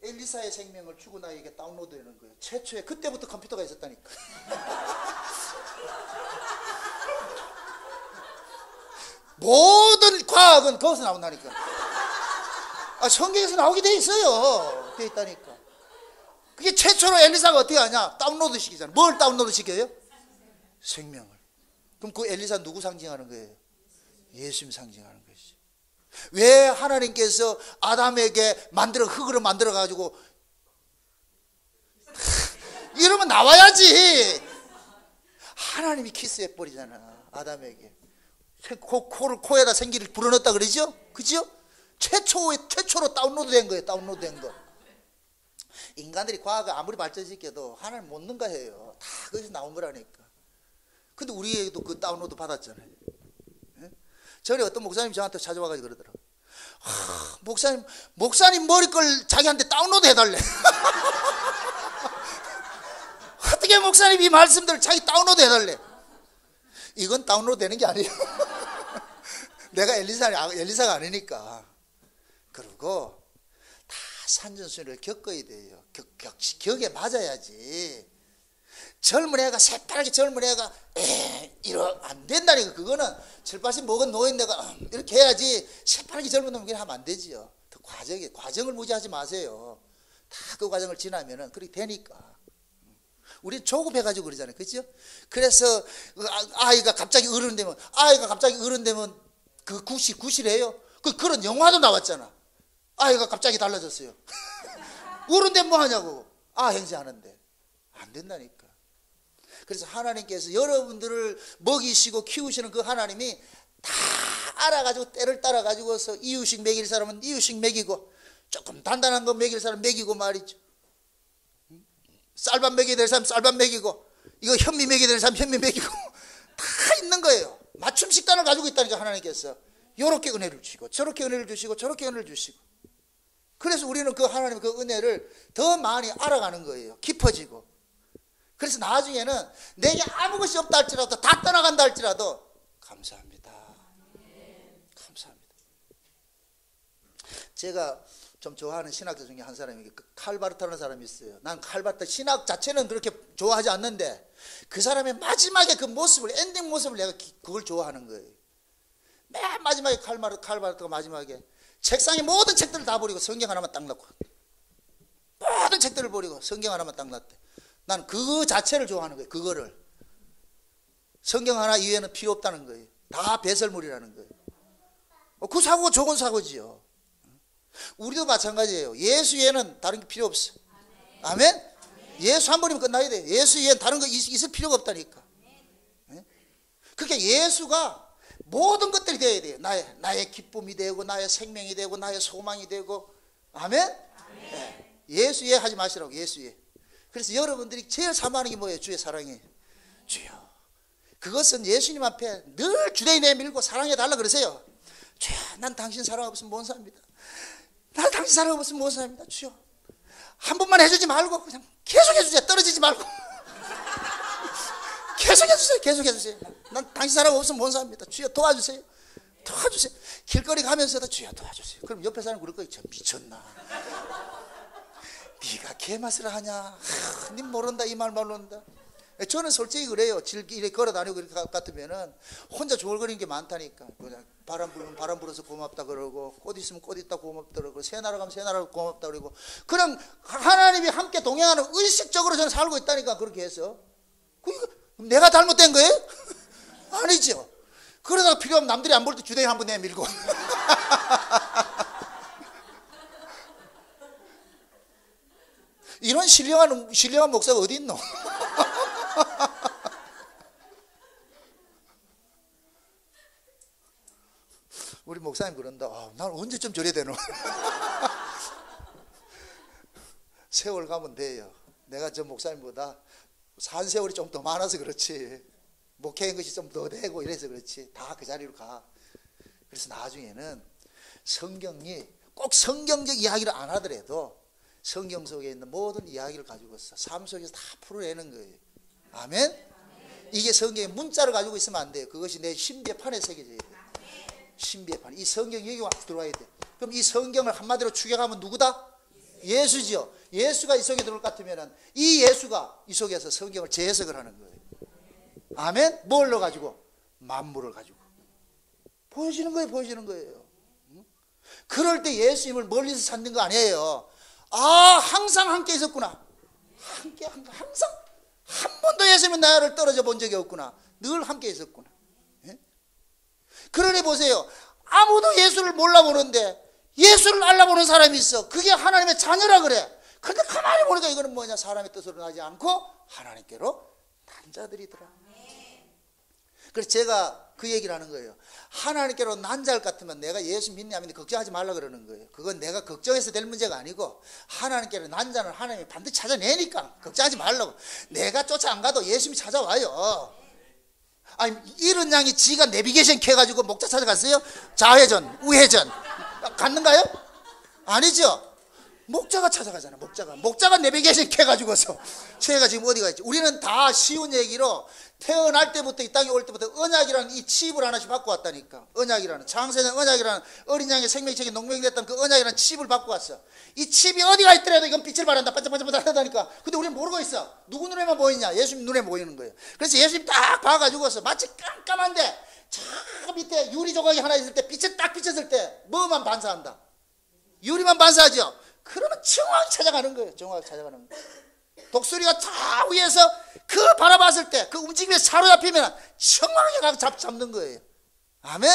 A: 엘리사의 생명을 죽은 아이에게 다운로드되는 거예요. 최초에 그때부터 컴퓨터가 있었다니까. 모든 과학은 거기서 나온다니까. 아, 성경에서 나오게 돼 있어요. 돼 있다니까. 그게 최초로 엘리사가 어떻게 하냐? 다운로드 시키잖아. 뭘 다운로드 시켜요? 생명을. 그럼 그 엘리사 누구 상징하는 거예요? 예수님 상징하는 것이죠. 왜 하나님께서 아담에게 흙으로 만들어 가지고 이러면 나와야지. 하나님이 키스해 버리잖아. 아담에게 코에다 생기를 불어넣었다 그러죠? 그죠? 최초로 다운로드 된 거예요. 다운로드 된 거. 인간들이 과학을 아무리 발전시켜도 하나님 못 능가해요. 다 거기서 나온 거라니까. 근데 우리에게도 그 다운로드 받았잖아요. 예? 전에 어떤 목사님이 저한테 찾아와가지고 그러더라고요. 목사님 머리 걸 자기한테 다운로드 해달래. 어떻게 목사님 이 말씀들을 자기 다운로드 해달래. 이건 다운로드 되는 게 아니에요. 내가 엘리사가 아니니까. 그리고 다 산전수를 겪어야 돼요. 격에 맞아야지. 젊은 애가 새파랗게 젊은 애가 이러 안 된다니까. 그거는 철바심 먹은 노인 내가 이렇게 해야지. 새파랗게 젊은 놈이 하면 안 되지요. 그 과정을 무시하지 마세요. 다 그 과정을 지나면은 그렇게 되니까. 우리 조급해가지고 그러잖아요. 그죠? 그래서 아이가 갑자기 어른 되면 그 구실해요. 그런 영화도 나왔잖아. 아이가 갑자기 달라졌어요. 어른 되면 뭐 하냐고. 행세하는데. 안 된다니까. 그래서 하나님께서 여러분들을 먹이시고 키우시는 그 하나님이 다 알아가지고 때를 따라가지고서 이유식 먹일 사람은 이유식 먹이고 조금 단단한 거 먹일 사람 먹이고 말이죠. 쌀밥 먹여야 될 사람 쌀밥 먹이고 이거 현미 먹여야 될 사람 현미 먹이고 다 있는 거예요. 맞춤 식단을 가지고 있다니까. 하나님께서 요렇게 은혜를 주시고 저렇게 은혜를 주시고 저렇게 은혜를 주시고. 그래서 우리는 그 하나님의 그 은혜를 더 많이 알아가는 거예요. 깊어지고. 그래서 나중에는 내게 아무 것이 없다 할지라도 다 떠나간다 할지라도 감사합니다. 감사합니다. 제가 좀 좋아하는 신학자 중에 한 사람이 칼바르타라는 사람이 있어요. 난 칼바르타 신학 자체는 그렇게 좋아하지 않는데 그 사람의 마지막에 그 모습을, 엔딩 모습을 내가 그걸 좋아하는 거예요. 맨 마지막에 칼바르타가 마지막에 책상에 모든 책들을 다 버리고 성경 하나만 딱 놓고 모든 책들을 버리고 성경 하나만 딱 놨대. 난 그 자체를 좋아하는 거예요. 그거를. 성경 하나 이외에는 필요 없다는 거예요. 다 배설물이라는 거예요. 그 사고가 좋은 사고지요. 우리도 마찬가지예요. 예수 외에는 다른 게 필요 없어. 아멘? 예수 한 번이면 끝나야 돼. 예수 외에는 다른 거 있을 필요가 없다니까. 그러니까 예수가 모든 것들이 되어야 돼요. 나의 기쁨이 되고 나의 생명이 되고 나의 소망이 되고. 아멘? 네. 예수예 하지 마시라고. 예수예. 그래서 여러분들이 제일 사모하는 게 뭐예요? 주의 사랑이에요. 주여. 그것은 예수님 앞에 늘 주đề 내밀고 사랑해 달라 그러세요. 주여, 난 당신 사랑 없으면 못 삽니다. 난 당신 사랑 없으면 못 삽니다. 주여, 한 번만 해주지 말고 그냥 계속 해주세요. 떨어지지 말고 계속 해주세요. 계속 해주세요. 난 당신 사랑 없으면 못 삽니다. 주여, 도와주세요. 도와주세요. 길거리 가면서도 주여 도와주세요. 그럼 옆에 사람 그럴 거예요. 저 미쳤나? 네가 개맛을 하냐? 님 모른다. 이 말 모른다. 저는 솔직히 그래요. 이렇게 걸어다니고 이렇게 같으면은 혼자 조얼거리는 게 많다니까. 그냥 바람 불면 바람 불어서 고맙다 그러고, 꽃 있으면 꽃 있다 고맙다 그러고, 새 나라 가면 새 나라 고맙다 그러고, 그냥 하나님이 함께 동행하는 의식적으로 저는 살고 있다니까. 그렇게 해서 내가 잘못된 거예요? 아니죠. 그러다가 필요하면 남들이 안 볼 때 주댕이 한번 내밀고 이런 신령한 목사가 어디 있노? 우리 목사님 그런다. 난 언제쯤 저래 되노? 세월 가면 돼요. 내가 저 목사님보다 산 세월이 좀 더 많아서 그렇지, 목회한 것이 좀 더 되고 이래서 그렇지, 다 그 자리로 가. 그래서 나중에는 성경이 꼭 성경적 이야기를 안 하더라도 성경 속에 있는 모든 이야기를 가지고서 삶 속에서 다 풀어내는 거예요. 아멘? 이게 성경의 문자를 가지고 있으면 안 돼요. 그것이 내 신비판에 새겨져야 돼요. 신비판. 이 성경이 여기 와서 들어와야 돼. 그럼 이 성경을 한마디로 추격하면 누구다? 예수지요. 예수가 이 속에 들어올 것 같으면 이 예수가 이 속에서 성경을 재해석을 하는 거예요. 아멘? 뭘로 가지고? 만물을 가지고. 보여지는 거예요. 보여지는 거예요. 그럴 때 예수님을 멀리서 찾는 거 아니에요. 항상 함께 있었구나. 항상 한 번도 예수님은 나를 떨어져 본 적이 없구나. 늘 함께 있었구나. 예? 그러니 보세요. 아무도 예수를 몰라보는데 예수를 알아보는 사람이 있어. 그게 하나님의 자녀라 그래. 그런데 가만히 보니까 이거는 뭐냐? 사람의 뜻으로 나지 않고 하나님께로 난 자들이더라. 그래서 제가 그 얘기를 하는 거예요. 하나님께로 난 자 같으면 내가 예수 믿냐 안 믿냐 걱정하지 말라 그러는 거예요. 그건 내가 걱정해서 될 문제가 아니고 하나님께로 난 자는 하나님이 반드시 찾아내니까 걱정하지 말라고. 내가 쫓아 안 가도 예수님이 찾아와요. 아니, 이런 양이 지가 내비게이션 켜가지고 목자 찾아갔어요? 좌회전, 우회전 갔는가요? 아니죠. 목자가 찾아가잖아. 목자가 내비게이션 켜가지고서 쟤가 지금 어디가 있지? 우리는 다 쉬운 얘기로 태어날 때부터 이 땅에 올 때부터 언약이라는 이 칩을 하나씩 받고 왔다니까. 언약이라는, 장세전 언약이라는, 어린 양의 생명책이 농명됐던 그 언약이라는 칩을 받고 왔어. 이 칩이 어디가 있더라도 이건 빛을 발한다. 반짝반짝 하다니까. 근데 우리는 모르고 있어. 누구 눈에만 보이냐? 예수님 눈에 보이는 거예요. 그래서 예수님 딱 봐가지고서 마치 깜깜한데 저 밑에 유리 조각이 하나 있을 때 빛이 딱 비쳤을 때 뭐만 반사한다? 유리만 반사하죠. 그러면 정확히 찾아가는 거예요. 정확히 찾아가는 거예요. 독수리가 저 위에서 그 바라봤을 때 그 움직임에 사로잡히면 정확하게 가서 잡는 거예요. 아멘?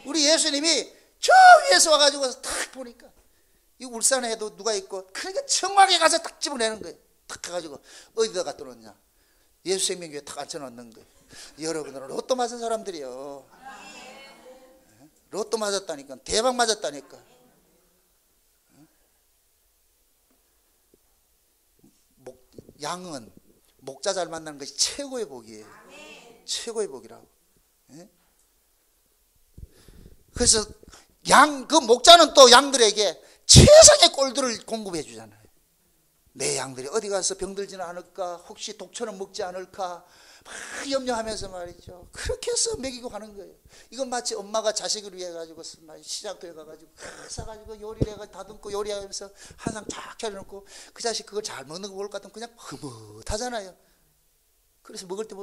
A: 우리 예수님이 저 위에서 와가지고 딱 보니까 이 울산에도 누가 있고 그러니까 정확하게 가서 딱 집어내는 거예요. 딱 가가지고 어디다 갖다 놓냐? 예수 생명교회에 딱 앉혀놓는 거예요. 여러분들은 로또 맞은 사람들이요. 로또 맞았다니까. 대박 맞았다니까. 양은 목자 잘 만나는 것이 최고의 복이에요. 최고의 복이라고. 예? 그래서 그 목자는 또 양들에게 최상의 꼴들을 공급해 주잖아요. 내 양들이 어디 가서 병들지는 않을까, 혹시 독처럼 먹지 않을까 막 염려하면서 말이죠. 그렇게 해서 먹이고 가는 거예요. 이건 마치 엄마가 자식을 위해 가지고 시장터에 가가지고 사가지고 요리를 해가지고 다듬고 요리하면서 항상 쫙 차려놓고 그 자식 그걸 잘 먹는 거 볼 것 같으면 그냥 흐뭇하잖아요. 그래서 먹을 때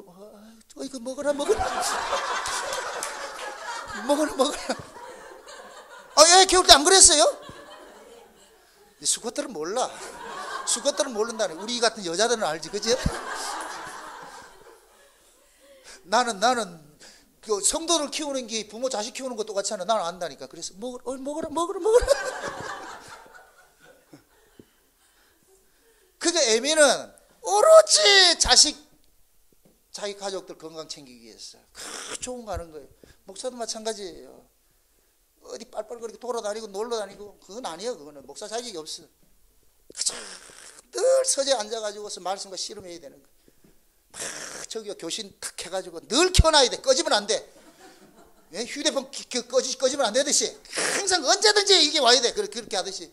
A: 이거 먹어라 먹어라 애 키울 때 안 그랬어요? 수컷들은 몰라. 수컷들은 모른다네. 우리 같은 여자들은 알지, 그지? 나는 그 성도를 키우는 게 부모 자식 키우는 거 똑같이 하나 나는 안다니까. 그래서 먹어라. 그게 애미는 오로지 자기 가족들 건강 챙기기 위해서 좋은 거 하는 거예요. 목사도 마찬가지예요. 어디 빨빨거리고 돌아다니고 놀러 다니고 그건 아니에요. 그거는 목사 자격이 없어. 그저 늘 서재에 앉아가지고서 말씀과 씨름해야 되는 거예요. 막 저기 교신 탁 해가지고 늘 켜놔야 돼. 꺼지면 안 돼. 예? 휴대폰 꺼지면 안 되듯이 항상 언제든지 이게 와야 돼. 그렇게 하듯이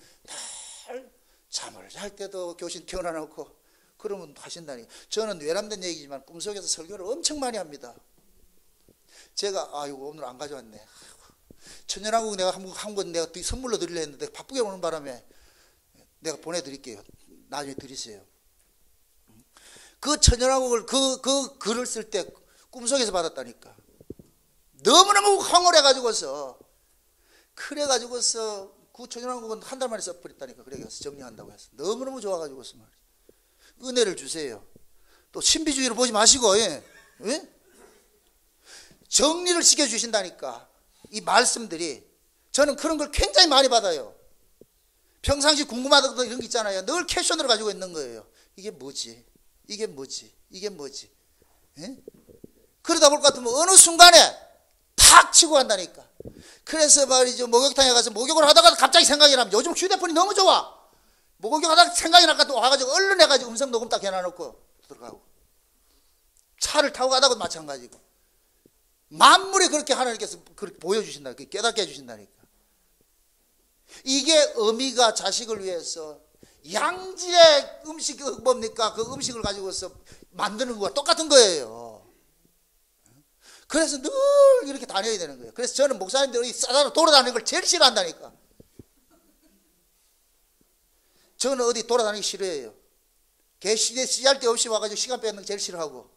A: 늘 잠을 잘 때도 교신 켜놔놓고 그러면 하신다니. 저는 외람된 얘기지만 꿈속에서 설교를 엄청 많이 합니다. 제가 아이고 오늘 안 가져왔네. 천연왕국 내가 한번 내가 선물로 드리려 했는데 바쁘게 오는 바람에 내가 보내드릴게요. 나중에 드리세요. 그 천연왕국을 그 글을 쓸 때 꿈속에서 받았다니까. 너무너무 황홀해가지고서 그래가지고서 그 천연왕국은 한 달 만에 써버렸다니까. 그래서 정리한다고 해서 너무너무 좋아가지고서 말이야. 은혜를 주세요. 또 신비주의로 보지 마시고, 예? 예? 정리를 시켜주신다니까. 이 말씀들이 저는 그런 걸 굉장히 많이 받아요. 평상시 궁금하던 거 이런 게 있잖아요. 늘 캡션으로 가지고 있는 거예요. 이게 뭐지? 이게 뭐지? 이게 뭐지? 예? 그러다 볼 것 같으면 어느 순간에 탁 치고 간다니까. 그래서 말이죠. 목욕탕에 가서 목욕을 하다가 갑자기 생각이 나면 요즘 휴대폰이 너무 좋아. 목욕하다가 생각이 날까 또 와가지고 얼른 해가지고 음성 녹음 딱 해놔놓고 들어가고. 차를 타고 가다가 마찬가지고. 만물이 그렇게 하나님께서 그렇게 보여주신다니까. 깨닫게 해주신다니까. 이게 어미가 자식을 위해서 양질의 음식 뭡니까? 그 음식을 가지고서 만드는 거와 똑같은 거예요. 그래서 늘 이렇게 다녀야 되는 거예요. 그래서 저는 목사님들이 싸다로 돌아다니는 걸 제일 싫어한다니까. 저는 어디 돌아다니기 싫어해요. 씨할 데 없이 와가지고 시간 뺏는 거 제일 싫어하고.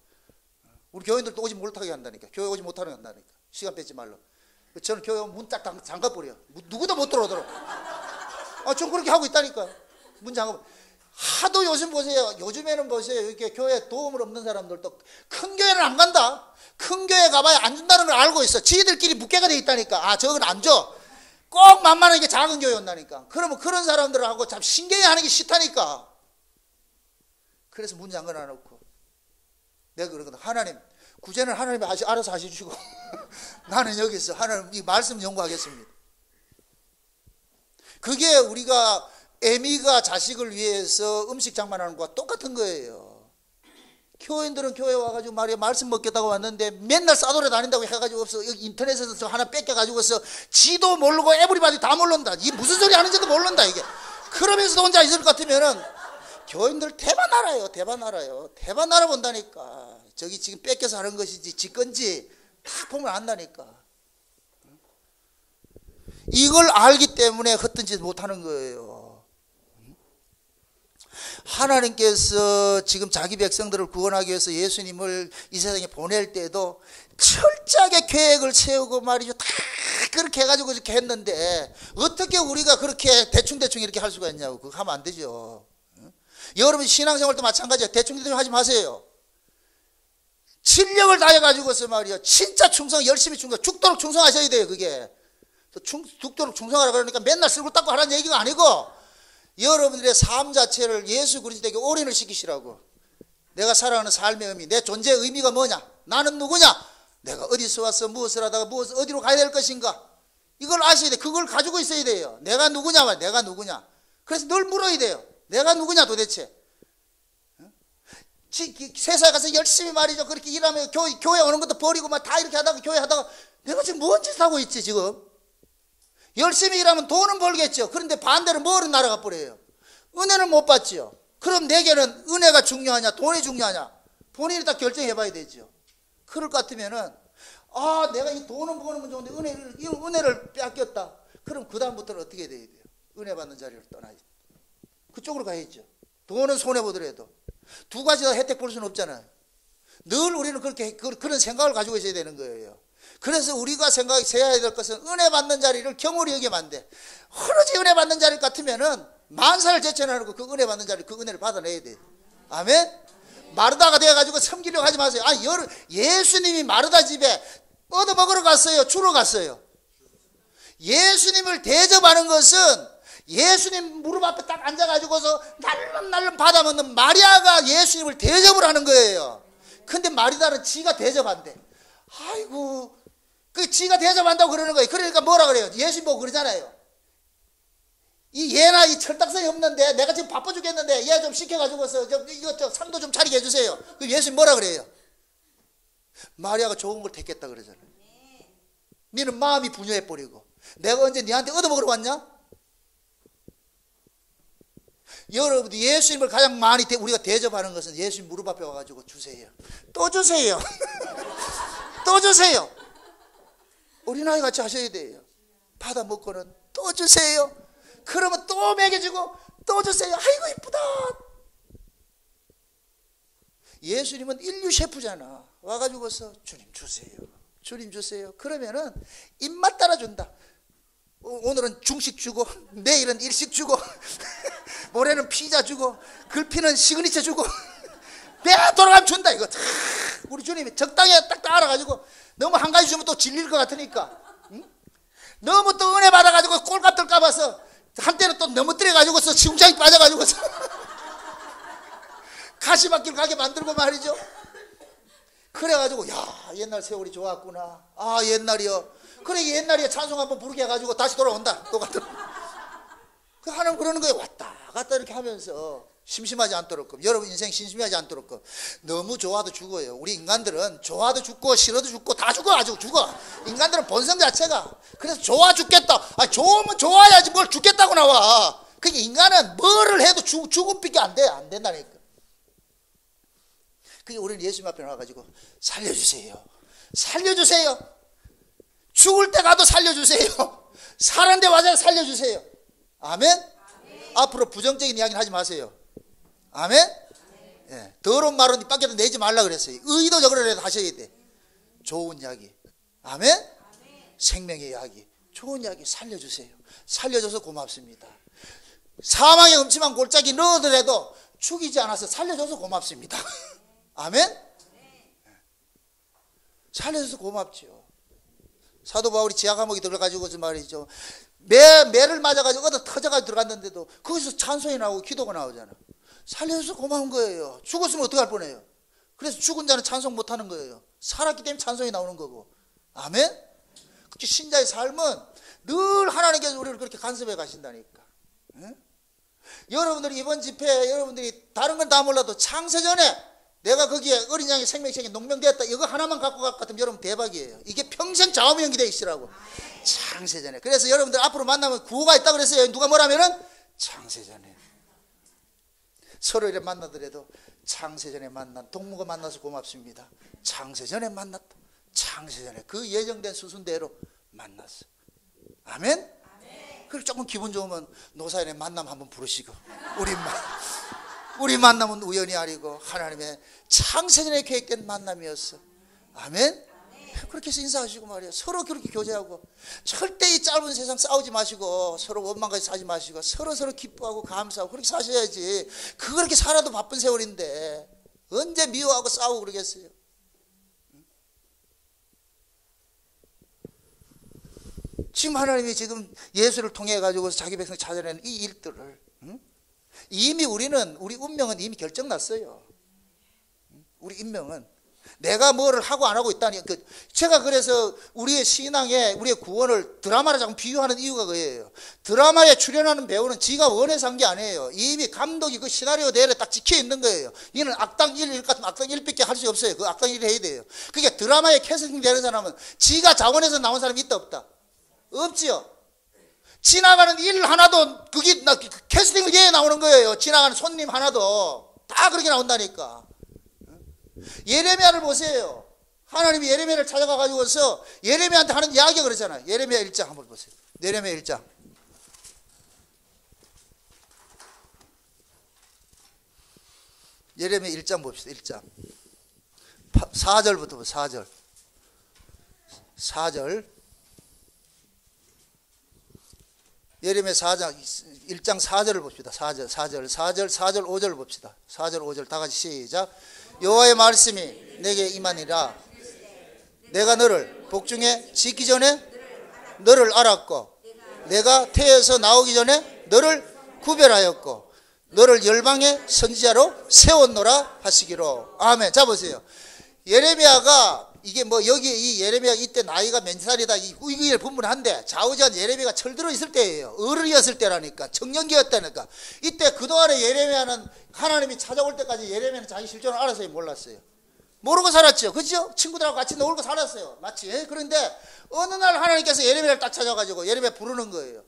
A: 우리 교인들도 오지 못하게 한다니까. 교회 오지 못하게 한다니까. 시간 뺏지 말로. 저는 교회 문 딱 잠가버려. 누구도 못 들어오도록. 좀 그렇게 하고 있다니까. 문 잠가버려. 하도 요즘 보세요. 요즘에는 보세요. 이렇게 교회에 도움을 없는 사람들도 큰 교회는 안 간다. 큰 교회 가봐야 안 준다는 걸 알고 있어. 지들끼리 묵계가 돼 있다니까. 저건 안 줘. 꼭 만만하게 작은 교회 온다니까. 그러면 그런 사람들하고 참 신경이 하는 게 싫다니까. 그래서 문 잠궈 놔놓고 내가 그러거든. 하나님, 구제는 하나님이 알아서 하셔주시고 나는 여기서 하나님 이 말씀 연구하겠습니다. 그게 우리가 애미가 자식을 위해서 음식 장만하는 것과 똑같은 거예요. 교인들은 교회 와가지고 말이야 말씀 먹겠다고 왔는데 맨날 싸돌아 다닌다고 해가지고 없어. 여기 인터넷에서 하나 뺏겨가지고서 지도 모르고 에브리바디 다 모른다. 이게 무슨 소리 하는지도 모른다 이게. 그러면서도 혼자 있을 것 같으면은 교인들 대반 알아요. 대반 알아요. 대반 알아본다니까. 저기 지금 뺏겨서 하는 것이지 지 건지 딱 보면 안다니까. 이걸 알기 때문에 헛된 짓 못하는 거예요. 하나님께서 지금 자기 백성들을 구원하기 위해서 예수님을 이 세상에 보낼 때도 철저하게 계획을 세우고 말이죠. 다 그렇게 해가지고 이렇게 했는데 어떻게 우리가 그렇게 대충대충 이렇게 할 수가 있냐고. 그거 하면 안 되죠. 여러분 신앙생활도 마찬가지야. 대충대충 하지 마세요. 진력을 다해가지고서 말이요. 진짜 충성, 열심히 충성, 죽도록 충성하셔야 돼요. 그게. 죽도록 충성하라 그러니까 맨날 쓸고 닦고 하라는 얘기가 아니고 여러분들의 삶 자체를 예수 그리스도에게 올인을 시키시라고. 내가 살아가는 삶의 의미, 내 존재의 의미가 뭐냐? 나는 누구냐? 내가 어디서 와서 무엇을 하다가 어디로 가야 될 것인가? 이걸 아셔야 돼. 그걸 가지고 있어야 돼요. 내가 누구냐? 내가 누구냐? 그래서 늘 물어야 돼요. 내가 누구냐 도대체? 세상에 가서 열심히 말이죠. 그렇게 일하면 교회 오는 것도 버리고 막 다 이렇게 하다가 교회 하다가 내가 지금 뭔 짓을 하고 있지 지금? 열심히 일하면 돈은 벌겠죠. 그런데 반대로 뭐를 날아가 버려요. 은혜는 못 받지요. 그럼 내게는 은혜가 중요하냐 돈이 중요하냐 본인이 다 결정해 봐야 되죠. 그럴 것 같으면은 내가 이 돈은 버는 건 좋은데 은혜를 뺏겼다. 그럼 그 다음부터는 어떻게 돼야 돼요? 은혜 받는 자리를 떠나야지. 그쪽으로 가야죠. 돈은 손해보더라도 두 가지 다 혜택 볼 수는 없잖아요. 늘 우리는 그렇게 그런 생각을 가지고 있어야 되는 거예요. 그래서 우리가 생각해야 될 것은 은혜 받는 자리를 경홀히 여기면 안 돼. 오로지 은혜 받는 자리 같으면은 만사를 제쳐내고 그 은혜 받는 자리 그 은혜를 받아내야 돼. 아멘. 마르다가 되어가지고 섬기려고 하지 마세요. 예수님이 마르다 집에 얻어먹으러 갔어요? 주러 갔어요? 예수님을 대접하는 것은 예수님 무릎 앞에 딱 앉아가지고서 날름날름 받아먹는 마리아가 예수님을 대접을 하는 거예요. 근데 마리다는 지가 대접한대. 아이고, 그 지가 대접한다고 그러는 거예요. 그러니까 뭐라 그래요? 예수님 보고 그러잖아요. 이 얘나 이 철딱선이 없는데 내가 지금 바빠 죽겠는데 얘 좀 시켜가지고서 좀 이거 좀 상도 좀 차리게 해주세요. 그럼 예수님 뭐라 그래요? 마리아가 좋은 걸 택했다 그러잖아요. 너는 마음이 분유해버리고 내가 언제 너한테 얻어먹으러 왔냐? 여러분들 예수님을 가장 많이 우리가 대접하는 것은 예수님 무릎 앞에 와가지고 주세요. 또 주세요. 또 주세요. 어린아이 같이 하셔야 돼요. 받아 먹고는 또 주세요. 그러면 또 먹여주고 또 주세요. 아이고 이쁘다. 예수님은 인류 셰프잖아. 와가지고서 주님 주세요. 주님 주세요. 그러면은 입맛 따라준다. 오늘은 중식 주고 내일은 일식 주고 모레는 피자 주고 글피는 시그니처 주고 배 돌아가면 준다. 이거 우리 주님이 적당히 딱 알아가지고 너무 한 가지 주면 또 질릴 것 같으니까 응? 너무 또 은혜 받아가지고 꼴값들 까봐서 한때는 또 넘어뜨려가지고서 시궁창이 빠져가지고서 가시밭길 가게 만들고 말이죠. 그래가지고 야 옛날 세월이 좋았구나. 아 옛날이요. 그래 옛날에 찬송 한번 부르게 해가지고 다시 돌아온다. 똑같은. 그 하나님 그러는 거예요. 왔다 갔다 이렇게 하면서 심심하지 않도록. 여러분 인생 심심하지 않도록. 너무 좋아도 죽어요. 우리 인간들은 좋아도 죽고 싫어도 죽고 다 죽어. 아주 죽어. 인간들은 본성 자체가. 그래서 좋아 죽겠다. 아 좋으면 좋아야지 뭘 죽겠다고 나와. 그게 인간은 뭐를 해도 죽음밖에 안 돼. 안 된다니까. 그게 우리는 예수님 앞에 나와가지고 살려주세요. 살려주세요. 죽을 때 가도 살려주세요. 사는데 와서 살려주세요. 아멘? 아멘. 앞으로 부정적인 이야기는 하지 마세요. 아멘? 아멘. 예, 더러운 말은 밖에도 내지 말라 그랬어요. 의도적으로 하셔야 돼. 좋은 이야기. 아멘? 아멘. 생명의 이야기. 좋은 이야기 살려주세요. 살려줘서 고맙습니다. 사망의 음침한 골짜기 넣어더라도 죽이지 않아서 살려줘서 고맙습니다. 아멘? 살려줘서 고맙죠. 사도 바울이 지하 감옥에 들어가지고서 말이죠. 매를 맞아가지고 얻어 터져가지고 들어갔는데도 거기서 찬송이 나오고 기도가 나오잖아. 살려줘서 고마운 거예요. 죽었으면 어떡할 뻔해요. 그래서 죽은 자는 찬송 못하는 거예요. 살았기 때문에 찬송이 나오는 거고. 아멘? 그렇게 신자의 삶은 늘 하나님께서 우리를 그렇게 간섭해 가신다니까. 응? 여러분들이 이번 집회에 여러분들이 다른 건 다 몰라도 창세전에 내가 거기에 어린 양의 생명책에 농명되었다. 이거 하나만 갖고 갈 것 같으면 여러분 대박이에요. 이게 평생 좌우명 연기되어 있으라고. 창세전에. 그래서 여러분들 앞으로 만나면 구호가 있다고 그랬어요. 누가 뭐라면은 창세전에. 서로 이렇게 만나더라도 창세전에 만난 동무가 만나서 고맙습니다. 창세전에 만났다. 창세전에 그 예정된 수순대로 만났어. 아멘? 그리고 조금 기분 좋으면 노사연의 만남 한번 부르시고 우리 만남은 우연이 아니고 하나님의 창세전에 계획된 만남이었어. 아멘? 그렇게 해서 인사하시고 말이에요. 서로 그렇게 교제하고 절대 이 짧은 세상 싸우지 마시고 서로 원망까지 사지 마시고 서로 기뻐하고 감사하고 그렇게 사셔야지. 그렇게 살아도 바쁜 세월인데 언제 미워하고 싸우고 그러겠어요. 지금 하나님이 지금 예수를 통해 가지고 자기 백성 찾아내는 이 일들을 이미 우리 운명은 이미 결정났어요. 우리 운명은 내가 뭐를 하고 안 하고 있다니. 제가 그래서 우리의 신앙에 우리의 구원을 드라마를 자꾸 비유하는 이유가 그거예요. 드라마에 출연하는 배우는 지가 원해서 한 게 아니에요. 이미 감독이 그 시나리오 내에 딱 찍혀 있는 거예요. 이는 악당 1 같으면 악당 1밖에 할 수 없어요. 그 악당 1 해야 돼요. 그게 드라마에 캐스팅 되는 사람은 지가 자원해서 나온 사람이 있다 없다? 없지요. 지나가는 일 하나도 그게 캐스팅을 예 나오는 거예요. 지나가는 손님 하나도 다 그렇게 나온다니까. 예레미야를 보세요. 하나님이 예레미야를 찾아가 가지고서 예레미야한테 하는 이야기가 그러잖아요. 예레미야 1장 한번 보세요. 예레미야 1장. 예레미야 1장 봅시다. 1장 4절부터 보세요. 4절. 예레미야 4장 1장 4절을 봅시다. 4절 5절 봅시다. 4절 5절 다 같이 시작. 여호와의 말씀이 내게 임하니라. 내가 너를 복중에 짓기 전에 너를 알았고 내가 태에서 나오기 전에 너를 구별하였고 너를 열방의 선지자로 세웠노라 하시기로. 아멘. 자 보세요. 예레미야가 이게 뭐 여기 이 예레미야 이때 나이가 몇 살이다 이게 분분한데 좌우전 예레미야가 철들어 있을 때예요. 어른이었을 때라니까. 청년기였다니까. 이때 그동안에 예레미야는 하나님이 찾아올 때까지 예레미야는 자기 실존을 알았어요, 몰랐어요? 모르고 살았죠. 그죠? 친구들하고 같이 놀고 살았어요. 맞지? 그런데 어느 날 하나님께서 예레미야를 딱 찾아가지고 예레미야 부르는 거예요.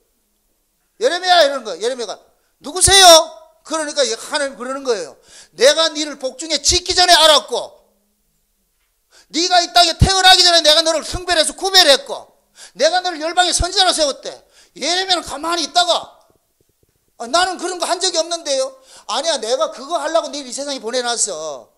A: 예레미야 이러는 거예요. 예레미야가 누구세요? 그러니까 하나님 그러는 거예요. 내가 너를 복중에 짓기 전에 알았고 네가 이 땅에 태어나기 전에 내가 너를 성별해서 구별했고 내가 너를 열방의 선지자로 세웠대. 예레미야는 가만히 있다가 나는 그런 거 한 적이 없는데요. 아니야, 내가 그거 하려고 너를 이 세상에 보내놨어.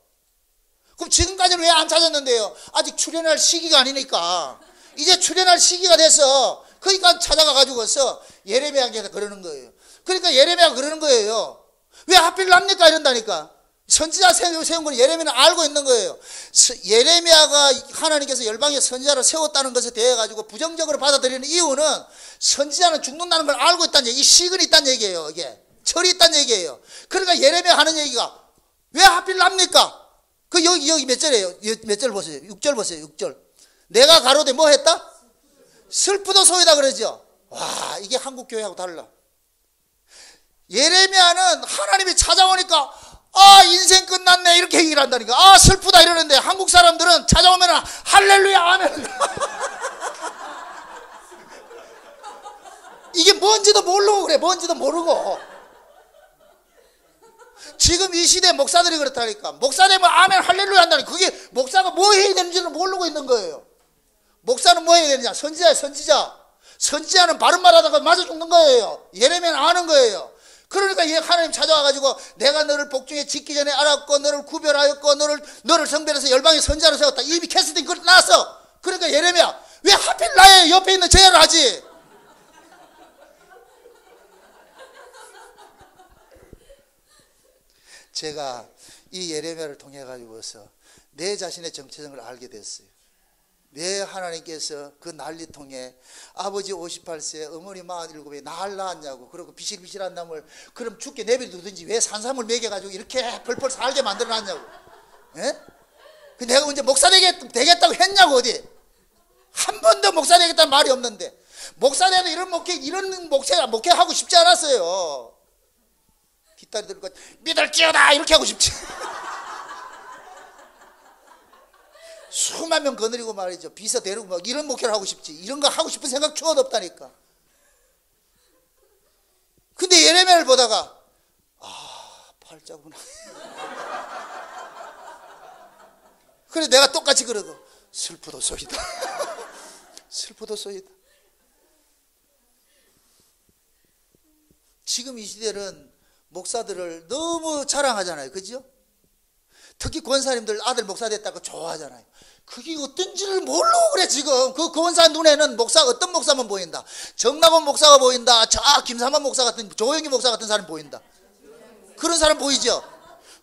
A: 그럼 지금까지는 왜 안 찾았는데요? 아직 출현할 시기가 아니니까. 이제 출현할 시기가 돼서 그러니까 찾아가가지고서 예레미야한테 그러는 거예요. 그러니까 예레미야가 그러는 거예요. 왜 하필 납니까? 이런다니까. 선지자 세운 걸 예레미야는 알고 있는 거예요. 예레미야가 하나님께서 열방의 선지자를 세웠다는 것에 대해 가지고 부정적으로 받아들이는 이유는 선지자는 죽는다는 걸 알고 있다는 얘기, 이 시근이 있다는 얘기예요. 이게 철이 있다는 얘기예요. 그러니까 예레미야 하는 얘기가 왜 하필 납니까? 그 여기 몇 절이에요? 몇 절 보세요. 6절 보세요. 6절. 내가 가로되 뭐 했다? 슬프도소이다 그러죠. 와, 이게 한국 교회하고 달라. 예레미야는 하나님이 찾아오니까 인생 끝났네 이렇게 얘기를 한다니까. 슬프다 이러는데 한국 사람들은 찾아오면 할렐루야 아멘. 이게 뭔지도 모르고 그래. 뭔지도 모르고. 지금 이 시대 목사들이 그렇다니까. 목사 되면 아멘 할렐루야 한다니까. 그게 목사가 뭐 해야 되는지를 모르고 있는 거예요. 목사는 뭐 해야 되느냐? 선지자야, 선지자. 선지자는 바른 말 하다가 맞아 죽는 거예요. 예레미야는 아는 거예요. 그러니까 하나님 찾아와가지고 내가 너를 복중에 짓기 전에 알았고 너를 구별하였고 너를 성별해서 열방의 선지자로 세웠다. 이미 캐스팅 끝났어. 그러니까 예레미야 왜 하필 나의 옆에 있는 제야를 하지? 제가 이 예레미야를 통해 가지고서 내 자신의 정체성을 알게 됐어요. 왜 하나님께서 그 난리통에 아버지 58세 어머니 47에 날 낳았냐고. 그리고 비실비실한 나물 그럼 죽게 내버려두든지 왜 산삼을 먹여가지고 이렇게 펄펄 살게 만들어놨냐고. 예? 내가 언제 목사 되겠다고 했냐고. 어디 한 번도 목사 되겠다는 말이 없는데 목사 되도 이런 목회하고 싶지 않았어요. 뒷다리 들고 믿을지어다 이렇게 하고 싶지. 수만 명 거느리고 말이죠. 비서 데리고 막 이런 목회를 하고 싶지. 이런 거 하고 싶은 생각 추워도 없다니까. 근데 예레미야를 보다가 팔자구나. 그래 내가 똑같이 그러고 슬프도소이다. 슬프도소이다. 지금 이 시대는 목사들을 너무 자랑하잖아요. 그죠? 특히 권사님들 아들 목사 됐다고 좋아하잖아요. 그게 어떤지를 모르고 그래 지금. 그 권사 눈에는 어떤 목사만 보인다. 정남원 목사가 보인다. 김삼환 목사 같은, 조영기 목사 같은 사람이 보인다. 그런 사람 보이죠?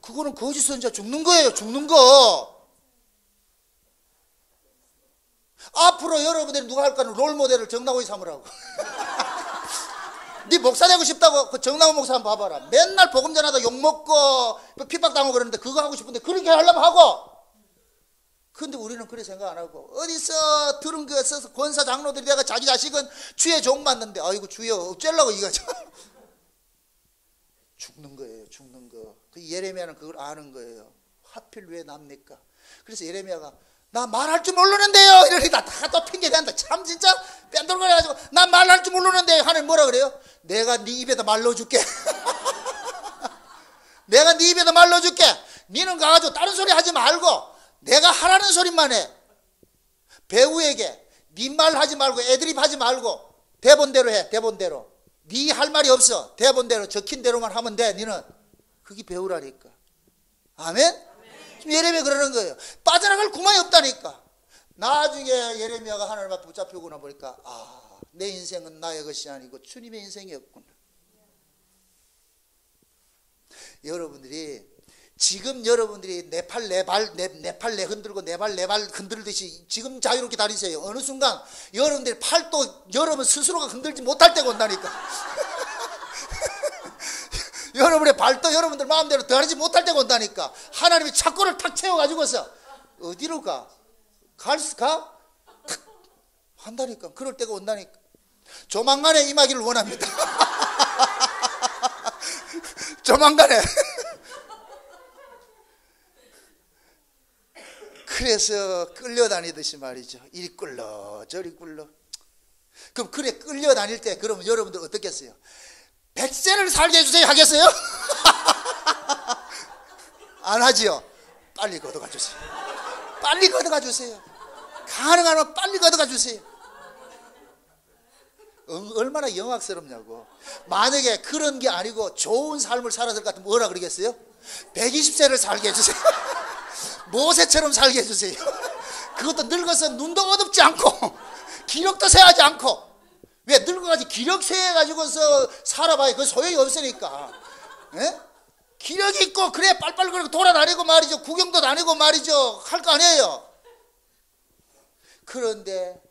A: 그거는 거짓 선지자 죽는 거예요. 죽는 거. 앞으로 여러분들이 누가 할까는 롤모델을 정남원이 삼으라고. 네 목사 되고 싶다고 그 정남원 목사 한번 봐봐라. 맨날 복음 전하다 욕먹고 핍박당하고 그러는데 그거 하고 싶은데 그렇게 하려면 하고. 근데 우리는 그렇게 생각 안 하고 어디서 들은 거 써서 권사 장로들이 내가 자기 자식은 주의 종 받는데 아이고 주여 어쩌려고 이거 죽는 거예요. 죽는 거. 그 예레미야는 그걸 아는 거예요. 하필 왜 납니까? 그래서 예레미야가 나 말할 줄 모르는데요 이러니까 다 또 핑계 댄다. 참 진짜 뺀돌거려가지고 나 말할 줄 모르는데 하나님 뭐라 그래요? 내가 네 입에다 말로 줄게. 내가 네 입에다 말로 줄게. 니는 가가지고 다른 소리 하지 말고 내가 하라는 소리만 해. 배우에게 네 말 하지 말고 애드립 하지 말고 대본대로 해. 대본대로. 네 할 말이 없어. 대본대로 적힌 대로만 하면 돼. 니는 그게 배우라니까. 아멘? 지금 예레미야 그러는 거예요. 빠져나갈 구멍이 없다니까. 나중에 예레미야가 하나님 앞에 붙잡히고 나 보니까 내 인생은 나의 것이 아니고 주님의 인생이었구나. 여러분들이 지금 여러분들이 내 팔 내 흔들고 내 발 흔들듯이 지금 자유롭게 다니세요. 어느 순간 여러분들이 팔도 여러분 스스로가 흔들지 못할 때가 온다니까. 여러분의 발도 여러분들 마음대로 다니지 못할 때가 온다니까. 하나님이 착고를 탁 채워가지고서 어디로 가? 가? 한다니까. 그럴 때가 온다니까. 조만간에 임하기를 원합니다. 조만간에. 그래서 끌려다니듯이 말이죠. 이리 끌러 저리 끌러. 그럼 그래 끌려다닐 때 그러면 여러분들 어떻겠어요? 100세를 살게 해주세요 하겠어요? 안 하지요. 빨리 걷어가 주세요. 빨리 걷어가 주세요. 가능하면 빨리 걷어가 주세요. 얼마나 영악스럽냐고. 만약에 그런 게 아니고 좋은 삶을 살았을 것 같으면 뭐라 그러겠어요? 120세를 살게 해주세요. 모세처럼 살게 해주세요. 그것도 늙어서 눈도 어둡지 않고 기력도 세하지 않고. 왜? 늙어가지고 기력 세해가지고서 살아봐야 그 소용이 없으니까. 예? 기력이 있고 그래 빨빨 거리고 돌아다니고 말이죠. 구경도 다니고 말이죠. 할 거 아니에요. 그런데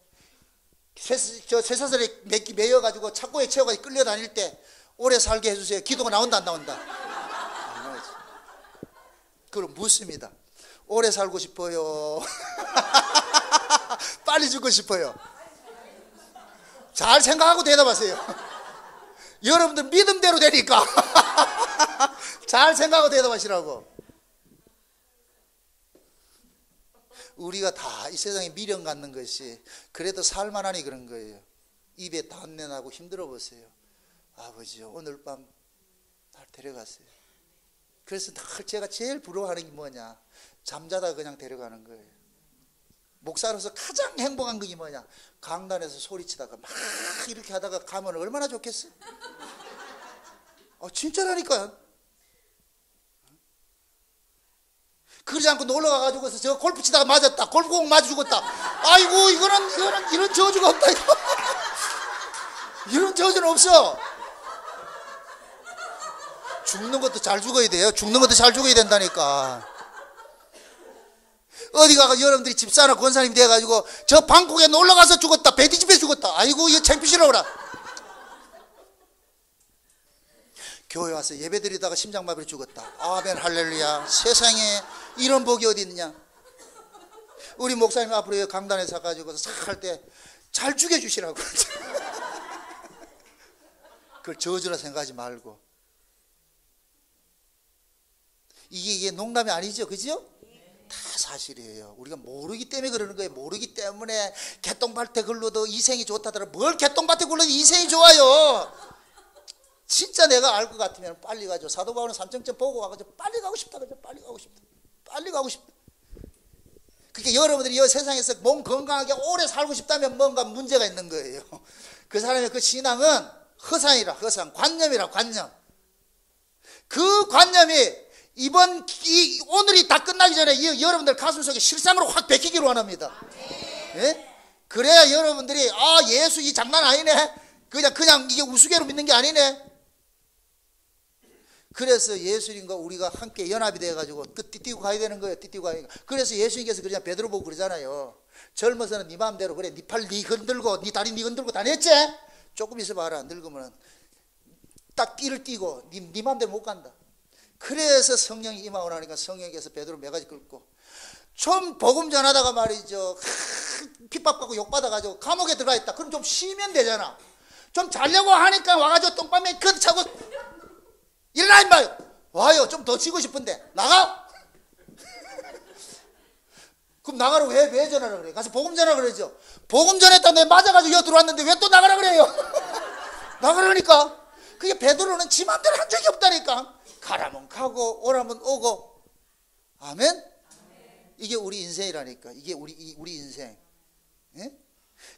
A: 쇠사슬에 매여가지고 착고에 채워가지고 끌려다닐 때 오래 살게 해주세요. 기도가 나온다 안 나온다? 안 나오지. 그럼 묻습니다. 오래 살고 싶어요? 빨리 죽고 싶어요? 잘 생각하고 대답하세요. 여러분들 믿음대로 되니까. 잘 생각하고 대답하시라고. 우리가 다 이 세상에 미련 갖는 것이 그래도 살만하니 그런 거예요. 입에 단내 나고 힘들어 보세요. 아버지요 오늘 밤 날 데려가세요. 그래서 늘 제가 제일 부러워하는 게 뭐냐, 잠자다 그냥 데려가는 거예요. 목사로서 가장 행복한 게 뭐냐, 강단에서 소리치다가 막 이렇게 하다가 가면 얼마나 좋겠어요. 진짜라니까요. 그러지 않고 놀러 가가지고서 저 골프 치다가 맞았다. 골프공 맞아 죽었다. 아이고 이런 저주가 없다. 이거. 이런 저주는 없어. 죽는 것도 잘 죽어야 돼요. 죽는 것도 잘 죽어야 된다니까. 어디 가가 여러분들이 집사나 권사님 돼가지고 저 방콕에 놀러 가서 죽었다. 베디집에 죽었다. 아이고 이거 창피시러워라. 교회 와서 예배 드리다가 심장마비로 죽었다. 아멘 할렐루야. 세상에 이런 복이 어디 있느냐. 우리 목사님 앞으로 강단에 서가지고 싹 할 때 잘 죽여주시라고. 그걸 저주라 생각하지 말고. 이게 농담이 아니죠, 그죠? 다 사실이에요. 우리가 모르기 때문에 그러는 거예요. 모르기 때문에 개똥밭에 걸러도 이생이 좋다더라. 뭘 개똥밭에 걸러도 이생이 좋아요. 진짜 내가 알 것 같으면 빨리 가죠. 사도 바울은 삼청점 보고 와가지고 빨리 가고 싶다 그러죠. 빨리 가고 싶다. 빨리 가고 싶다. 그러니까 여러분들이 이 세상에서 몸 건강하게 오래 살고 싶다면 뭔가 문제가 있는 거예요. 그 사람의 그 신앙은 허상이라, 허상, 관념이라, 관념. 그 관념이 오늘이 다 끝나기 전에 여러분들 가슴 속에 실상으로 확 베끼기를 원합니다. 예? 그래야 여러분들이 예수 이 장난 아니네. 그냥 이게 우스개로 믿는 게 아니네. 그래서 예수님과 우리가 함께 연합이 돼가지고 띠띠고 가야 되는 거예요. 띠띠고 가야 되는 거예요. 그래서 예수님께서 그냥 베드로 보고 그러잖아요. 젊어서는 네 마음대로 그래. 네 팔 네 흔들고 네 다리 네 흔들고 다녔지? 조금 있어봐라. 늙으면 딱 띠를 띠고 네 마음대로 못 간다. 그래서 성령이 임하고 나니까 성령께서 베드로 매가지 끌고 좀 복음 전하다가 말이죠. 핍박받고 욕받아가지고 감옥에 들어가 있다. 그럼 좀 쉬면 되잖아. 좀 자려고 하니까 와가지고 똥밤에 그 차고 일어나 임마. 와요. 좀 더 쉬고 싶은데 나가. 그럼 나가라고 왜 전화를 그래? 가서 복음 전하라 그러죠. 복음 전했다 내 맞아가지고 여기 들어왔는데 왜 또 나가라 그래요? 나가라니까. 그게 베드로는 지 맘대로 한 적이 없다니까. 가라면 가고 오라면 오고. 아멘. 이게 우리 인생이라니까. 이게 우리 인생. 예?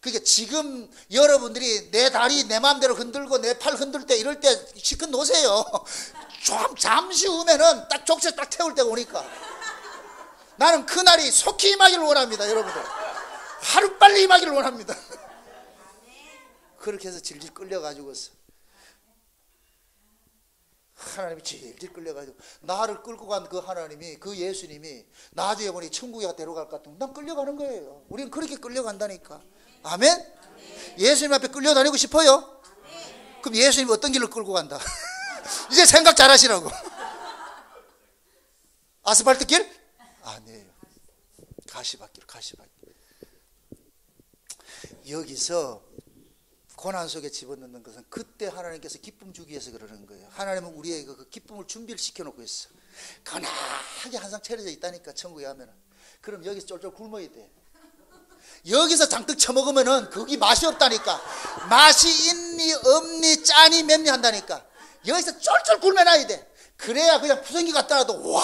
A: 그러니까 지금 여러분들이 내 다리 내 마음대로 흔들고 내 팔 흔들 때 이럴 때 시컷 놓으세요. 좀 잠시 후면은 딱 족쇄 딱 태울 때가 오니까. 나는 그날이 속히 임하기를 원합니다. 여러분들 하루빨리 임하기를 원합니다. 그렇게 해서 질질 끌려가지고서 하나님이 질질 끌려가지고 나를 끌고 간 그 하나님이, 그 예수님이 나중에 보니 천국에 데려갈 것 같으면 난 끌려가는 거예요. 우리는 그렇게 끌려간다니까. 아멘? 예수님 앞에 끌려다니고 싶어요? 그럼 예수님이 어떤 길로 끌고 간다? 이제 생각 잘 하시라고. 아스팔트 길? 아니에요. 가시밭길. 여기서 고난 속에 집어넣는 것은 그때 하나님께서 기쁨 주기 위해서 그러는 거예요. 하나님은 우리에게 그 기쁨을 준비를 시켜놓고 있어. 건하게 항상 차려져 있다니까, 천국에 가면은. 그럼 여기서 쫄쫄 굶어야 돼. 여기서 장뜩 처먹으면은 거기 맛이 없다니까. 맛이 있니 없니 짜니 맵니 한다니까. 여기서 쫄쫄 굶어놔야 돼. 그래야 그냥 부성기 갖다 놔도 와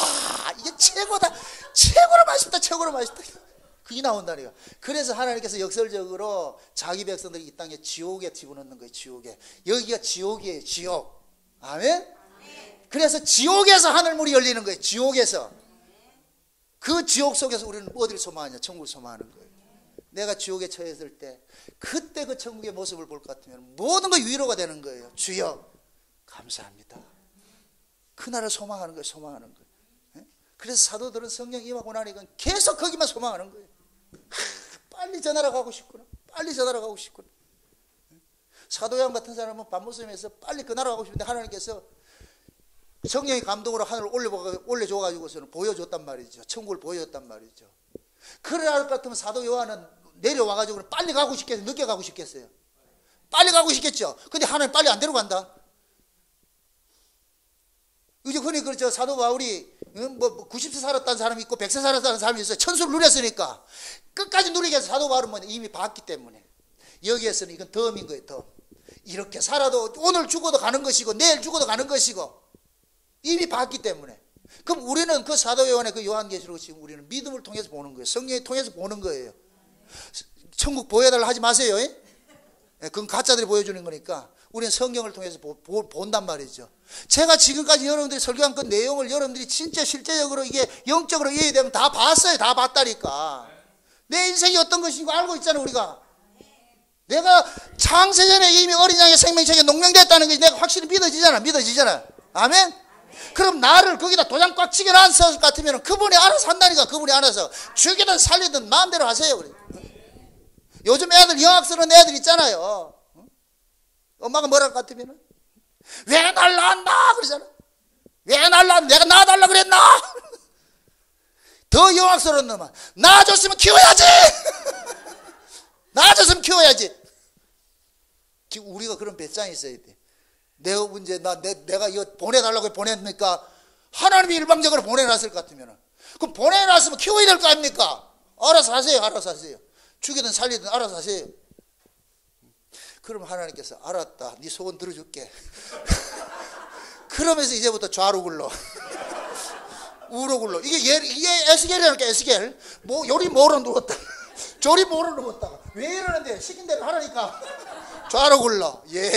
A: 이게 최고다, 최고로 맛있다, 최고로 맛있다, 그게 나온다니까. 그래서 하나님께서 역설적으로 자기 백성들이 이 땅에 지옥에 집어넣는 거예요. 지옥에. 여기가 지옥이에요. 지옥. 아멘. 그래서 지옥에서 하늘문이 열리는 거예요. 지옥에서. 그 지옥 속에서 우리는 어디를 소망하냐? 천국을 소망하는 거예요. 내가 지옥에 처했을 때 그때 그 천국의 모습을 볼 것 같으면 모든 거 위로가 되는 거예요. 주여 감사합니다. 그날을 소망하는 거예요. 소망하는 거예요. 그래서 사도들은 성령 임하고 나니까 계속 거기만 소망하는 거예요. 빨리 전하러 가고 싶구나. 빨리 전하러 가고 싶구나. 사도 요한 같은 사람은 밤모섬에서 빨리 그 나라 가고 싶은데 하나님께서 성령의 감동으로 하늘을 올려줘가지고서는 보여줬단 말이죠. 천국을 보여줬단 말이죠. 그럴 것 같으면 사도 요한은 내려와가지고 빨리 가고 싶겠어요? 늦게 가고 싶겠어요? 빨리 가고 싶겠죠? 근데 하나님 빨리 안 데려간다? 이제 흔히 그렇죠. 사도 바울이 90세 살았다는 사람이 있고 100세 살았다는 사람이 있어요. 천수를 누렸으니까 끝까지 누리게 해서 사도 바울은 뭐냐? 이미 봤기 때문에. 여기에서는 이건 덤인 거예요. 덤. 이렇게 살아도 오늘 죽어도 가는 것이고 내일 죽어도 가는 것이고 이미 봤기 때문에. 그럼 우리는 그 사도 요한의 그 요한계시록을 지금 우리는 믿음을 통해서 보는 거예요. 성령을 통해서 보는 거예요. 천국 보여달라 하지 마세요. 그건 가짜들이 보여주는 거니까 우리는 성경을 통해서 본단 말이죠. 제가 지금까지 여러분들이 설교한 그 내용을 여러분들이 진짜 실제적으로 이게 영적으로 이해되면 다 봤어요. 다 봤다니까. 내 인생이 어떤 것인가 알고 있잖아요. 우리가. 내가 창세전에 이미 어린 양의 생명책에 농명됐다는 것이 내가 확실히 믿어지잖아. 아멘? 그럼 나를 거기다 도장 꽉 찍어놨을 것 같으면 그분이 알아서 한다니까. 그분이 알아서 죽이든 살리든 마음대로 하세요. 그래. 요즘 애들 영악스러운 애들 있잖아요. 엄마가 뭐랄 것 같으면 왜 날 낳았나 그러잖아. 왜 날 낳았나? 내가 낳아달라 그랬나? 더 영악스러운 놈은 낳아줬으면 키워야지. 낳아줬으면 키워야지. 지금 우리가 그런 배짱이 있어야 돼. 내가 문제 내가 이거 보내달라고 보냈니까 하나님이 일방적으로 보내놨을 것 같으면 그럼 보내놨으면 키워야 될 거 아닙니까? 알아서 하세요. 알아서 하세요. 죽이든 살리든 알아서 하세요. 그럼 하나님께서 알았다. 네 소원 들어줄게. 그러면서 이제부터 좌로 굴러 우로 굴러. 이게 에스겔이라니까. 에스겔. 뭐 요리 뭐로 누웠다 조리 뭐로 누웠다. 왜 이러는데 시킨 대로 하라니까. 좌로 굴러. 예.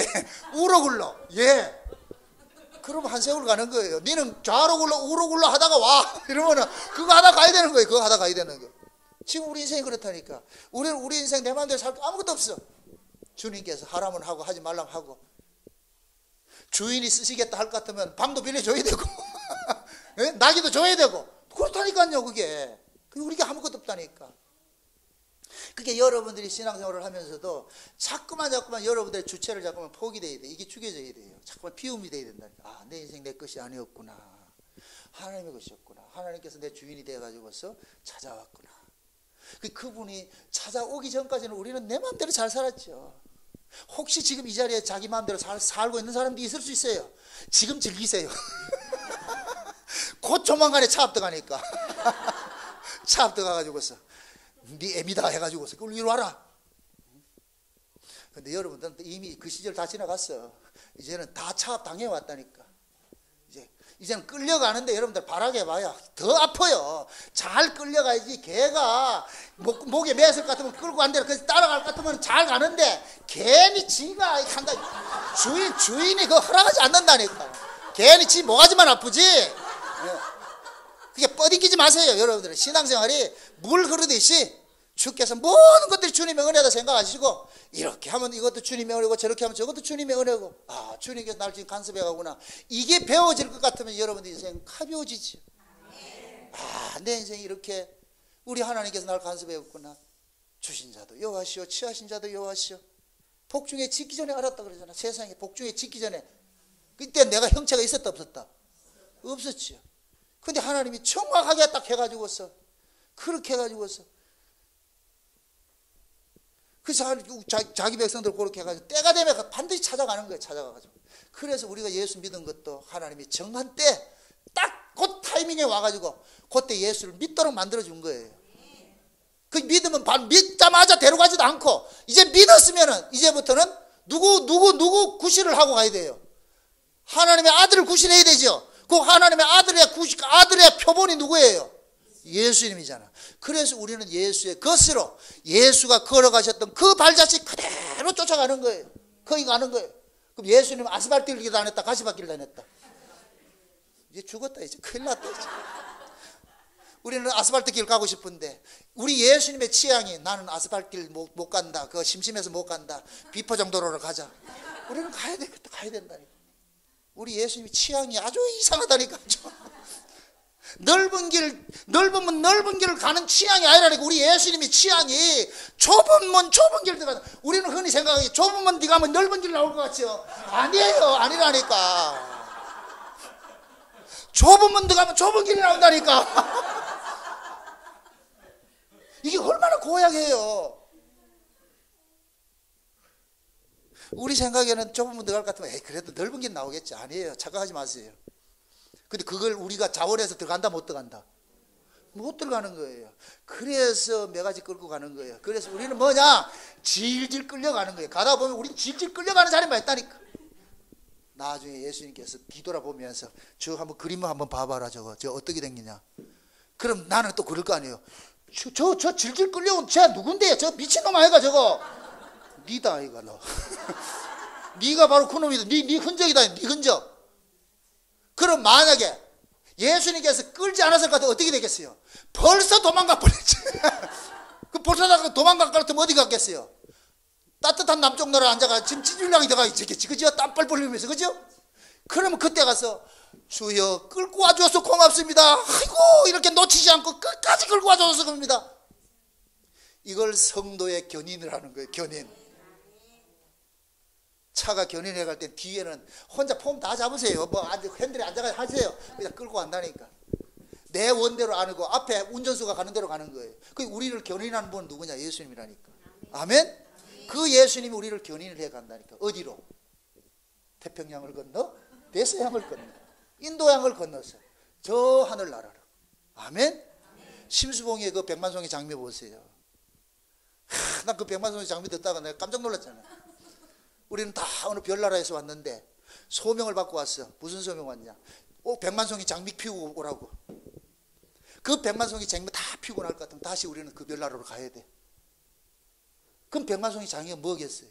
A: 우로 굴러. 예. 그럼 한 세월 가는 거예요. 니는 좌로 굴러 우로 굴러 하다가 와 이러면은 그거 하다 가야 되는 거예요. 그거 하다 가야 되는 거. 지금 우리 인생이 그렇다니까. 우리는 우리 인생 내 마음대로 살 아무것도 없어. 주님께서 하라면 하고 하지 말라면 하고. 주인이 쓰시겠다 할 것 같으면 방도 빌려줘야 되고 나기도 줘야 되고 그렇다니까요. 그게 우리가 아무것도 없다니까. 그게 여러분들이 신앙생활을 하면서도 자꾸만 여러분들의 주체를 자꾸만 포기돼야 돼. 이게 죽여져야 돼요. 자꾸만 비움이 돼야 된다니까. 아, 내 인생 내 것이 아니었구나. 하나님의 것이었구나. 하나님께서 내 주인이 되어가지고서 찾아왔구나. 그분이 찾아오기 전까지는 우리는 내 마음대로 잘 살았죠. 혹시 지금 이 자리에 자기 마음대로 살고 있는 사람도 있을 수 있어요. 지금 즐기세요. 곧 조만간에 차 앞들어가니까. 차 앞들어가가지고서 네 애미다 해가지고서 그걸 이리 와라. 근데 여러분들은 이미 그 시절 다 지나갔어. 이제는 다 차 앞 당해왔다니까. 이제는 끌려가는데 여러분들 바라게 봐야 더 아파요. 잘 끌려가야지. 개가 목에 매실 것 같으면 끌고 간대로 그래서 따라갈 것 같으면 잘 가는데 괜히 지가 한다. 주인이 그거 허락하지 않는다니까. 괜히 지 모가지만 아프지. 그게 뻗이기지 마세요. 여러분들은 신앙생활이 물 흐르듯이 주께서 모든 것들이 주님의 은혜다 생각하시고 이렇게 하면 이것도 주님의 은혜고 저렇게 하면 저것도 주님의 은혜고 아 주님께서 날 지금 간섭해 가구나. 이게 배워질 것 같으면 여러분들 인생 가벼워지죠. 아 내 인생이 이렇게 우리 하나님께서 날 간섭해 갔구나. 주신 자도 여호와시오 취하신 자도 여호와시오. 복중에 짓기 전에 알았다 그러잖아. 세상에 복중에 짓기 전에. 그때 내가 형체가 있었다 없었다? 없었죠. 근데 하나님이 정확하게 딱 해가지고서 그렇게 해가지고서 그래서 자기 백성들 그렇게 해가지고 때가 되면 반드시 찾아가는 거예요. 찾아가가지고. 그래서 우리가 예수 믿은 것도 하나님이 정한 때 딱 그 타이밍에 와가지고 그때 예수를 믿도록 만들어준 거예요. 그 믿으면 믿자마자 데려가지도 않고 이제 믿었으면은 이제부터는 누구 구실을 하고 가야 돼요. 하나님의 아들을 구실해야 되죠. 그 하나님의 아들의 표본이 누구예요? 예수님이잖아. 그래서 우리는 예수의 것으로 예수가 걸어가셨던 그 발자취 그대로 쫓아가는 거예요. 거기 가는 거예요. 그럼 예수님은 아스팔트 길 다녔다, 가시밭길 다녔다. 이제 죽었다, 이제 큰일 났다. 이제. 우리는 아스팔트 길 가고 싶은데 우리 예수님의 취향이 나는 아스팔트 길 못 간다. 그거 심심해서 못 간다. 비포장 도로로 가자. 우리는 가야 된다니까. 우리 예수님의 취향이 아주 이상하다니까. 넓은 길을 가는 취향이 아니라니까. 우리 예수님의 취향이 좁은 길 들어가는. 우리는 흔히 생각하기 좁은 문 뒤가면 넓은 길 나올 것 같죠? 아니에요. 아니라니까. 좁은 문 들어가면 좁은 길이 나온다니까. 이게 얼마나 고약해요. 우리 생각에는 좁은 문 들어갈 것 같으면 그래도 넓은 길 나오겠지. 아니에요. 착각하지 마세요. 근데 그걸 우리가 자원해서 들어간다 못 들어간다? 못 들어가는 거예요. 그래서 매가지 끌고 가는 거예요. 그래서 우리는 뭐냐? 질질 끌려가는 거예요. 가다 보면 우리 질질 끌려가는 자리만 있다니까. 나중에 예수님께서 뒤돌아보면서 저 한번 그림을 한번 봐봐라. 저 어떻게 생기냐. 그럼 나는 또 그럴 거 아니에요. 저 질질 끌려온 쟤 누군데? 저 미친놈 아이가 저거. 니다 아이가 너. 네가 바로 그놈이다. 네 흔적이다. 네 흔적. 그럼 만약에 예수님께서 끌지 않았을 것 같으면 어떻게 되겠어요? 벌써 도망가 버렸지. 그 벌써 도망갈 것 같으면 어디 갔겠어요? 따뜻한 남쪽 나라 앉아가 지금 찌질랑이 들어가 있겠지. 그죠? 땀빨 벌리면서. 그죠? 그러면 그때 가서 주여 끌고 와줘서 고맙습니다. 아이고 이렇게 놓치지 않고 끝까지 끌고 와줘서 겁니다. 이걸 성도의 견인을 하는 거예요. 견인. 차가 견인해 갈 때 뒤에는 혼자 폼 다 잡으세요. 뭐 핸들에 앉아가 하세요. 그냥 끌고 간다니까. 내 원대로 안 하고 앞에 운전수가 가는 대로 가는 거예요. 그 우리를 견인하는 분은 누구냐? 예수님이라니까. 아멘? 그 예수님이 우리를 견인을 해 간다니까. 어디로? 태평양을 건너? 대서양을 건너. 인도양을 건너서 저 하늘나라로. 아멘? 심수봉의 그 백만송이 장미 보세요. 난 그 백만송이 장미 듣다가 내가 깜짝 놀랐잖아. 우리는 다 어느 별나라에서 왔는데 소명을 받고 왔어. 무슨 소명 왔냐? 백만송이 장미 피우고 오라고. 그 백만송이 장미 다 피우고 날 것 같으면 다시 우리는 그 별나라로 가야 돼. 그럼 백만송이 장미가 뭐겠어요?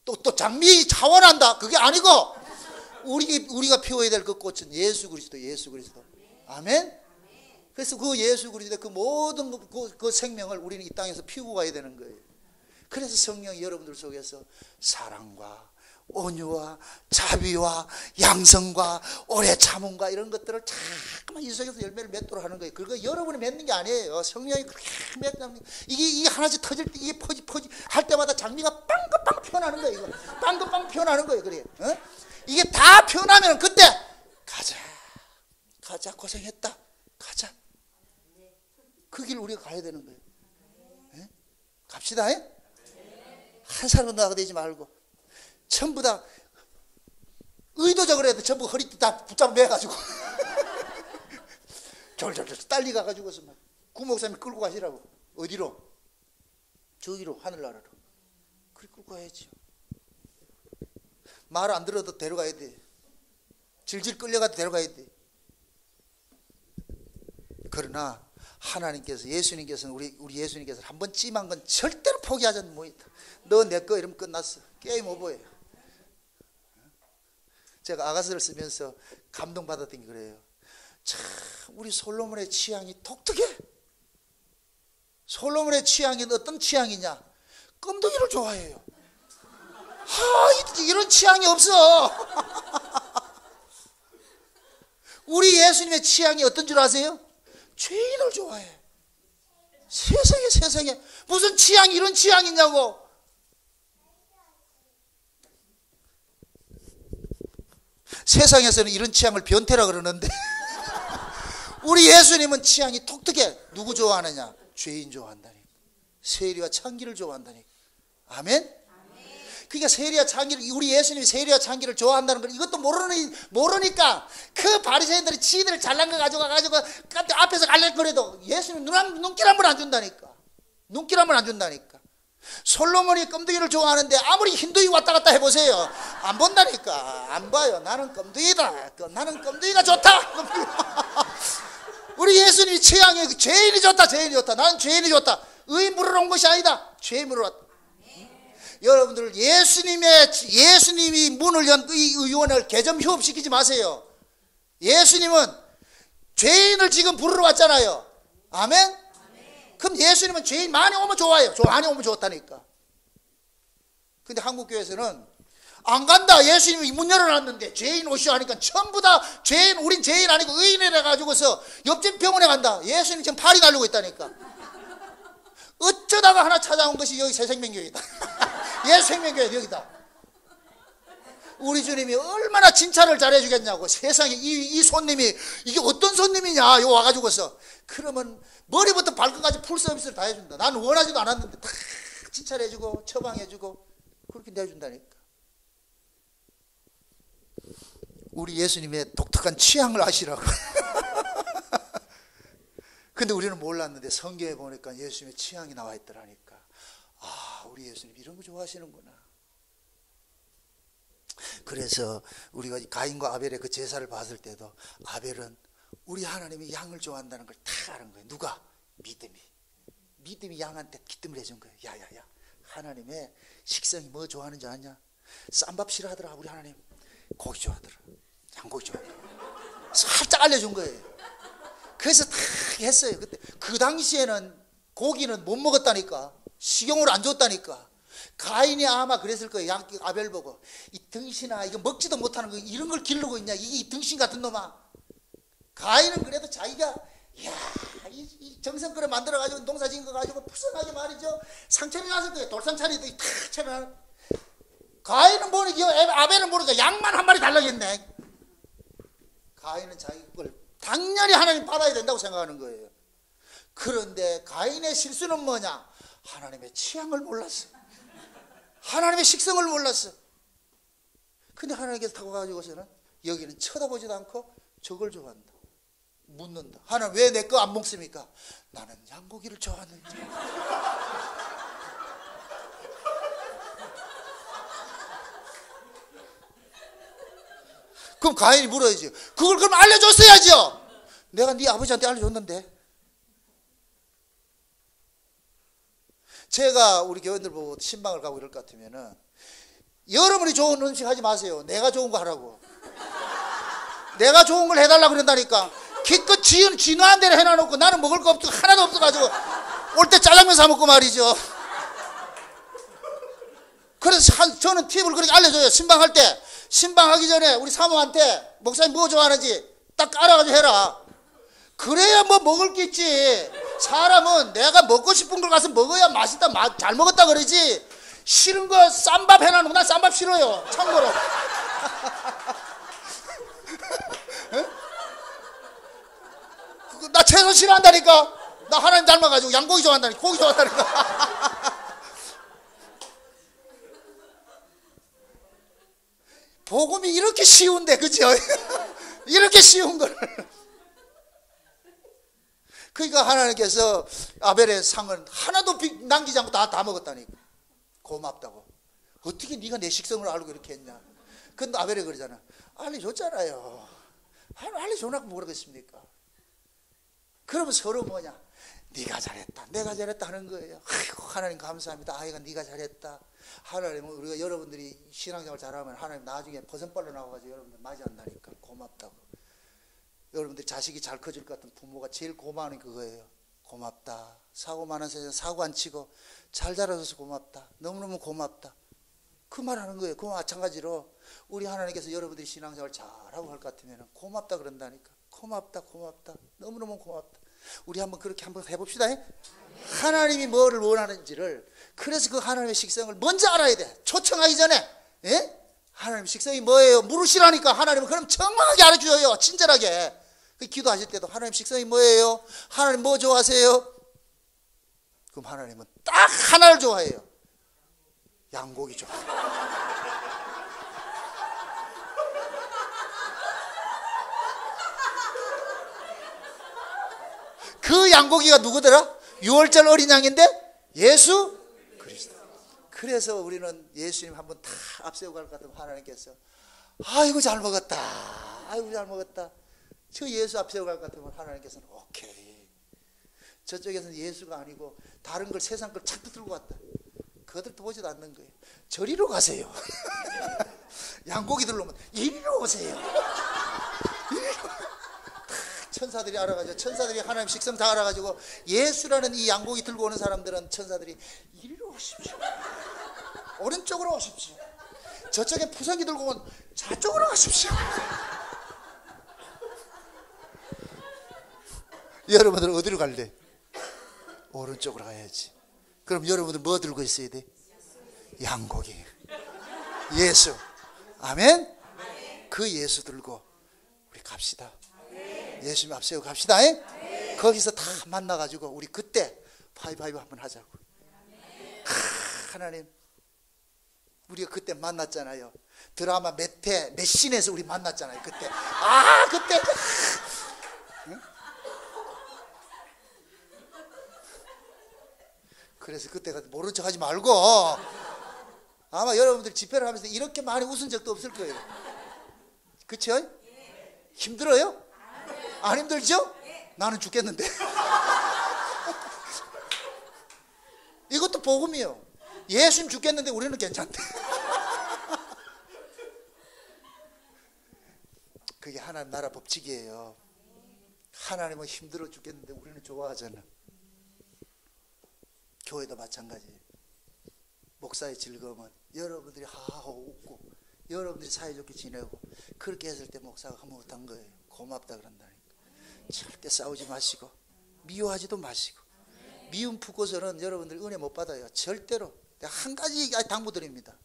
A: 또 장미 자원한다. 그게 아니고 우리가 피워야 될 그 꽃은 예수 그리스도. 아멘? 그래서 그 예수 그리스도의 그 모든 그 생명을 우리는 이 땅에서 피우고 가야 되는 거예요. 그래서 성령이 여러분들 속에서 사랑과 온유와 자비와 양성과 오래 참음과 이런 것들을 자꾸만 이 속에서 열매를 맺도록 하는 거예요. 그거 여러분이 맺는 게 아니에요. 성령이 그렇게 맺는 이게 하나씩 터질 때 이게 퍼지 할 때마다 장미가 빵긋빵 피어나는 거예요. 이거 빵긋빵 피어나는 거예요. 그래. 어? 이게 다 피어나면 그때 가자 고생했다. 가자. 그 길 우리가 가야 되는 거예요. 네? 갑시다. 한 사람도 나가되지 말고 전부 다 의도적으로 해도 전부 허리 다 붙잡아 매가지고 졸졸졸 딸리 가가지고서 막 구목사님 끌고 가시라고. 어디로? 저기로 하늘나라로. 그래 끌고 가야죠. 말 안 들어도 데려가야 돼. 질질 끌려가도 데려가야 돼. 그러나 하나님께서 예수님께서는 우리 예수님께서 한번 찜한 건 절대로 포기하지 않는 모이다. 너 내 거 이러면 끝났어. 게임 오버예요. 제가 아가서를 쓰면서 감동받았던 게 그래요. 참 우리 솔로몬의 취향이 독특해. 솔로몬의 취향이 어떤 취향이냐? 껌둥이를 좋아해요. 이런 취향이 없어. 우리 예수님의 취향이 어떤 줄 아세요? 죄인을 좋아해. 세상에 무슨 취향이 이런 취향이냐고. 세상에서는 이런 취향을 변태라 그러는데 우리 예수님은 취향이 독특해. 누구 좋아하느냐? 죄인 좋아한다니. 세리와 창기를 좋아한다니. 아멘? 그러니까 세리와 창기를, 우리 예수님이 세리와 창기를 좋아한다는 걸 이것도 모르니까 그 바리새인들이 지들을 잘난 거 가지고 앞에서 갈래거려도 예수님 눈길 한 번 안 준다니까. 눈길 한 번 안 준다니까. 솔로몬이 껌둥이를 좋아하는데 아무리 힌두이 왔다 갔다 해보세요. 안 본다니까. 안 봐요. 나는 껌둥이다. 나는 껌둥이가 좋다. 우리 예수님이 취향이 죄인이 좋다. 죄인이 좋다. 나는 죄인이 좋다. 의인 물으러 온 것이 아니다. 죄인 물으러 왔다. 여러분들 예수님이 문을 연 이 의원을 개점 휴업시키지 마세요. 예수님은 죄인을 지금 부르러 왔잖아요. 아멘? 그럼 예수님은 죄인 많이 오면 좋아요. 많이 오면 좋다니까. 근데 한국교회에서는 안 간다. 예수님이 문 열어놨는데 죄인 오시오 하니까 전부 다 죄인, 우린 죄인 아니고 의인이라 가지고서 옆집 병원에 간다. 예수님 지금 팔이 날리고 있다니까. 어쩌다가 하나 찾아온 것이 여기 새생명교회다. 예수생명교회 여기다. 우리 주님이 얼마나 진찰을 잘해주겠냐고. 세상에 이 손님이 이게 어떤 손님이냐 요 와가지고서. 그러면 머리부터 발끝까지 풀 서비스를 다 해준다. 나는 원하지도 않았는데 다 진찰해주고 처방해주고 그렇게 내준다니까. 우리 예수님의 독특한 취향을 아시라고. 근데 우리는 몰랐는데 성경에 보니까 예수님의 취향이 나와 있더라니까. 아, 우리 예수님 이런 거 좋아하시는구나. 그래서 우리가 가인과 아벨의 그 제사를 봤을 때도 아벨은 우리 하나님이 양을 좋아한다는 걸 다 아는 거예요. 누가? 믿음이 양한테 기뜸을 해준 거예요. 야야야, 하나님의 식성이 뭐 좋아하는지 아냐? 쌈밥 싫어하더라. 우리 하나님 고기 좋아하더라. 양고기 좋아하더라. 살짝 알려준 거예요. 그래서 다 했어요. 그때 그 당시에는 고기는 못 먹었다니까. 식용으로 안 줬다니까. 가인이 아마 그랬을 거예요. 아벨 보고 이 등신아 이거 먹지도 못하는 거 이런 걸 기르고 있냐 이 등신 같은 놈아. 가인은 그래도 자기가 이 정성껏 만들어가지고 농사 지은 거 가지고 푸짐하게 말이죠. 상처리 났을 거예요. 돌상차리도 탁 차려. 가인은 모르니까 아벨은 모르니까 양만 한 마리 달라겠네. 가인은 자기 걸 당연히 하나님 받아야 된다고 생각하는 거예요. 그런데 가인의 실수는 뭐냐? 하나님의 취향을 몰랐어. 하나님의 식성을 몰랐어. 근데 하나님께서 타고 가지고서는 여기는 쳐다보지도 않고 저걸 좋아한다. 묻는다. 하나님 왜 내 거 안 먹습니까? 나는 양고기를 좋아하는지. 그럼 가인이 물어야지. 그걸 그럼 알려줬어야죠. 내가 네 아버지한테 알려줬는데. 제가 우리 교원들 보고 신방을 가고 이럴 것 같으면은 여러분이 좋은 음식 하지 마세요. 내가 좋은 거 하라고. 내가 좋은 걸 해달라고 그런다니까. 기껏 진화한 대로 해놔놓고 나는 먹을 거 없고 하나도 없어가지고 올 때 짜장면 사 먹고 말이죠. 그래서 저는 팁을 그렇게 알려줘요. 신방할 때. 신방하기 전에 우리 사모한테 목사님 뭐 좋아하는지 딱 알아가지고 해라. 그래야 뭐 먹을 게 있지. 사람은 내가 먹고 싶은 걸 가서 먹어야 맛있다, 잘 먹었다 그러지. 싫은 거 쌈밥 해놔놓고 난 쌈밥 싫어요. 참고로. 나 채소 싫어한다니까. 나 하나님 닮아가지고 양고기 좋아한다니까. 고기 좋아한다니까. 복음이 이렇게 쉬운데, 그죠? 이렇게 쉬운 걸. 그러니까 하나님께서 아벨의 상은 하나도 남기지 않고 다 먹었다니까. 고맙다고. 어떻게 네가 내 식성을 알고 이렇게 했냐. 근데 아벨이 그러잖아. 알려줬잖아요. 알려줘놓고 뭐라겠습니까? 그러면 서로 뭐냐. 네가 잘했다. 내가 잘했다 하는 거예요. 아이고 하나님 감사합니다. 아이가 네가 잘했다. 하나님은 우리가 여러분들이 신앙생활 잘하면 하나님 나중에 버선발로 나와가지고 여러분들 맞이한다니까. 고맙다고. 여러분들 자식이 잘 커질 것 같은 부모가 제일 고마운 게 그거예요. 고맙다. 사고 많은 세상 사고 안 치고 잘 자라줘서 고맙다. 너무너무 고맙다. 그 말 하는 거예요. 그 마찬가지로 우리 하나님께서 여러분들이 신앙생활 잘하고 할 것 같으면 고맙다 그런다니까. 고맙다 고맙다. 너무너무 고맙다. 우리 한번 그렇게 한번 해봅시다. 하나님이 뭐를 원하는지를. 그래서 그 하나님의 식성을 먼저 알아야 돼. 초청하기 전에. 예? 하나님 식성이 뭐예요? 물으시라니까. 하나님은 그럼 정확하게 알려줘요. 친절하게. 기도하실 때도 하나님 식성이 뭐예요? 하나님 뭐 좋아하세요? 그럼 하나님은 딱 하나를 좋아해요. 양고기 좀. 그 양고기가 누구더라? 6월절 어린 양인데 예수 그리스도. 그래서 우리는 예수님 한번 다 앞세우고 갈 것 같으면 하나님께서 아이고 잘 먹었다, 아이고 잘 먹었다. 저 예수 앞세우고 갈 것 같으면 하나님께서는 오케이. 저쪽에서는 예수가 아니고 다른 걸, 세상 걸 자꾸 들고 왔다. 그것들도 보지도 않는 거예요. 저리로 가세요. 양고기들로 오면 이리로 오세요. 천사들이 알아가지고, 천사들이 하나님 식성 다 알아가지고 예수라는 이 양고기 들고 오는 사람들은 천사들이 이리로 오십시오, 오른쪽으로 오십시오, 저쪽에 푸성기 들고 오면 저쪽으로 가십시오. 여러분들은 어디로 갈래? 오른쪽으로 가야지. 그럼 여러분들 뭐 들고 있어야 돼? 양고기, 예수. 아멘. 그 예수 들고 우리 갑시다. 예수님 앞세우고 갑시다. 거기서 다 만나가지고 우리 그때 파이파이브 한번 하자고. 하나님, 우리가 그때 만났잖아요. 드라마 몇 씬에서 우리 만났잖아요. 그때 그때 응? 그래서 그때가 모른 척 하지 말고, 아마 여러분들 집회를 하면서 이렇게 많이 웃은 적도 없을 거예요. 그쵸? 힘들어요? 안 힘들죠? 나는 죽겠는데. 이것도 복음이에요. 예수님 죽겠는데 우리는 괜찮대. 그게 하나님 나라 법칙이에요. 하나님은 힘들어 죽겠는데 우리는 좋아하잖아. 교회도 마찬가지예요. 목사의 즐거움은 여러분들이 하하하고 웃고 여러분들이 사이좋게 지내고, 그렇게 했을 때 목사가 흐뭇한 거예요. 고맙다 그런다니까. 절대 싸우지 마시고 미워하지도 마시고. 미움 품고서는 여러분들 은혜 못 받아요. 절대로. 내가 한 가지 당부드립니다.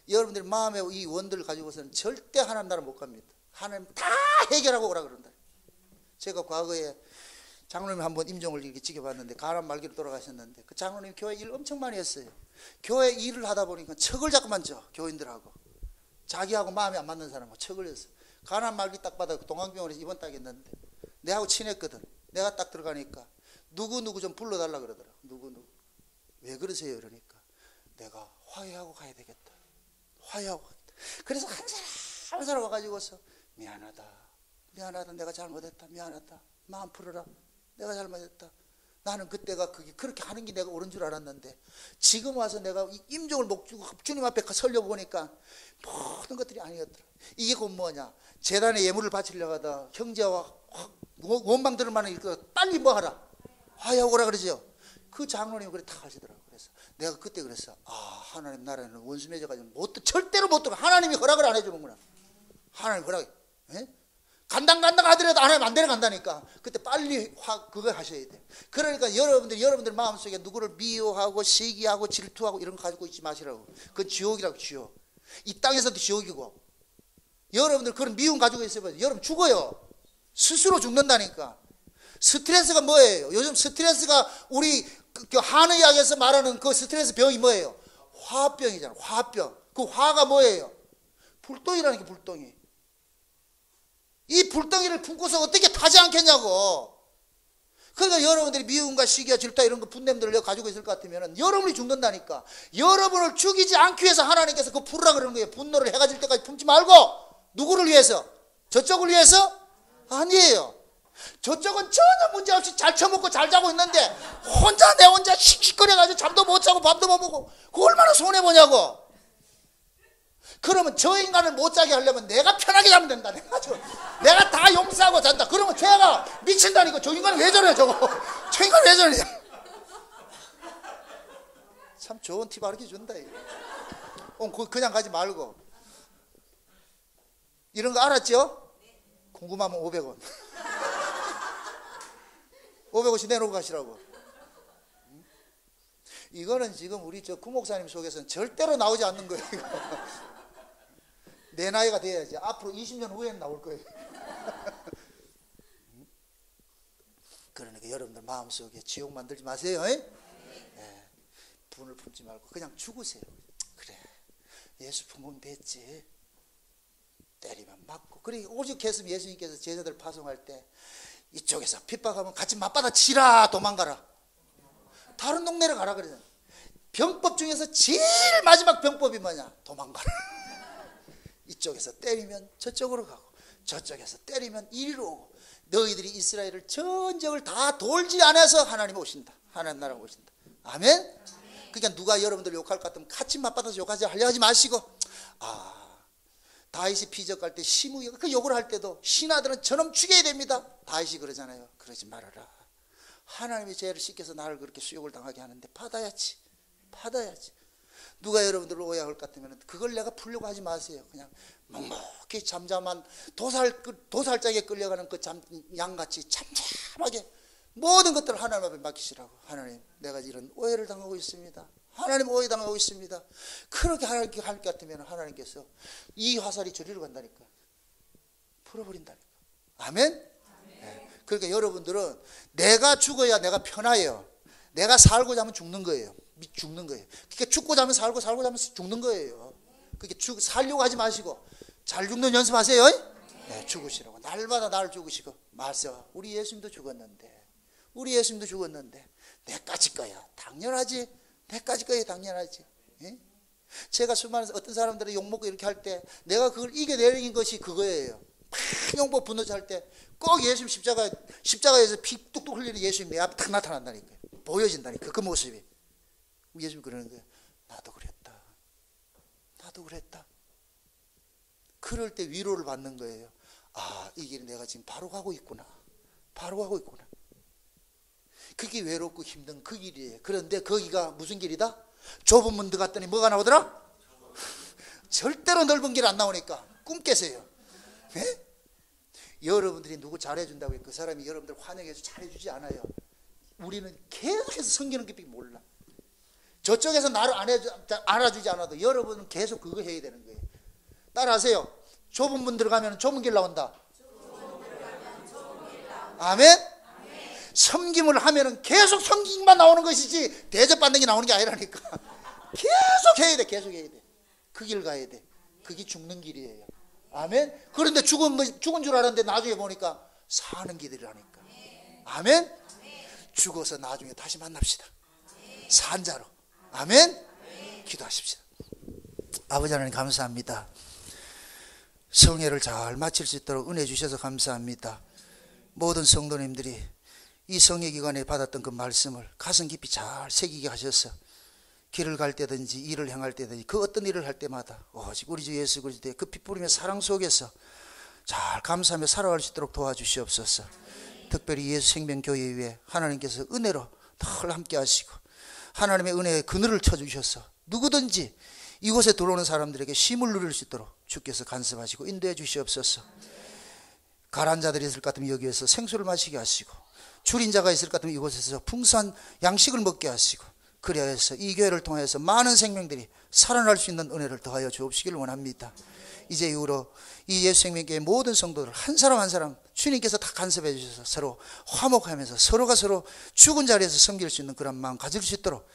A: 여러분들 마음의 이 원들을 가지고서는 절대 하나님 나라 못 갑니다. 하나님 다 해결하고 오라 그런다. 제가 과거에 장로님 한번 임종을 이렇게 지켜봤는데, 가난 말기로 돌아가셨는데, 그 장로님 교회 일 엄청 많이 했어요. 교회 일을 하다 보니까 척을 자꾸만 져. 교인들하고 자기하고 마음이 안 맞는 사람하고 척을 했어. 가난 말기 딱 받아 동강병원에서 입원 딱 했는데, 내하고 친했거든. 내가 딱 들어가니까 누구 좀 불러달라 그러더라. 누구 왜 그러세요? 이러니까 내가 화해하고 가야 되겠다. 화해하고 가겠다. 그래서 한 사람 와가지고서 미안하다, 내가 잘못했다, 미안하다, 마음 풀어라, 내가 잘못했다. 나는 그때가 그게 그렇게 하는 게 내가 옳은 줄 알았는데, 지금 와서 내가 임종을 목주고 주님 앞에 설려 보니까 모든 것들이 아니었더라. 이게 곧 뭐냐? 재단에 예물을 바치려고 하다 형제와 원망들을 많이 읽고 빨리 뭐 하라, 화해하고 오라 그러죠. 그 장로님이 그래 다 하시더라고. 그래서 내가 그때 그랬어. 하나님 나라에는 원수 맺어가지고 절대로 못 들어. 하나님이 허락을 안 해주는구나. 하나님 허락. 간당 하더라도 하나님 안 데려간다니까. 그때 빨리 그걸 하셔야 돼. 그러니까 여러분들 마음속에 누구를 미워하고 시기하고 질투하고 이런 거 가지고 있지 마시라고. 그건 지옥이라고. 지옥. 이 땅에서도 지옥이고. 여러분들 그런 미움 가지고 있으면 여러분 죽어요. 스스로 죽는다니까. 스트레스가 뭐예요? 요즘 스트레스가 우리 한의학에서 말하는 그 스트레스 병이 뭐예요? 화병이잖아. 화병. 그 화가 뭐예요? 불똥이라는 게 불똥이. 이 불덩이를 품고서 어떻게 타지 않겠냐고. 그러니까 여러분들이 미움과 시기와 질투 이런 거 분냄들을 가지고 있을 것 같으면 여러분이 죽는다니까. 여러분을 죽이지 않기 위해서 하나님께서 그 풀으라 그러는 거예요. 분노를 해가 질 때까지 품지 말고. 누구를 위해서? 저쪽을 위해서? 아니에요. 저쪽은 전혀 문제없이 잘 처먹고 잘 자고 있는데 내 혼자 씩씩거려가지고 잠도 못 자고 밥도 못 먹고, 그거 얼마나 손해보냐고. 그러면 저 인간을 못 자게 하려면 내가 편하게 자면 된다. 내가 다 용서하고 잔다. 그러면 걔가 미친다니까. 저 인간은 왜 저래 저거. 저 인간 왜 저러냐. 참 좋은 팁 알려준다. 그냥 가지 말고. 이런 거 알았죠? 궁금하면 500원. 500원씩 내놓고 가시라고. 이거는 지금 우리 저 구목사님 속에서는 절대로 나오지 않는 거예요. 내 나이가 돼야지. 앞으로 20년 후에는 나올 거예요. 그러니까 여러분들 마음속에 지옥 만들지 마세요. 분을 품지 말고 그냥 죽으세요. 그래. 예수 품으면 됐지. 때리면 맞고. 그리고 오직 했으면 예수님께서 제자들 파송할 때 이쪽에서 핍박하면 같이 맞받아 치라, 도망가라. 다른 동네로 가라 그러잖아요. 병법 중에서 제일 마지막 병법이 뭐냐? 도망가라. 이쪽에서 때리면 저쪽으로 가고, 저쪽에서 때리면 이리로 오고. 너희들이 이스라엘을 전적을 다 돌지 않아서 하나님 오신다. 하나님 나라가 오신다. 아멘? 그러니까 누가 여러분들 욕할 것 같으면 같이 맞받아서 욕하지 하려 하지 마시고, 다윗이 피적할 때 시므이가 그 욕을 할 때도 신하들은 저놈 죽여야 됩니다. 다윗이 그러잖아요. 그러지 말아라. 하나님이 죄를 씻겨서 나를 그렇게 수욕을 당하게 하는데 받아야지. 누가 여러분들을 오해할 것 같으면 그걸 내가 풀려고 하지 마세요. 그냥 묵묵히 잠잠한 도살장에 끌려가는 그 양같이 잠잠하게 모든 것들을 하나님 앞에 맡기시라고. 하나님, 내가 이런 오해를 당하고 있습니다. 하나님 오해 당하고 있습니다. 그렇게 할 것 같으면 하나님께서 이 화살이 저리로 간다니까. 풀어버린다니까. 아멘? 네. 그러니까 여러분들은 내가 죽어야 내가 편해요. 내가 살고자 하면 죽는 거예요. 그러니까 죽고자 하면 살고 살고자 하면 죽는 거예요. 그러니까 살려고 하지 마시고 잘 죽는 연습하세요. 네, 죽으시라고. 날마다 날 죽으시고. 맞아. 우리 예수님도 죽었는데 내까지 거야. 당연하지. 내까지 거야. 당연하지. 예? 제가 수많은 어떤 사람들은 욕먹고 이렇게 할 때 내가 그걸 이겨내는 것이 그거예요. 막 욕먹고 분노치 할 때 꼭 예수님 십자가에서 피 뚝뚝 흘리는 예수님 내 앞에 딱 나타난다니까요. 보여진다니까. 그 모습이. 예수님 그러는 거예요. 나도 그랬다. 그럴 때 위로를 받는 거예요. 이 길을 내가 지금 바로 가고 있구나. 그게 외롭고 힘든 그 길이에요. 그런데 거기가 무슨 길이다? 좁은 문 들어갔더니 뭐가 나오더라? 절대로 넓은 길 안 나오니까 꿈 깨세요. 네? 여러분들이 누구 잘해준다고 해서 그 사람이 여러분들 환영해서 잘해주지 않아요. 우리는 계속해서 섬기는 게 몰라. 저쪽에서 나를 알아주지 않아도 여러분은 계속 그거 해야 되는 거예요. 따라하세요. 좁은 문 들어가면 좁은 길 나온다. 아멘? 섬김을 하면은 계속 섬김만 나오는 것이지 대접받는 게 나오는 게 아니라니까. 계속 해야 돼. 그 길 가야 돼. 그게 죽는 길이에요. 아멘? 그런데 죽은 줄 알았는데 나중에 보니까 사는 길이라니까. 아멘? 죽어서 나중에 다시 만납시다. 산자로. 아멘? 기도하십시다. 아버지 하나님 감사합니다. 성회를 잘 마칠 수 있도록 은혜 주셔서 감사합니다. 모든 성도님들이 이 성회 기간에 받았던 그 말씀을 가슴 깊이 잘 새기게 하셔서 길을 갈 때든지 일을 행할 때든지 그 어떤 일을 할 때마다 오직 우리 주 예수 그리스도의 그 피 뿌리며 사랑 속에서 잘 감사하며 살아갈 수 있도록 도와주시옵소서. 특별히 예수 생명교회 위에 하나님께서 은혜로 늘 함께 하시고 하나님의 은혜의 그늘을 쳐주셔서 누구든지 이곳에 들어오는 사람들에게 쉼을 누릴 수 있도록 주께서 간섭하시고 인도해 주시옵소서. 가란 자들이 있을 것 같으면 여기에서 생수를 마시게 하시고 줄인 자가 있을 것 같으면 이곳에서 풍성한 양식을 먹게 하시고 그래야 해서 이 교회를 통해서 많은 생명들이 살아날 수 있는 은혜를 더하여 주옵시기를 원합니다. 이제 이후로 이 예수 생명교회 모든 성도들 한 사람 한 사람 주님께서 다 간섭해 주셔서 서로 화목하면서 서로가 서로 죽은 자리에서 섬길 수 있는 그런 마음 가질 수 있도록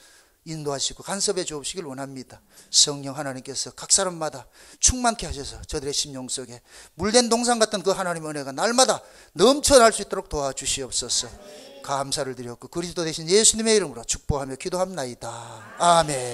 A: 인도하시고 간섭해 주옵시길 원합니다. 성령 하나님께서 각 사람마다 충만케 하셔서 저들의 심령 속에 물된 동상 같은 그 하나님의 은혜가 날마다 넘쳐날 수 있도록 도와주시옵소서. 감사를 드렸고 그리스도 대신 예수님의 이름으로 축복하며 기도합나이다. 아멘.